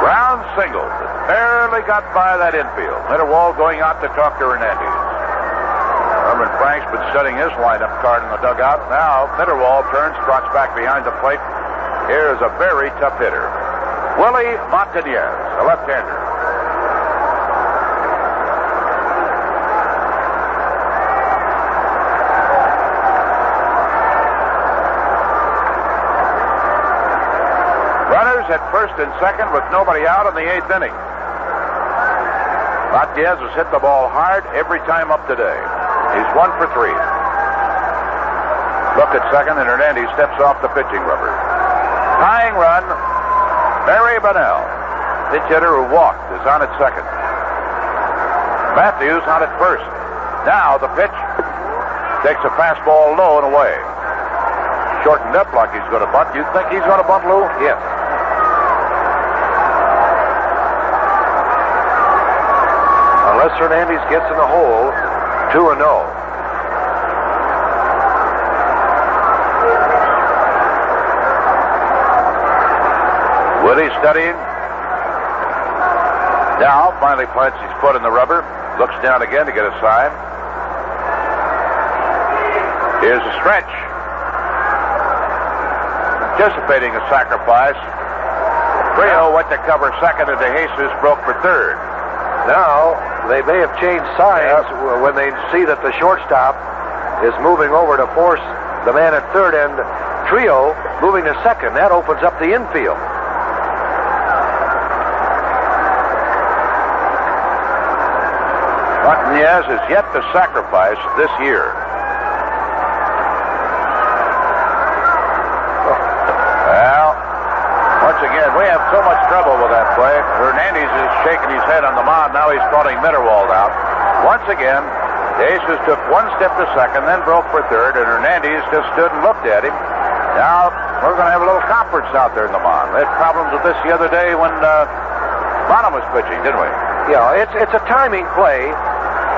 Brown single. Barely got by that infield. Mitterwald going out to talk to Hernandez. Herman Frank's been setting his lineup card in the dugout. Now Mitterwald turns, trots back behind the plate. Here's a very tough hitter. Willie Montanez, a left-hander. Runners at first and second with nobody out in the 8th inning. Montanez has hit the ball hard every time up today. He's 1 for 3. Look at second, and Hernandez steps off the pitching rubber. Tying run, Barry Bonnell, pitch hitter who walked, is on at second. Matthews on at first. Now the pitch. Takes a fastball low and away. Shortened up like he's going to bunt. You think he's going to bunt, Lou? Yes. Unless Hernandez gets in the hole, 2-0. Willie studying. Now finally plants his foot in the rubber. Looks down again to get a sign. Here's a stretch. Anticipating a sacrifice. Trio went to cover second, and DeJesus broke for third. Now, they may have changed signs when they see that the shortstop is moving over to force the man at third, and Trio moving to second. That opens up the infield. Martinez is yet to sacrifice this year. Well, once again, we have so much trouble with that play. Hernandez is shaking his head on the mound. Now he's calling Mitterwald out. Once again, DeJesus took one step to second, then broke for third, and Hernandez just stood and looked at him. Now, we're going to have a little conference out there in the mound. We had problems with this the other day when Bonham was pitching, didn't we? Yeah, it's a timing play.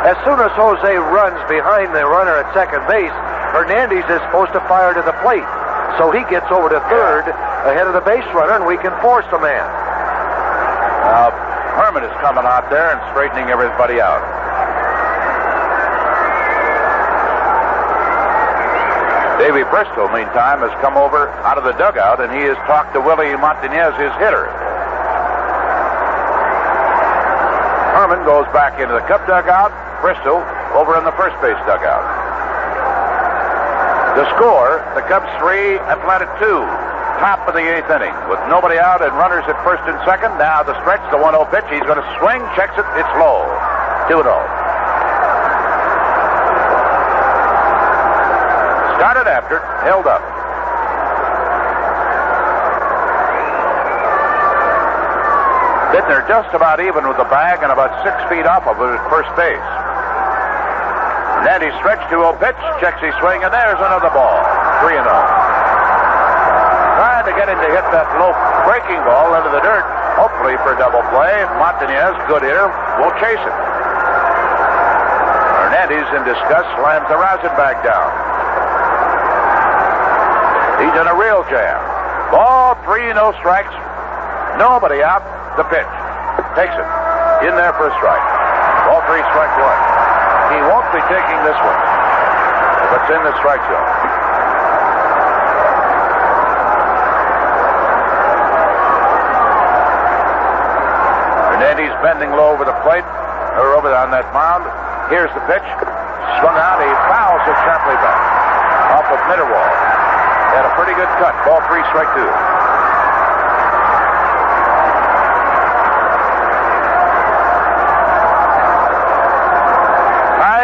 As soon as Jose runs behind the runner at second base, Hernandez is supposed to fire to the plate. So he gets over to third ahead of the base runner, and we can force the man. Herman is coming out there and straightening everybody out. Davey Bristol, meantime, has come over out of the dugout, and he has talked to Willie Martinez, his hitter. Herman goes back into the Cub dugout. Bristol over in the first base dugout. The score, the Cubs 3, Atlanta 2. Top of the 8th inning with nobody out and runners at first and second. Now the stretch, the 1-0 pitch. He's going to swing, checks it. It's low. 2-0. Started after, held up. Bittner just about even with the bag and about 6 feet off of it at first base. Hernandez stretch, 2-0 pitch, checks his swing, and there's another ball. 3-0. Trying to get him to hit that low breaking ball into the dirt, hopefully for a double play. Martinez, good hitter, will chase it. Hernandez, in disgust, slams the rosin bag down. He's in a real jam. Ball 3, no strikes. Nobody out. The pitch. Takes it. In there for a strike. Ball 3, strike 1. He won't be taking this one if it's in the strike zone. Hernandez bending low over the plate, or over on that mound. Here's the pitch. Swung out. He fouls it sharply back. Off of Mitterwald. Had a pretty good cut. Ball 3, strike 2.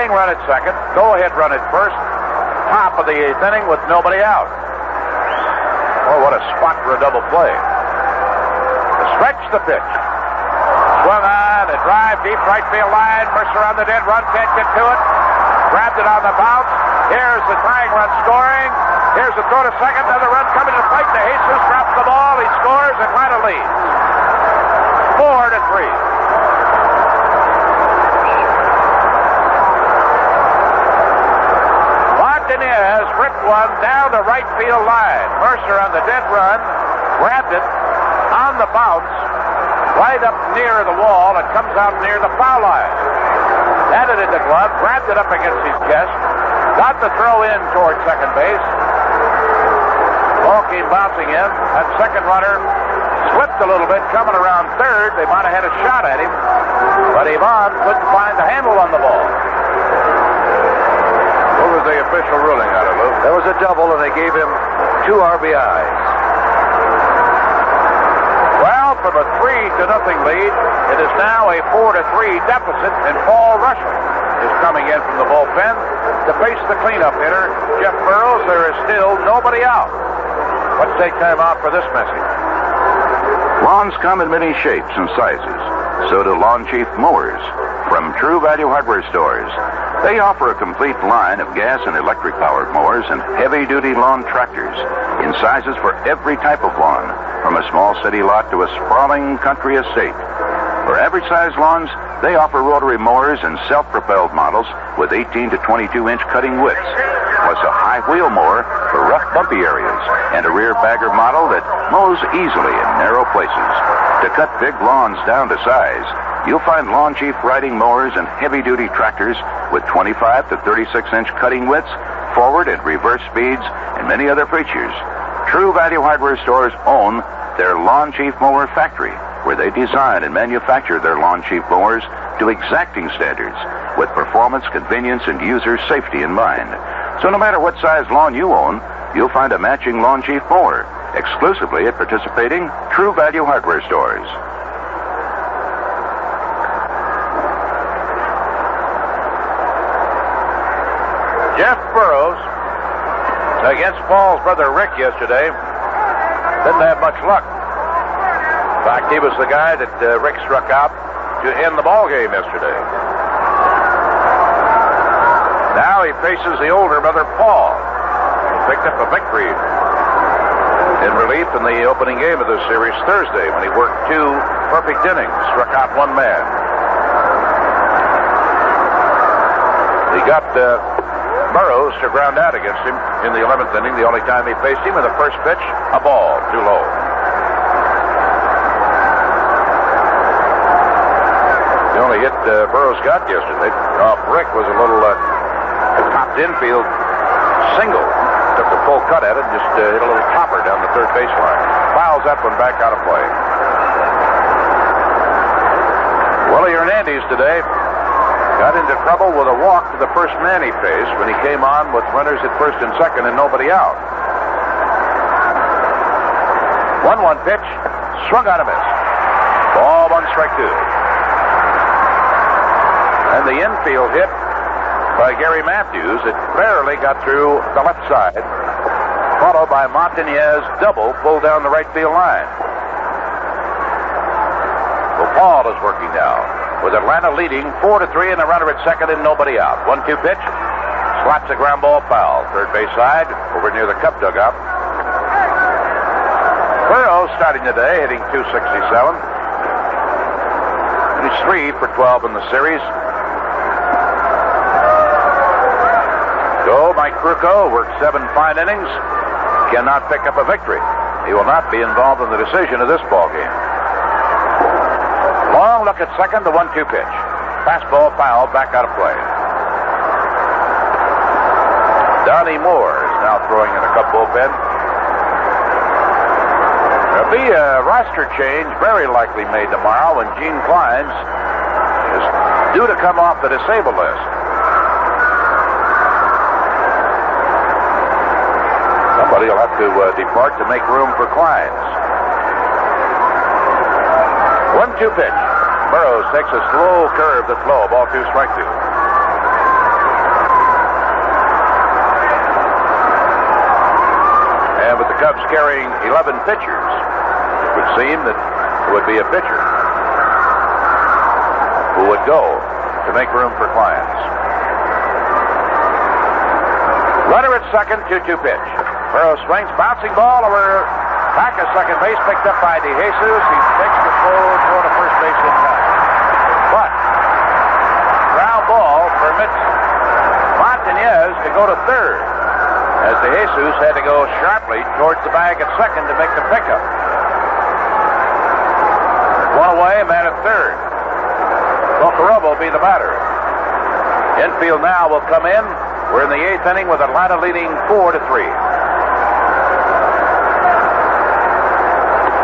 Run at second. Go ahead run at first. Top of the 8th inning with nobody out. Oh, what a spot for a double play. The stretch, the pitch. Swung on, a drive, deep right field line. Mercer on the dead run, can't get to it. Grabbed it on the bounce. Here's the tying run scoring. Here's the throw to second. Another run coming to the plate. DeJesus drops the ball. He scores. Atlanta leads. 4-3. Martinez ripped one down the right field line. Mercer on the dead run, grabbed it on the bounce, right up near the wall. It comes out near the foul line. Had it in the glove, grabbed it up against his chest, got the throw in toward second base. Ball came bouncing in. That second runner slipped a little bit, coming around third. They might have had a shot at him, but Yvonne couldn't find the handle on the ball. What was the official ruling out of Lou? There was a double, and they gave him 2 RBIs. Well, from a 3-0 lead, it is now a 4-3 deficit, and Paul Russell is coming in from the bullpen to face the cleanup hitter, Jeff Burrows. There is still nobody out. Let's take time out for this message. Lawns come in many shapes and sizes. So do Lawn Chief mowers from True Value Hardware Stores. They offer a complete line of gas and electric-powered mowers and heavy-duty lawn tractors in sizes for every type of lawn, from a small city lot to a sprawling country estate. For average-sized lawns, they offer rotary mowers and self-propelled models with 18 to 22-inch cutting widths, plus a high wheel mower for rough, bumpy areas, and a rear bagger model that mows easily in narrow places. To cut big lawns down to size, you'll find Lawn Chief riding mowers and heavy-duty tractors with 25 to 36-inch cutting widths, forward and reverse speeds, and many other features. True Value Hardware stores own their Lawn Chief Mower factory, where they design and manufacture their Lawn Chief mowers to exacting standards with performance, convenience, and user safety in mind. So no matter what size lawn you own, you'll find a matching Lawn Chief mower exclusively at participating True Value Hardware stores. Jeff Burroughs against Paul's brother Rick yesterday didn't have much luck. In fact, he was the guy that Rick struck out to end the ball game yesterday. Now he faces the older brother Paul, who picked up a victory in relief in the opening game of this series Thursday when he worked 2 perfect innings, struck out 1 man. He got Burroughs to ground out against him in the 11th inning, the only time he faced him, with the first pitch, a ball, too low. The only hit Burroughs got yesterday off Rick was a little topped infield single. Took a full cut at it and just hit a little topper down the third baseline. Fouls that one back out of play. Willie Hernandez today got into trouble with a walk to the first man he faced when he came on with runners at first and second and nobody out. 1-1 pitch, swung on a miss. Ball 1, strike 2. And the infield hit by Gary Matthews, it barely got through the left side, followed by Montañez double pulled down the right field line. Well, Paul is working now, with Atlanta leading 4-3 and a runner at second and nobody out. 1-2 pitch, slaps a ground ball foul. Third base side, over near the Cub dugout. Burroughs starting today, hitting .267. He's 3 for 12 in the series. So Mike Krukow worked 7 fine innings, cannot pick up a victory. He will not be involved in the decision of this ball game. Long look at second, the 1-2 pitch. Fastball foul, back out of play. Donnie Moore is now throwing in a Cub bullpen. There'll be a roster change very likely made tomorrow when Gene Clines is due to come off the disabled list. Somebody will have to depart to make room for Clines. 1-2 pitch. Burroughs takes a slow curve that's low. Ball 2, strike 2. And with the Cubs carrying 11 pitchers, it would seem that it would be a pitcher who would go to make room for Clines. Runner at second, 2-2 pitch. Burroughs swings, bouncing ball over back at second base, picked up by DeJesus. He takes the throw to first base in time. But ground ball permits Montañez to go to third, as DeJesus had to go sharply towards the bag at second to make the pickup. One away, man at third. Bocarobo will be the batter. Infield now will come in. We're in the 8th inning with Atlanta leading 4-3.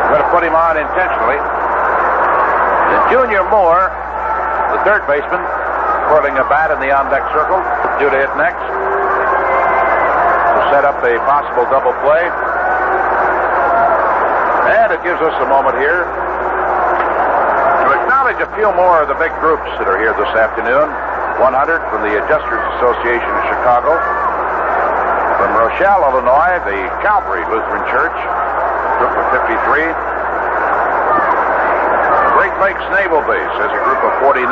Going to put him on intentionally. And Junior Moore, the third baseman, twirling a bat in the on-deck circle, due to hit next to set up a possible double play. And it gives us a moment here to acknowledge a few more of the big groups that are here this afternoon. 100 from the Adjusters Association of Chicago. From Rochelle, Illinois, the Calvary Lutheran Church, group of 53. Great Lakes Naval Base has a group of 49.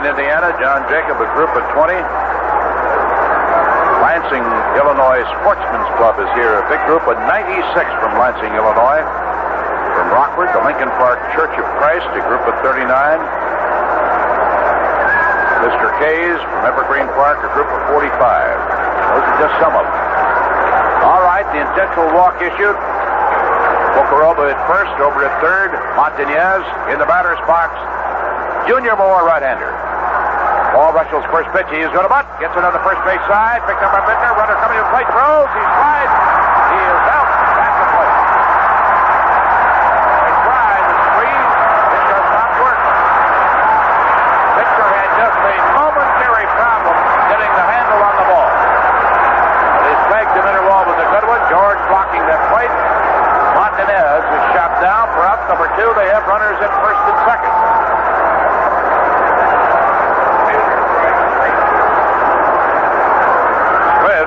Wayne, Indiana. John Jacob, a group of 20. Lansing, Illinois Sportsman's Club is here. A big group of 96 from Lansing, Illinois. From Rockford, the Lincoln Park Church of Christ, a group of 39. Mr. K's from Evergreen Park, a group of 45. Those are just some of them. All right, the intentional walk issued. Bocaroba at first, over at third. Montañez in the batter's box. Junior Moore, right-hander. Paul Russell's first pitch. He is going to butt. Gets it on the first base side. Picked up by Bittner. Runner coming to the plate. Throws. He slides. He is out. Back to plate. They tried the screen. It does not work. Bittner had just a momentary problem getting the handle on the ball. But his tag-to-minor ball was a good one. George blocking that plate. Montañez is shot down for out number 2. They have runners at first and second.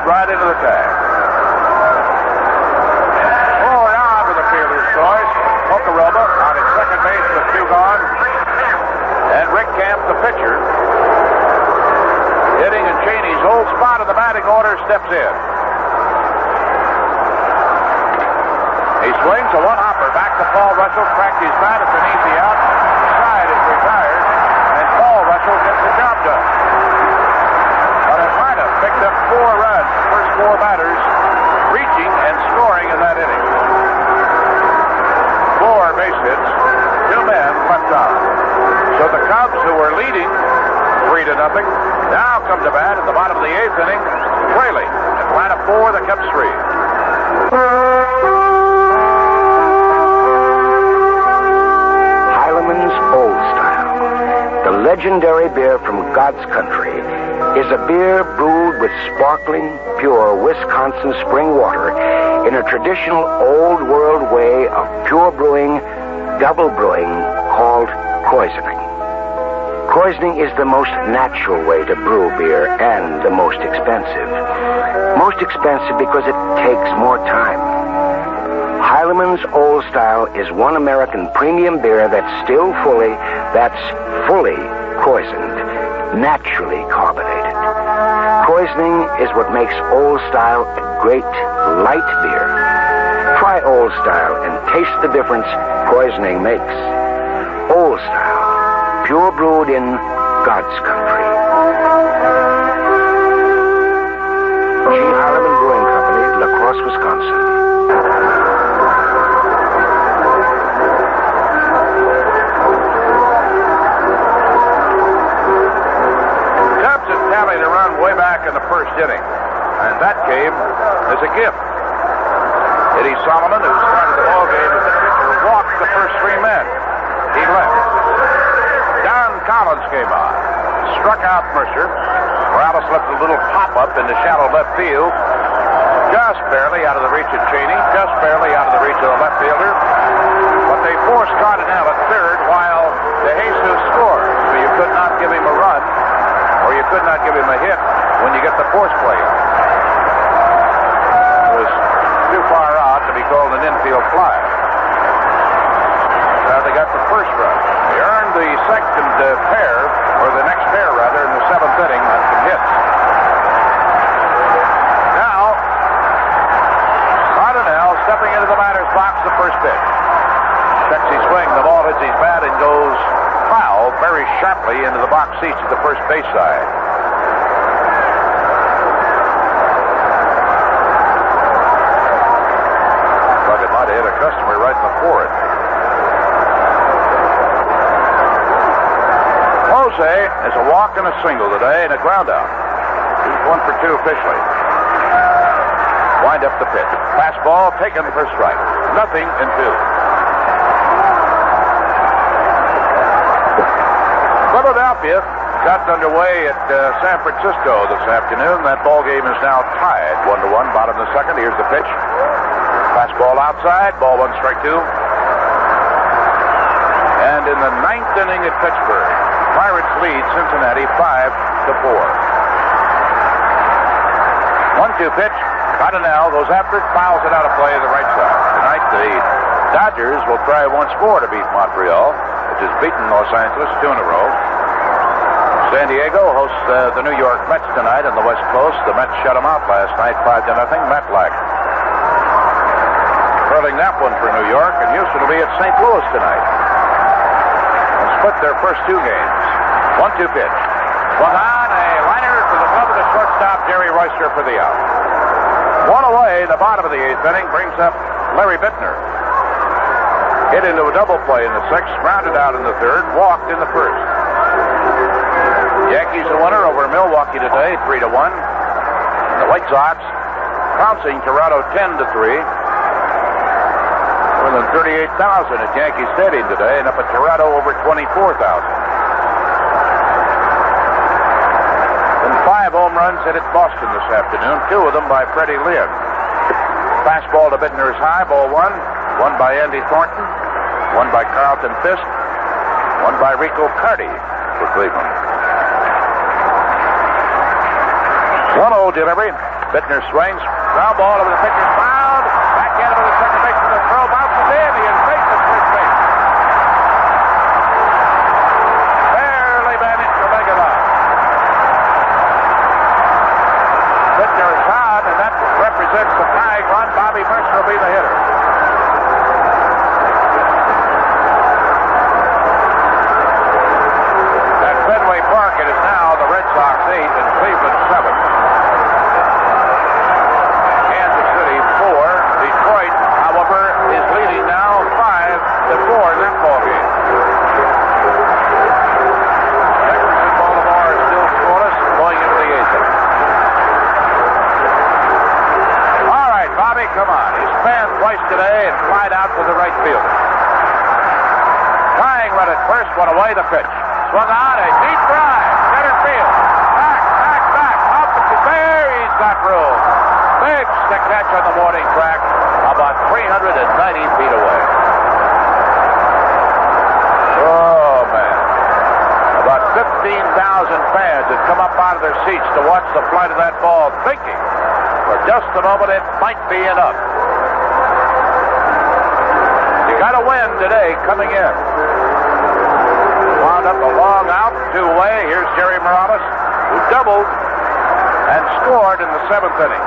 Right into the tag. Oh, now onto the fielder's choice. Bocaroba on his second base with 2 gone. And Rick Camp, the pitcher, hitting in Cheney's old spot in the batting order, steps in. He swings a one-hopper back to Paul Russell. Cracked his bat. It's an easy out. The side is retired. And Paul Russell gets the job done. Picked up 4 runs, first 4 batters, reaching and scoring in that inning. 4 base hits, 2 men left on. So the Cubs, who were leading 3-0, now come to bat at the bottom of the 8th inning, trailing. Atlanta 4, the Cubs 3. Heileman's Old Style, the legendary beer from God's country, is a beer brewed with sparkling, pure Wisconsin spring water in a traditional old-world way of pure brewing, double brewing, called krausening. Krausening is the most natural way to brew beer and the most expensive. Most expensive because it takes more time. Heileman's Old Style is one American premium beer that's fully krausened, naturally carbonated. Krausening is what makes Old Style a great, light beer. Try Old Style and taste the difference krausening makes. Old Style, pure brewed in God's country. G. Heileman Brewing Company, La Crosse, Wisconsin. Tallied a run way back in the first inning, and that came as a gift. Eddie Solomon, who started the ball game as a pitcher, walked the first 3 men. He left. Don Collins came on, struck out Mercer. Morales left a little pop-up in the shallow left field, just barely out of the reach of Cheney, just barely out of the reach of the left fielder. But they forced Cardinal at third while DeJesus scored, so you could not give him a run, or you could not give him a hit when you get the force play on. It was too far out to be called an infield fly. They got the first run. They earned the second pair, or the next pair rather, in the 7th inning on some hits. Now, Cardinal stepping into the batter's box, the first pitch. Checks his swing, the ball hits his bat and goes foul very sharply into the box seats at the first base side. Thought it might have hit a customer right before it. Jose has a walk and a single today and a ground out. He's 1 for 2 officially. Wind up the pitch. Fastball taken for strike. 0-2. Philadelphia got underway at San Francisco this afternoon. That ball game is now tied 1-1, bottom of the second. Here's the pitch. Fastball outside, ball 1, strike 2. And in the 9th inning at Pittsburgh, Pirates lead Cincinnati 5-4. 1-2 pitch. Cardinal goes after it, fouls it out of play to the right side. Tonight, the Dodgers will try once more to beat Montreal, which has beaten Los Angeles 2 in a row. San Diego hosts the New York Mets tonight on the West Coast. The Mets shut them out last night, 5-0. Met-like. Curling that one for New York, and Houston will be at St. Louis tonight. And split their first two games. 1-2 pitch. Swung on, a liner to the glove of the shortstop, Jerry Royster, for the out. One away in the bottom of the eighth inning brings up Larry Bittner. Hit into a double play in the sixth, grounded out in the third, walked in the first. Yankees a winner over Milwaukee today, 3-1. The White Sox trouncing Toronto 10-3. More than 38,000 at Yankee Stadium today, and up at Toronto over 24,000. And 5 home runs hit at Boston this afternoon, 2 of them by Freddie Lynn. Fastball to Bittner's high, ball 1. One by Andy Thornton, one by Carlton Fisk, one by Rico Carty for Cleveland. 1-0 delivery. Bittner swings. Ground ball over the pitcher's mound. Back end of the second baseman. The throw bounces in. He is safe at first base. Barely managed to leg it up. Bittner is on, and that represents the tying run. Bobby Mercer will be the hitter. Fenway Park, it is now the Red Sox 8 and Cleveland 7. Kansas City 4. Detroit, however, is leading now 5-4 in that ball game. Texas and Baltimore are still scoreless going into the 8th inning. All right, Bobby, come on. He spanned twice today and flied out to the right fielder. Tying run at first, one away, the pitch. Swung on, a deep drive, center field. Back, up at the there, he's got room. Big stick catch on the warning track, about 390 feet away. Oh, man. About 15,000 fans had come up out of their seats to watch the flight of that ball, thinking for just a moment it might be enough. You got a win today coming in. Wound up a long out, 2-away. Here's Jerry Morales, who doubled and scored in the 7th inning.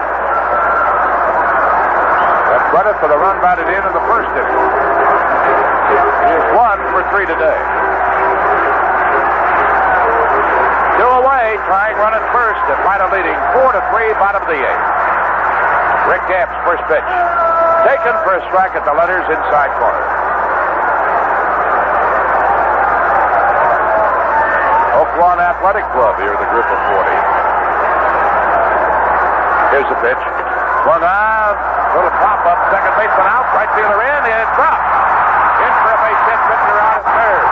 Got credit for the run batted in the first inning. He is 1 for 3 today. 2 away, trying run at first. Atlanta leading 4-3, bottom of the 8th. Rick Gapp's first pitch. Taken for a strike at the letters, inside corner. Oaklawn Athletic Club here, the group of 40. Here's the pitch. Swung on. Little pop-up. Second baseman out. Right fielder in. And dropped. In for a base hit. Bittner out at third.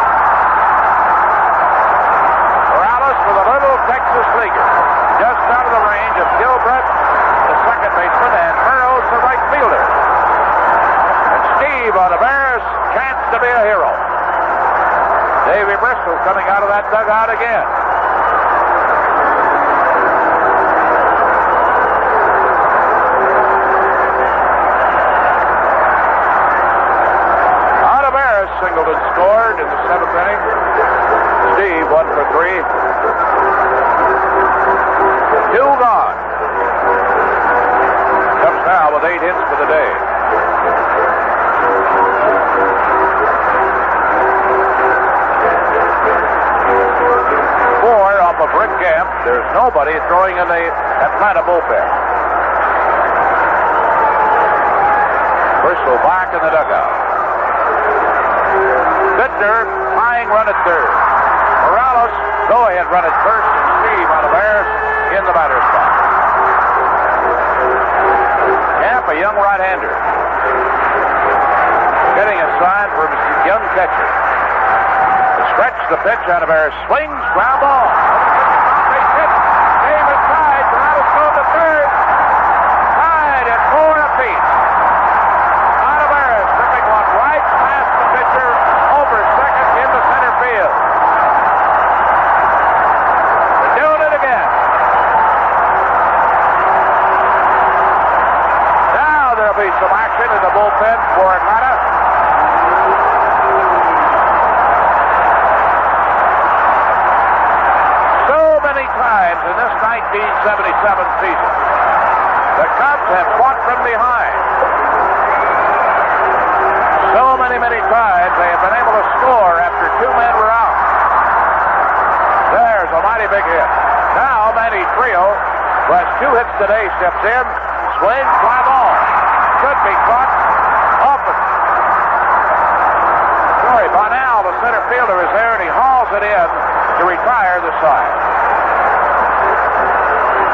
Morales with a little Texas leaguer. Just out of the range of Gilbreth, the second baseman, and Burrows, the right fielder. And Steve Olivares, chance to be a hero. Davey Bristol coming out of that dugout again. Olivares singled and scored in the 7th inning. Steve 1 for 3. 2 gone. Comes now with 8 hits for the day. Off of Rick Gamp. There's nobody throwing in the Atlanta bullpen. Bristol back in the dugout. Bittner, tying run at third. Morales, go-ahead run at first. And Steve Olivares in the batter's box. Gamp, a young right-hander. Getting a sign for his young catcher. Stretch the pitch. Olivares swings, ground ball. Base hit. Game is tied. Morales going to third. Tied at 4 apiece. Olivares ripping one right past the pitcher over second into center field. They're doing it again. Now there'll be some action in the bullpen for Atlanta. times in this 1977 season, the Cubs have fought from behind. So many times they have been able to score after two men were out. There's a mighty big hit. Now Manny Trio, who has 2 hits today, steps in, swings, fly ball. Should be caught. Open. Joey Bonnell, the center fielder, is there, and he hauls it in to retire the side.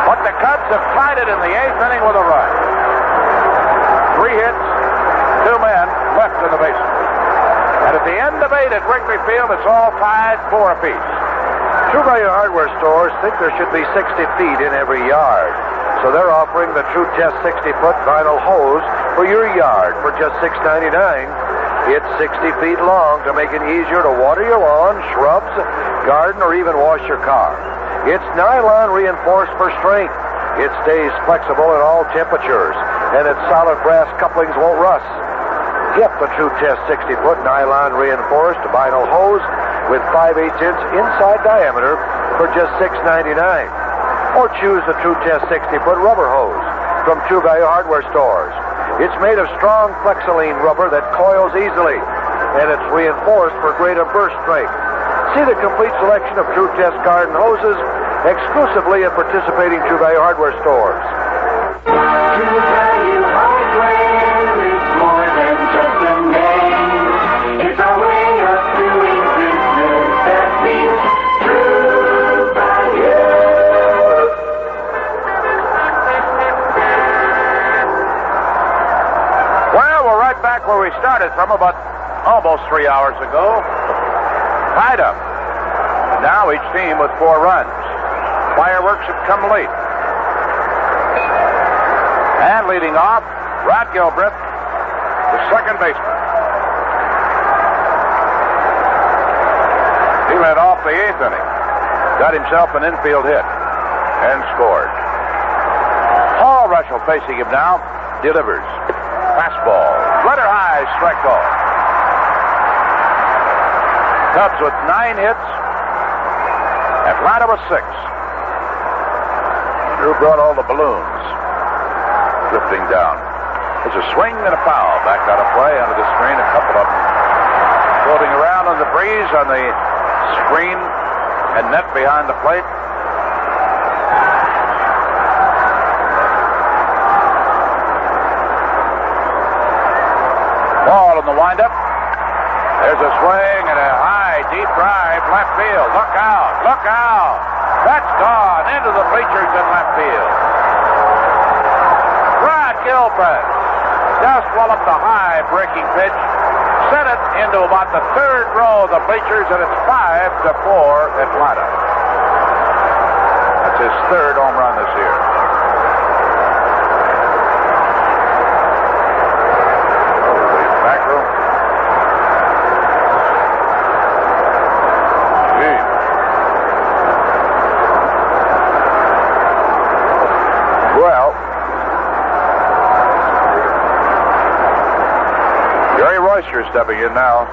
But the Cubs have tied it in the 8th inning with a run. 3 hits, 2 men left in the basement. And at the end of 8 at Wrigley Field, it's all tied 4 apiece. True Value Hardware stores think there should be 60 feet in every yard. So they're offering the True Test 60-foot vinyl hose for your yard for just $6.99. It's 60 feet long to make it easier to water your lawn, shrubs, garden, or even wash your car. It's nylon reinforced for strength. It stays flexible in all temperatures, and its solid brass couplings won't rust. Get the True Test 60-foot nylon reinforced vinyl hose with 5/8-inch inside diameter for just $6.99. Or choose the True Test 60-foot rubber hose from True Value Hardware stores. It's made of strong Flexoline rubber that coils easily, and it's reinforced for greater burst strength. See the complete selection of True Test garden hoses exclusively at participating True Value Hardware stores. True Value Hardware is more than just a name. It's a way of doing business that means True Value. Well, we're right back where we started from about almost 3 hours ago. Tied up. Now each team with 4 runs. Fireworks have come late. And leading off, Rod Gilbreth, the second baseman. He led off the 8th inning. Got himself an infield hit and scored. Paul Russell facing him now. Delivers. Fastball. Letter high, strike ball. Cubs with 9 hits. Atlanta with 6. Drew brought all the balloons drifting down. There's a swing and a foul. Back out of play under the screen. A couple of them floating around on the breeze on the screen and net behind the plate. Ball in the windup. There's a swing and a high, deep drive, left field. Look out, look out. That's gone into the bleachers in left field. Rod Gilbreth just walloped the high breaking pitch, sent it into about the 3rd row of the bleachers, and it's 5-4 Atlanta. That's his 3rd home run this year. Back room. Well, Jerry Royster stepping in now.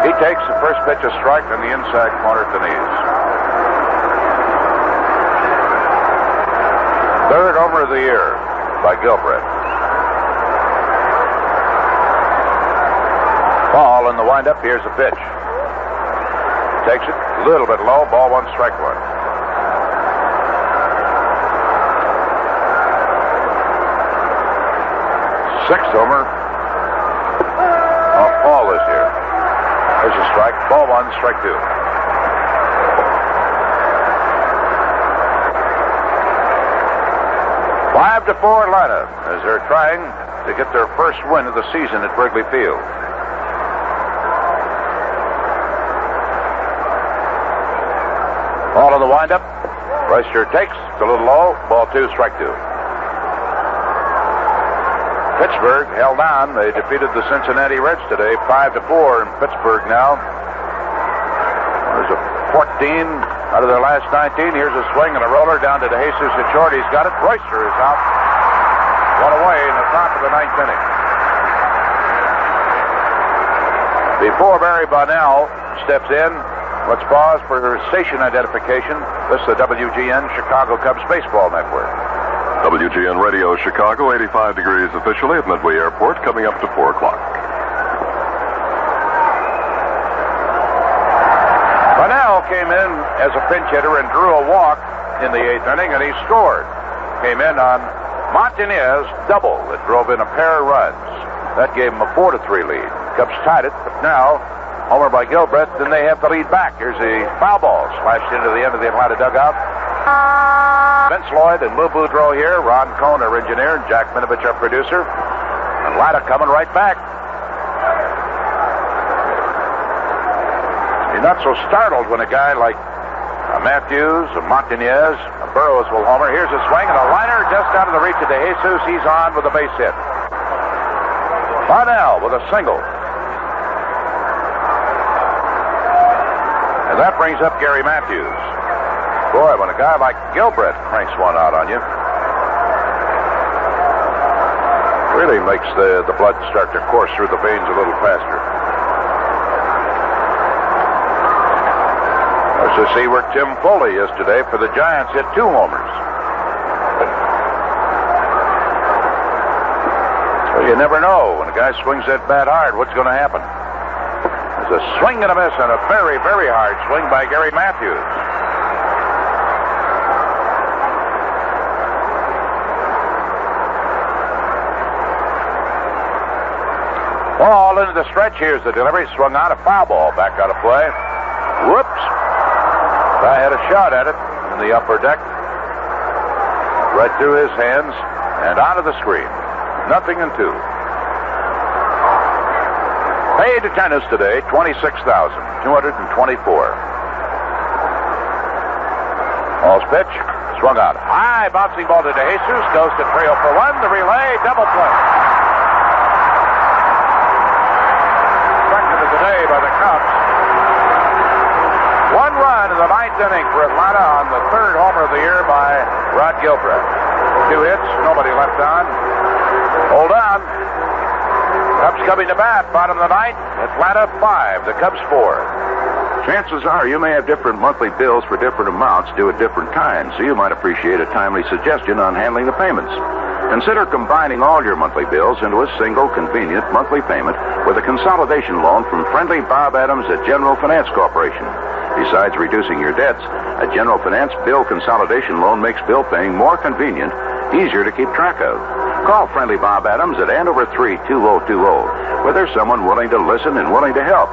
He takes the first pitch, a strike on the inside corner to knees. 3rd homer of the year by Gilbreth. Ball in the windup. Here's the pitch. Takes it a little bit low. Ball 1, strike 1. Sixth homer of Paul this year. There's a strike. Ball 1, strike 2. Five to 4 Atlanta as they're trying to get their first win of the season at Wrigley Field. Ball in the windup. Royster takes. It's a little low. Ball 2, strike 2. Pittsburgh held on. They defeated the Cincinnati Reds today, 5-4 in Pittsburgh now. There's a 14 out of their last 19. Here's a swing and a roller down to DeJesus at short. He's got it. Royster is out. One away in the top of the 9th inning. Before Barry Bonnell steps in, Let's pause for station identification. This is the WGN Chicago Cubs Baseball Network. WGN Radio Chicago, 85 degrees officially at Midway Airport, coming up to 4 o'clock. Bunnell came in as a pinch hitter and drew a walk in the 8th inning, and he scored. Came in on Martinez double that drove in a pair of runs. That gave him a 4-3 lead. Cubs tied it, but now homer by Gilbreth, then they have the lead back. Here's a foul ball slashed into the end of the Atlanta dugout. Vince Lloyd and Lou Boudreau here. Ron Cohn, our engineer, and Jack Minovich, our producer. Atlanta coming right back. You're not so startled when a guy like Matthews, Martinez, Burroughs will homer. Here's a swing and a liner just out of the reach of De Jesus. He's on with a base hit. Bunnell with a single. And that brings up Gary Matthews. Boy, when a guy like Gilbreth cranks one out on you, really makes the blood start to course through the veins a little faster. Let's just see where Tim Foley yesterday for the Giants hit 2 homers. So you never know when a guy swings that bat hard what's going to happen. There's a swing and a miss and a very, very hard swing by Gary Matthews. Ball into the stretch. Here's the delivery. Swung out, a foul ball back out of play. Whoops. I had a shot at it in the upper deck. Right through his hands and out of the screen. 0-2. Paid attendance today, 26,224. Ball's pitch, swung out. High bouncing ball to De Jesus, goes to Trio for 1. The relay, double play. Second of the day by the Cubs. 1 run in the 9th inning for Atlanta on the 3rd homer of the year by Rod Gilbreth. 2 hits, nobody left on. Hold on. Cubs coming to bat, bottom of the 9th. Atlanta 5, the Cubs 4. Chances are you may have different monthly bills for different amounts due at different times, so you might appreciate a timely suggestion on handling the payments. Consider combining all your monthly bills into a single, convenient monthly payment with a consolidation loan from friendly Bob Adams at General Finance Corporation. Besides reducing your debts, a General Finance bill consolidation loan makes bill paying more convenient, easier to keep track of. Call friendly Bob Adams at Andover 3-2020, where there's someone willing to listen and willing to help.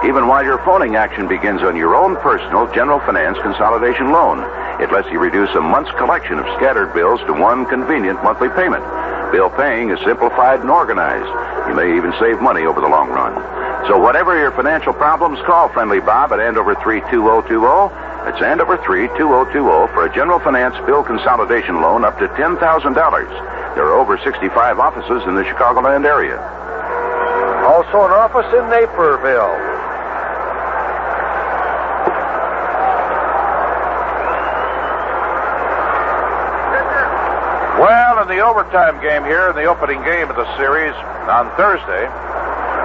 Even while your phoning action begins on your own personal General Finance consolidation loan, it lets you reduce a month's collection of scattered bills to one convenient monthly payment. Bill paying is simplified and organized. You may even save money over the long run. So whatever your financial problems, call friendly Bob at Andover 3-2020. It's Andover 3-2020 for a General Finance bill consolidation loan up to $10,000. There are over 65 offices in the Chicagoland area. Also an office in Naperville. Well, in the overtime game here, in the opening game of the series on Thursday,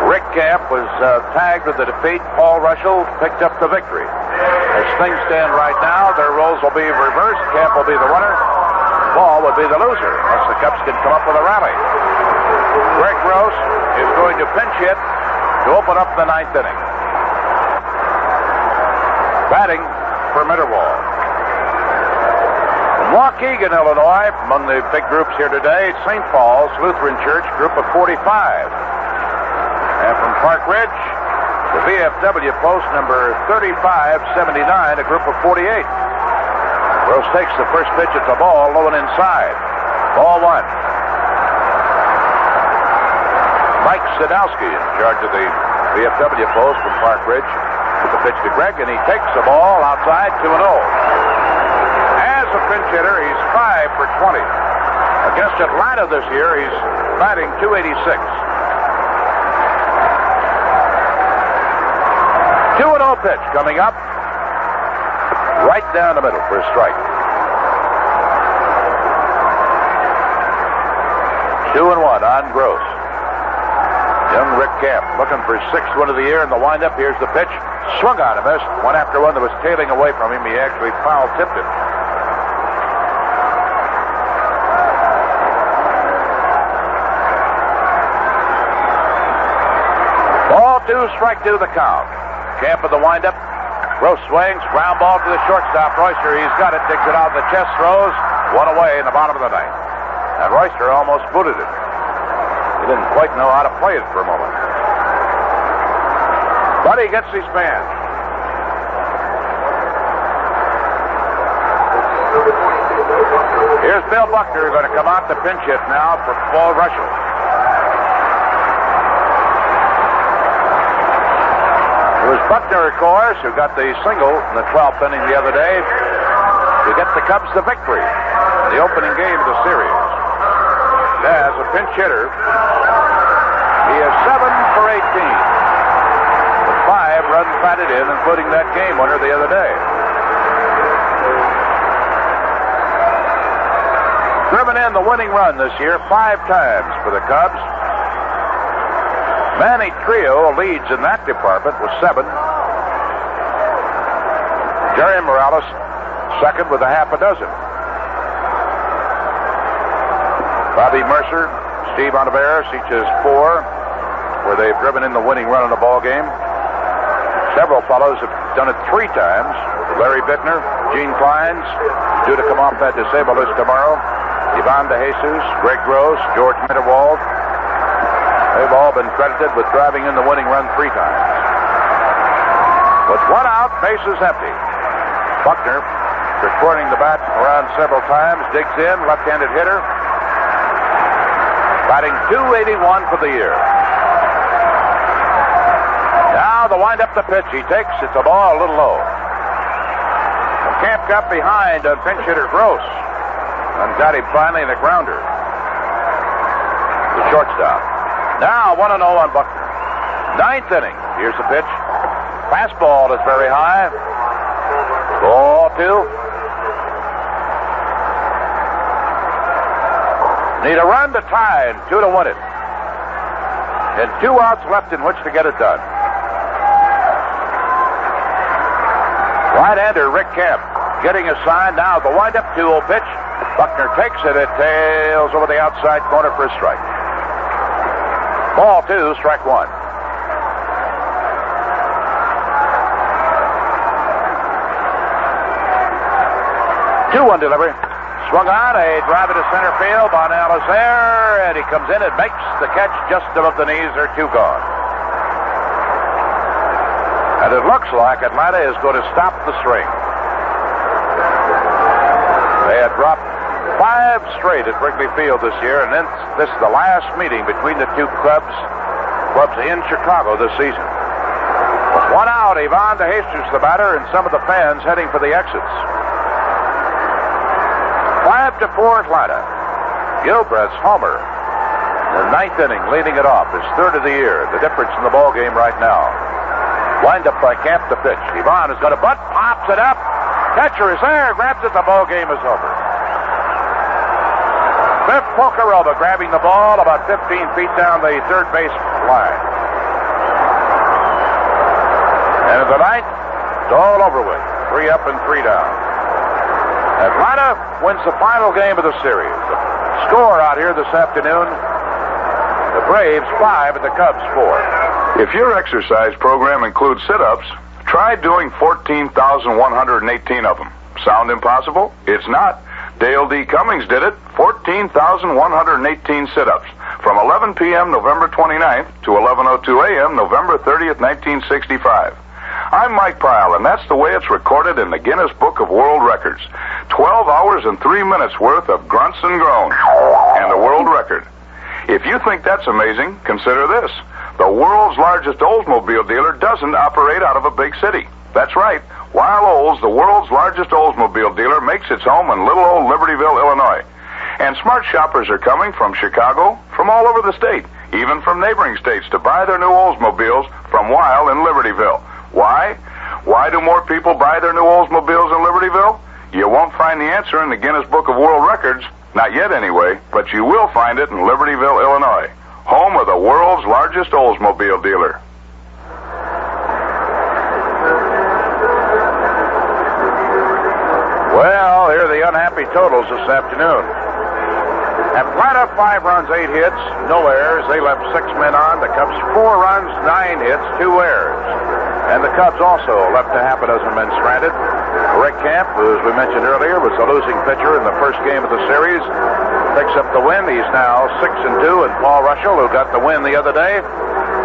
Rick Camp was tagged with the defeat. Paul Russell picked up the victory. As things stand right now, their roles will be reversed. Camp will be the winner. Paul would be the loser, unless the Cubs can come up with a rally. Greg Gross is going to pinch hit to open up the 9th inning. Batting for Mitterwald. From Waukegan, Illinois, among the big groups here today, St. Paul's Lutheran Church, group of 45. And from Park Ridge, the VFW post number 3579, a group of 48. Gross takes the first pitch at the ball, low and inside. Ball 1. Mike Sadowski in charge of the VFW post from Park Ridge. With the pitch to Greg, and he takes the ball outside 2-0. As a pinch hitter, he's 5 for 20. Against Atlanta this year, he's batting .286. 2-0 pitch coming up. Right down the middle for a strike. 2-1 on Gross. Young Rick Camp looking for his 6th win of the year in the windup. Here's the pitch. Swung on and missed. One after one that was tailing away from him. He actually foul tipped it. Ball 2, strike 2 the count. Camp in the windup. Gross swings. Ground ball to the shortstop. Royster, he's got it. Digs it out of the chest. Throws. One away in the bottom of the ninth. And Royster almost booted it. He didn't quite know how to play it for a moment. But he gets his man. Here's Bill Buckner going to come out to pinch hit now for Paul Russell. It was Buckner, of course, who got the single in the 12th inning the other day to get the Cubs the victory in the opening game of the series. As a pinch hitter, he is 7 for 18. With 5 runs batted in, including that game winner the other day. Driven in the winning run this year 5 times for the Cubs. Manny Trio leads in that department with 7. Jerry Morales second with a half a dozen. Bobby Mercer, Steve Ontiveros each has 4, where they've driven in the winning run in a ball game. Several fellows have done it 3 times. Larry Bittner, Gene Clines, due to come off that disabled list tomorrow. Ivan De Jesus, Greg Gross, George Mitterwald. They've all been credited with driving in the winning run 3 times. With 1 out, bases empty. Buckner, recording the bat around several times, digs in, left-handed hitter. Batting .281 for the year. Now the wind up the pitch. He takes. It's a ball a little low. Camp got behind on pinch hitter Gross and got him finally in the grounder. The shortstop. Now 1-0 on Buckner. 9th inning. Here's the pitch. Fastball is very high. Ball 2. Need a run to tie and 2 to win it. And 2 outs left in which to get it done. Right-hander Rick Camp getting a sign. Now the wind-up 2-0 pitch. Buckner takes it. It tails over the outside corner for a strike. Ball 2, strike 1. 2-1 delivery. Swung on, a drive into center field. Bonnell is there, and he comes in and makes the catch just above the knees. They're 2 gone. And it looks like Atlanta is going to stop the string. They had dropped 5 straight at Wrigley Field this year, and then this is the last meeting between the 2 clubs in Chicago this season. With 1 out, Ivan De Jesus, the batter, and some of the fans heading for the exits. 5-4 Atlanta. Gilbreth's homer in the 9th inning, leading it off, his 3rd of the year. The difference in the ball game right now. Wind up by Camp to pitch. Ivan is going to bunt, pops it up. Catcher is there, grabs it. The ball game is over. Biff Pocaroba grabbing the ball about 15 feet down the third base line. And in the 9th, it's all over with. 3 up and 3 down. Atlanta wins the final game of the series. The score out here this afternoon, the Braves 5 and the Cubs 4. If your exercise program includes sit-ups, try doing 14,118 of them. Sound impossible? It's not. Dale D. Cummings did it. 14,118 sit-ups from 11 p.m. November 29th to 11:02 a.m. November 30th, 1965. I'm Mike Pyle, and that's the way it's recorded in the Guinness Book of World Records. 12 hours and 3 minutes worth of grunts and groans, and a world record. If you think that's amazing, consider this. The world's largest Oldsmobile dealer doesn't operate out of a big city. That's right. Weil Olds, the world's largest Oldsmobile dealer, makes its home in little old Libertyville, Illinois. And smart shoppers are coming from Chicago, from all over the state, even from neighboring states, to buy their new Oldsmobiles from Weil in Libertyville. Why? Why do more people buy their new Oldsmobiles in Libertyville? You won't find the answer in the Guinness Book of World Records, not yet anyway, but you will find it in Libertyville, Illinois. home of the world's largest Oldsmobile dealer. Well, here are the unhappy totals this afternoon. Atlanta, 5 runs, 8 hits, no errors. They left 6 men on. The Cubs, 4 runs, 9 hits, 2 errors. And the Cubs also left a half a dozen men stranded. Rick Camp, who, as we mentioned earlier, was the losing pitcher in the first game of the series, picks up the win. He's now 6-2, and Paul Russell, who got the win the other day,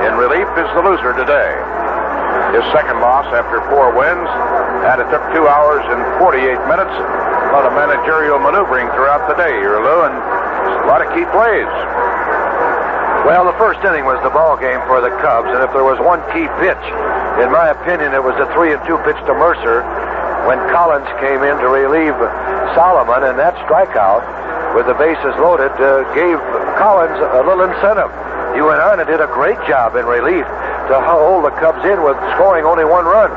in relief, is the loser today. His second loss after 4 wins, and it took 2 hours and 48 minutes. A lot of managerial maneuvering throughout the day here, Lou, and a lot of key plays. Well, the first inning was the ball game for the Cubs, and if there was one key pitch, in my opinion, it was the 3-2 pitch to Mercer when Collins came in to relieve Solomon, and that strikeout with the bases loaded gave Collins a little incentive. He went on and did a great job in relief to hold the Cubs in with scoring only 1 run.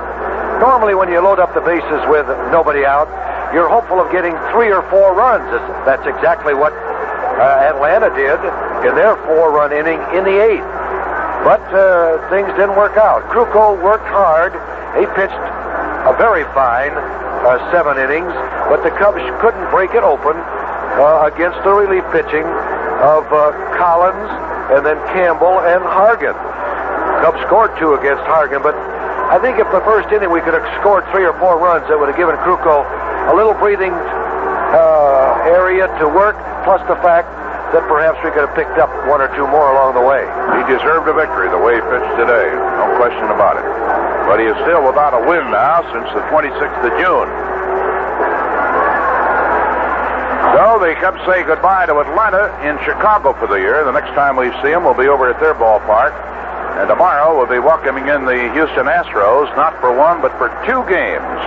Normally, when you load up the bases with nobody out, you're hopeful of getting 3 or 4 runs. That's exactly what Atlanta did in their 4-run inning in the 8th. But things didn't work out. Krukow worked hard. He pitched a very fine 7 innings, but the Cubs couldn't break it open against the relief pitching of Collins and then Campbell and Hargan. Cubs scored 2 against Hargan, but I think if the first inning we could have scored 3 or 4 runs, that would have given Krukow a little breathing area to work, plus the fact that perhaps we could have picked up 1 or 2 more along the way. He deserved a victory the way he pitched today, no question about it. But he is still without a win now since the 26th of June. So the Cubs say goodbye to Atlanta in Chicago for the year. The next time we see them will be over at their ballpark. And tomorrow we'll be welcoming in the Houston Astros, not for 1, but for 2 games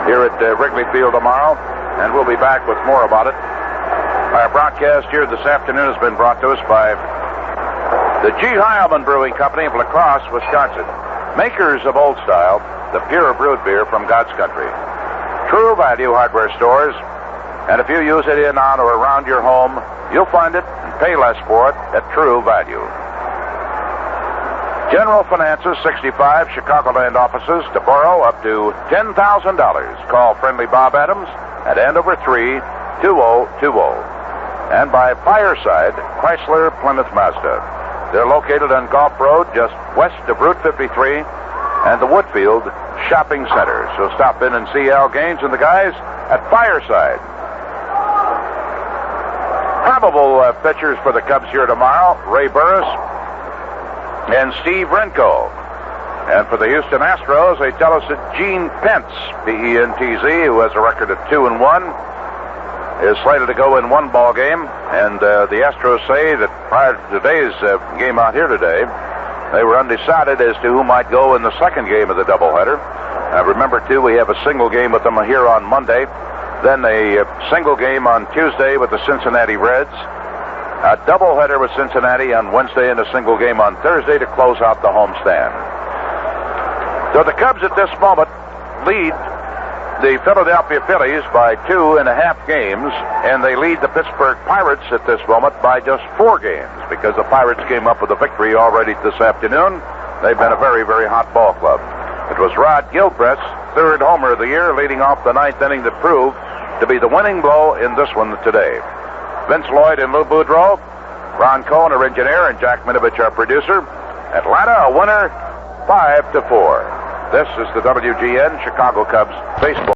here at Wrigley Field tomorrow. And we'll be back with more about it. Our broadcast here this afternoon has been brought to us by the G. Heilman Brewing Company of La Crosse, Wisconsin. Makers of Old Style, the pure brewed beer from God's country. True Value hardware stores. And if you use it in, on, or around your home, you'll find it and pay less for it at True Value. General Finance's 65 Chicagoland offices to borrow up to $10,000. Call friendly Bob Adams at Andover 3-2020. And by Fireside, Chrysler Plymouth Mazda. They're located on Gulf Road, just west of Route 53, and the Woodfield Shopping Center. So stop in and see Al Gaines and the guys at Fireside. Probable pitchers for the Cubs here tomorrow, Ray Burris and Steve Renko. And for the Houston Astros, they tell us that Gene Pence, P-E-N-T-Z, who has a record of 2-1, is slated to go in 1 ball game. And the Astros say that prior to today's game out here today, they were undecided as to who might go in the second game of the doubleheader. Remember, too, we have a single game with them here on Monday, then a single game on Tuesday with the Cincinnati Reds, a doubleheader with Cincinnati on Wednesday, and a single game on Thursday to close out the homestand. So the Cubs at this moment lead the Philadelphia Phillies by 2.5 games, and they lead the Pittsburgh Pirates at this moment by just 4 games, because the Pirates came up with a victory already this afternoon. They've been a very, very hot ball club. It was Rod Gilchrist's 3rd homer of the year, leading off the 9th inning, that proved to be the winning blow in this one today. Vince Lloyd and Lou Boudreau, Ron Cohen, our engineer, and Jack Minovich, our producer. Atlanta, a winner, 5-4. This is the WGN Chicago Cubs baseball.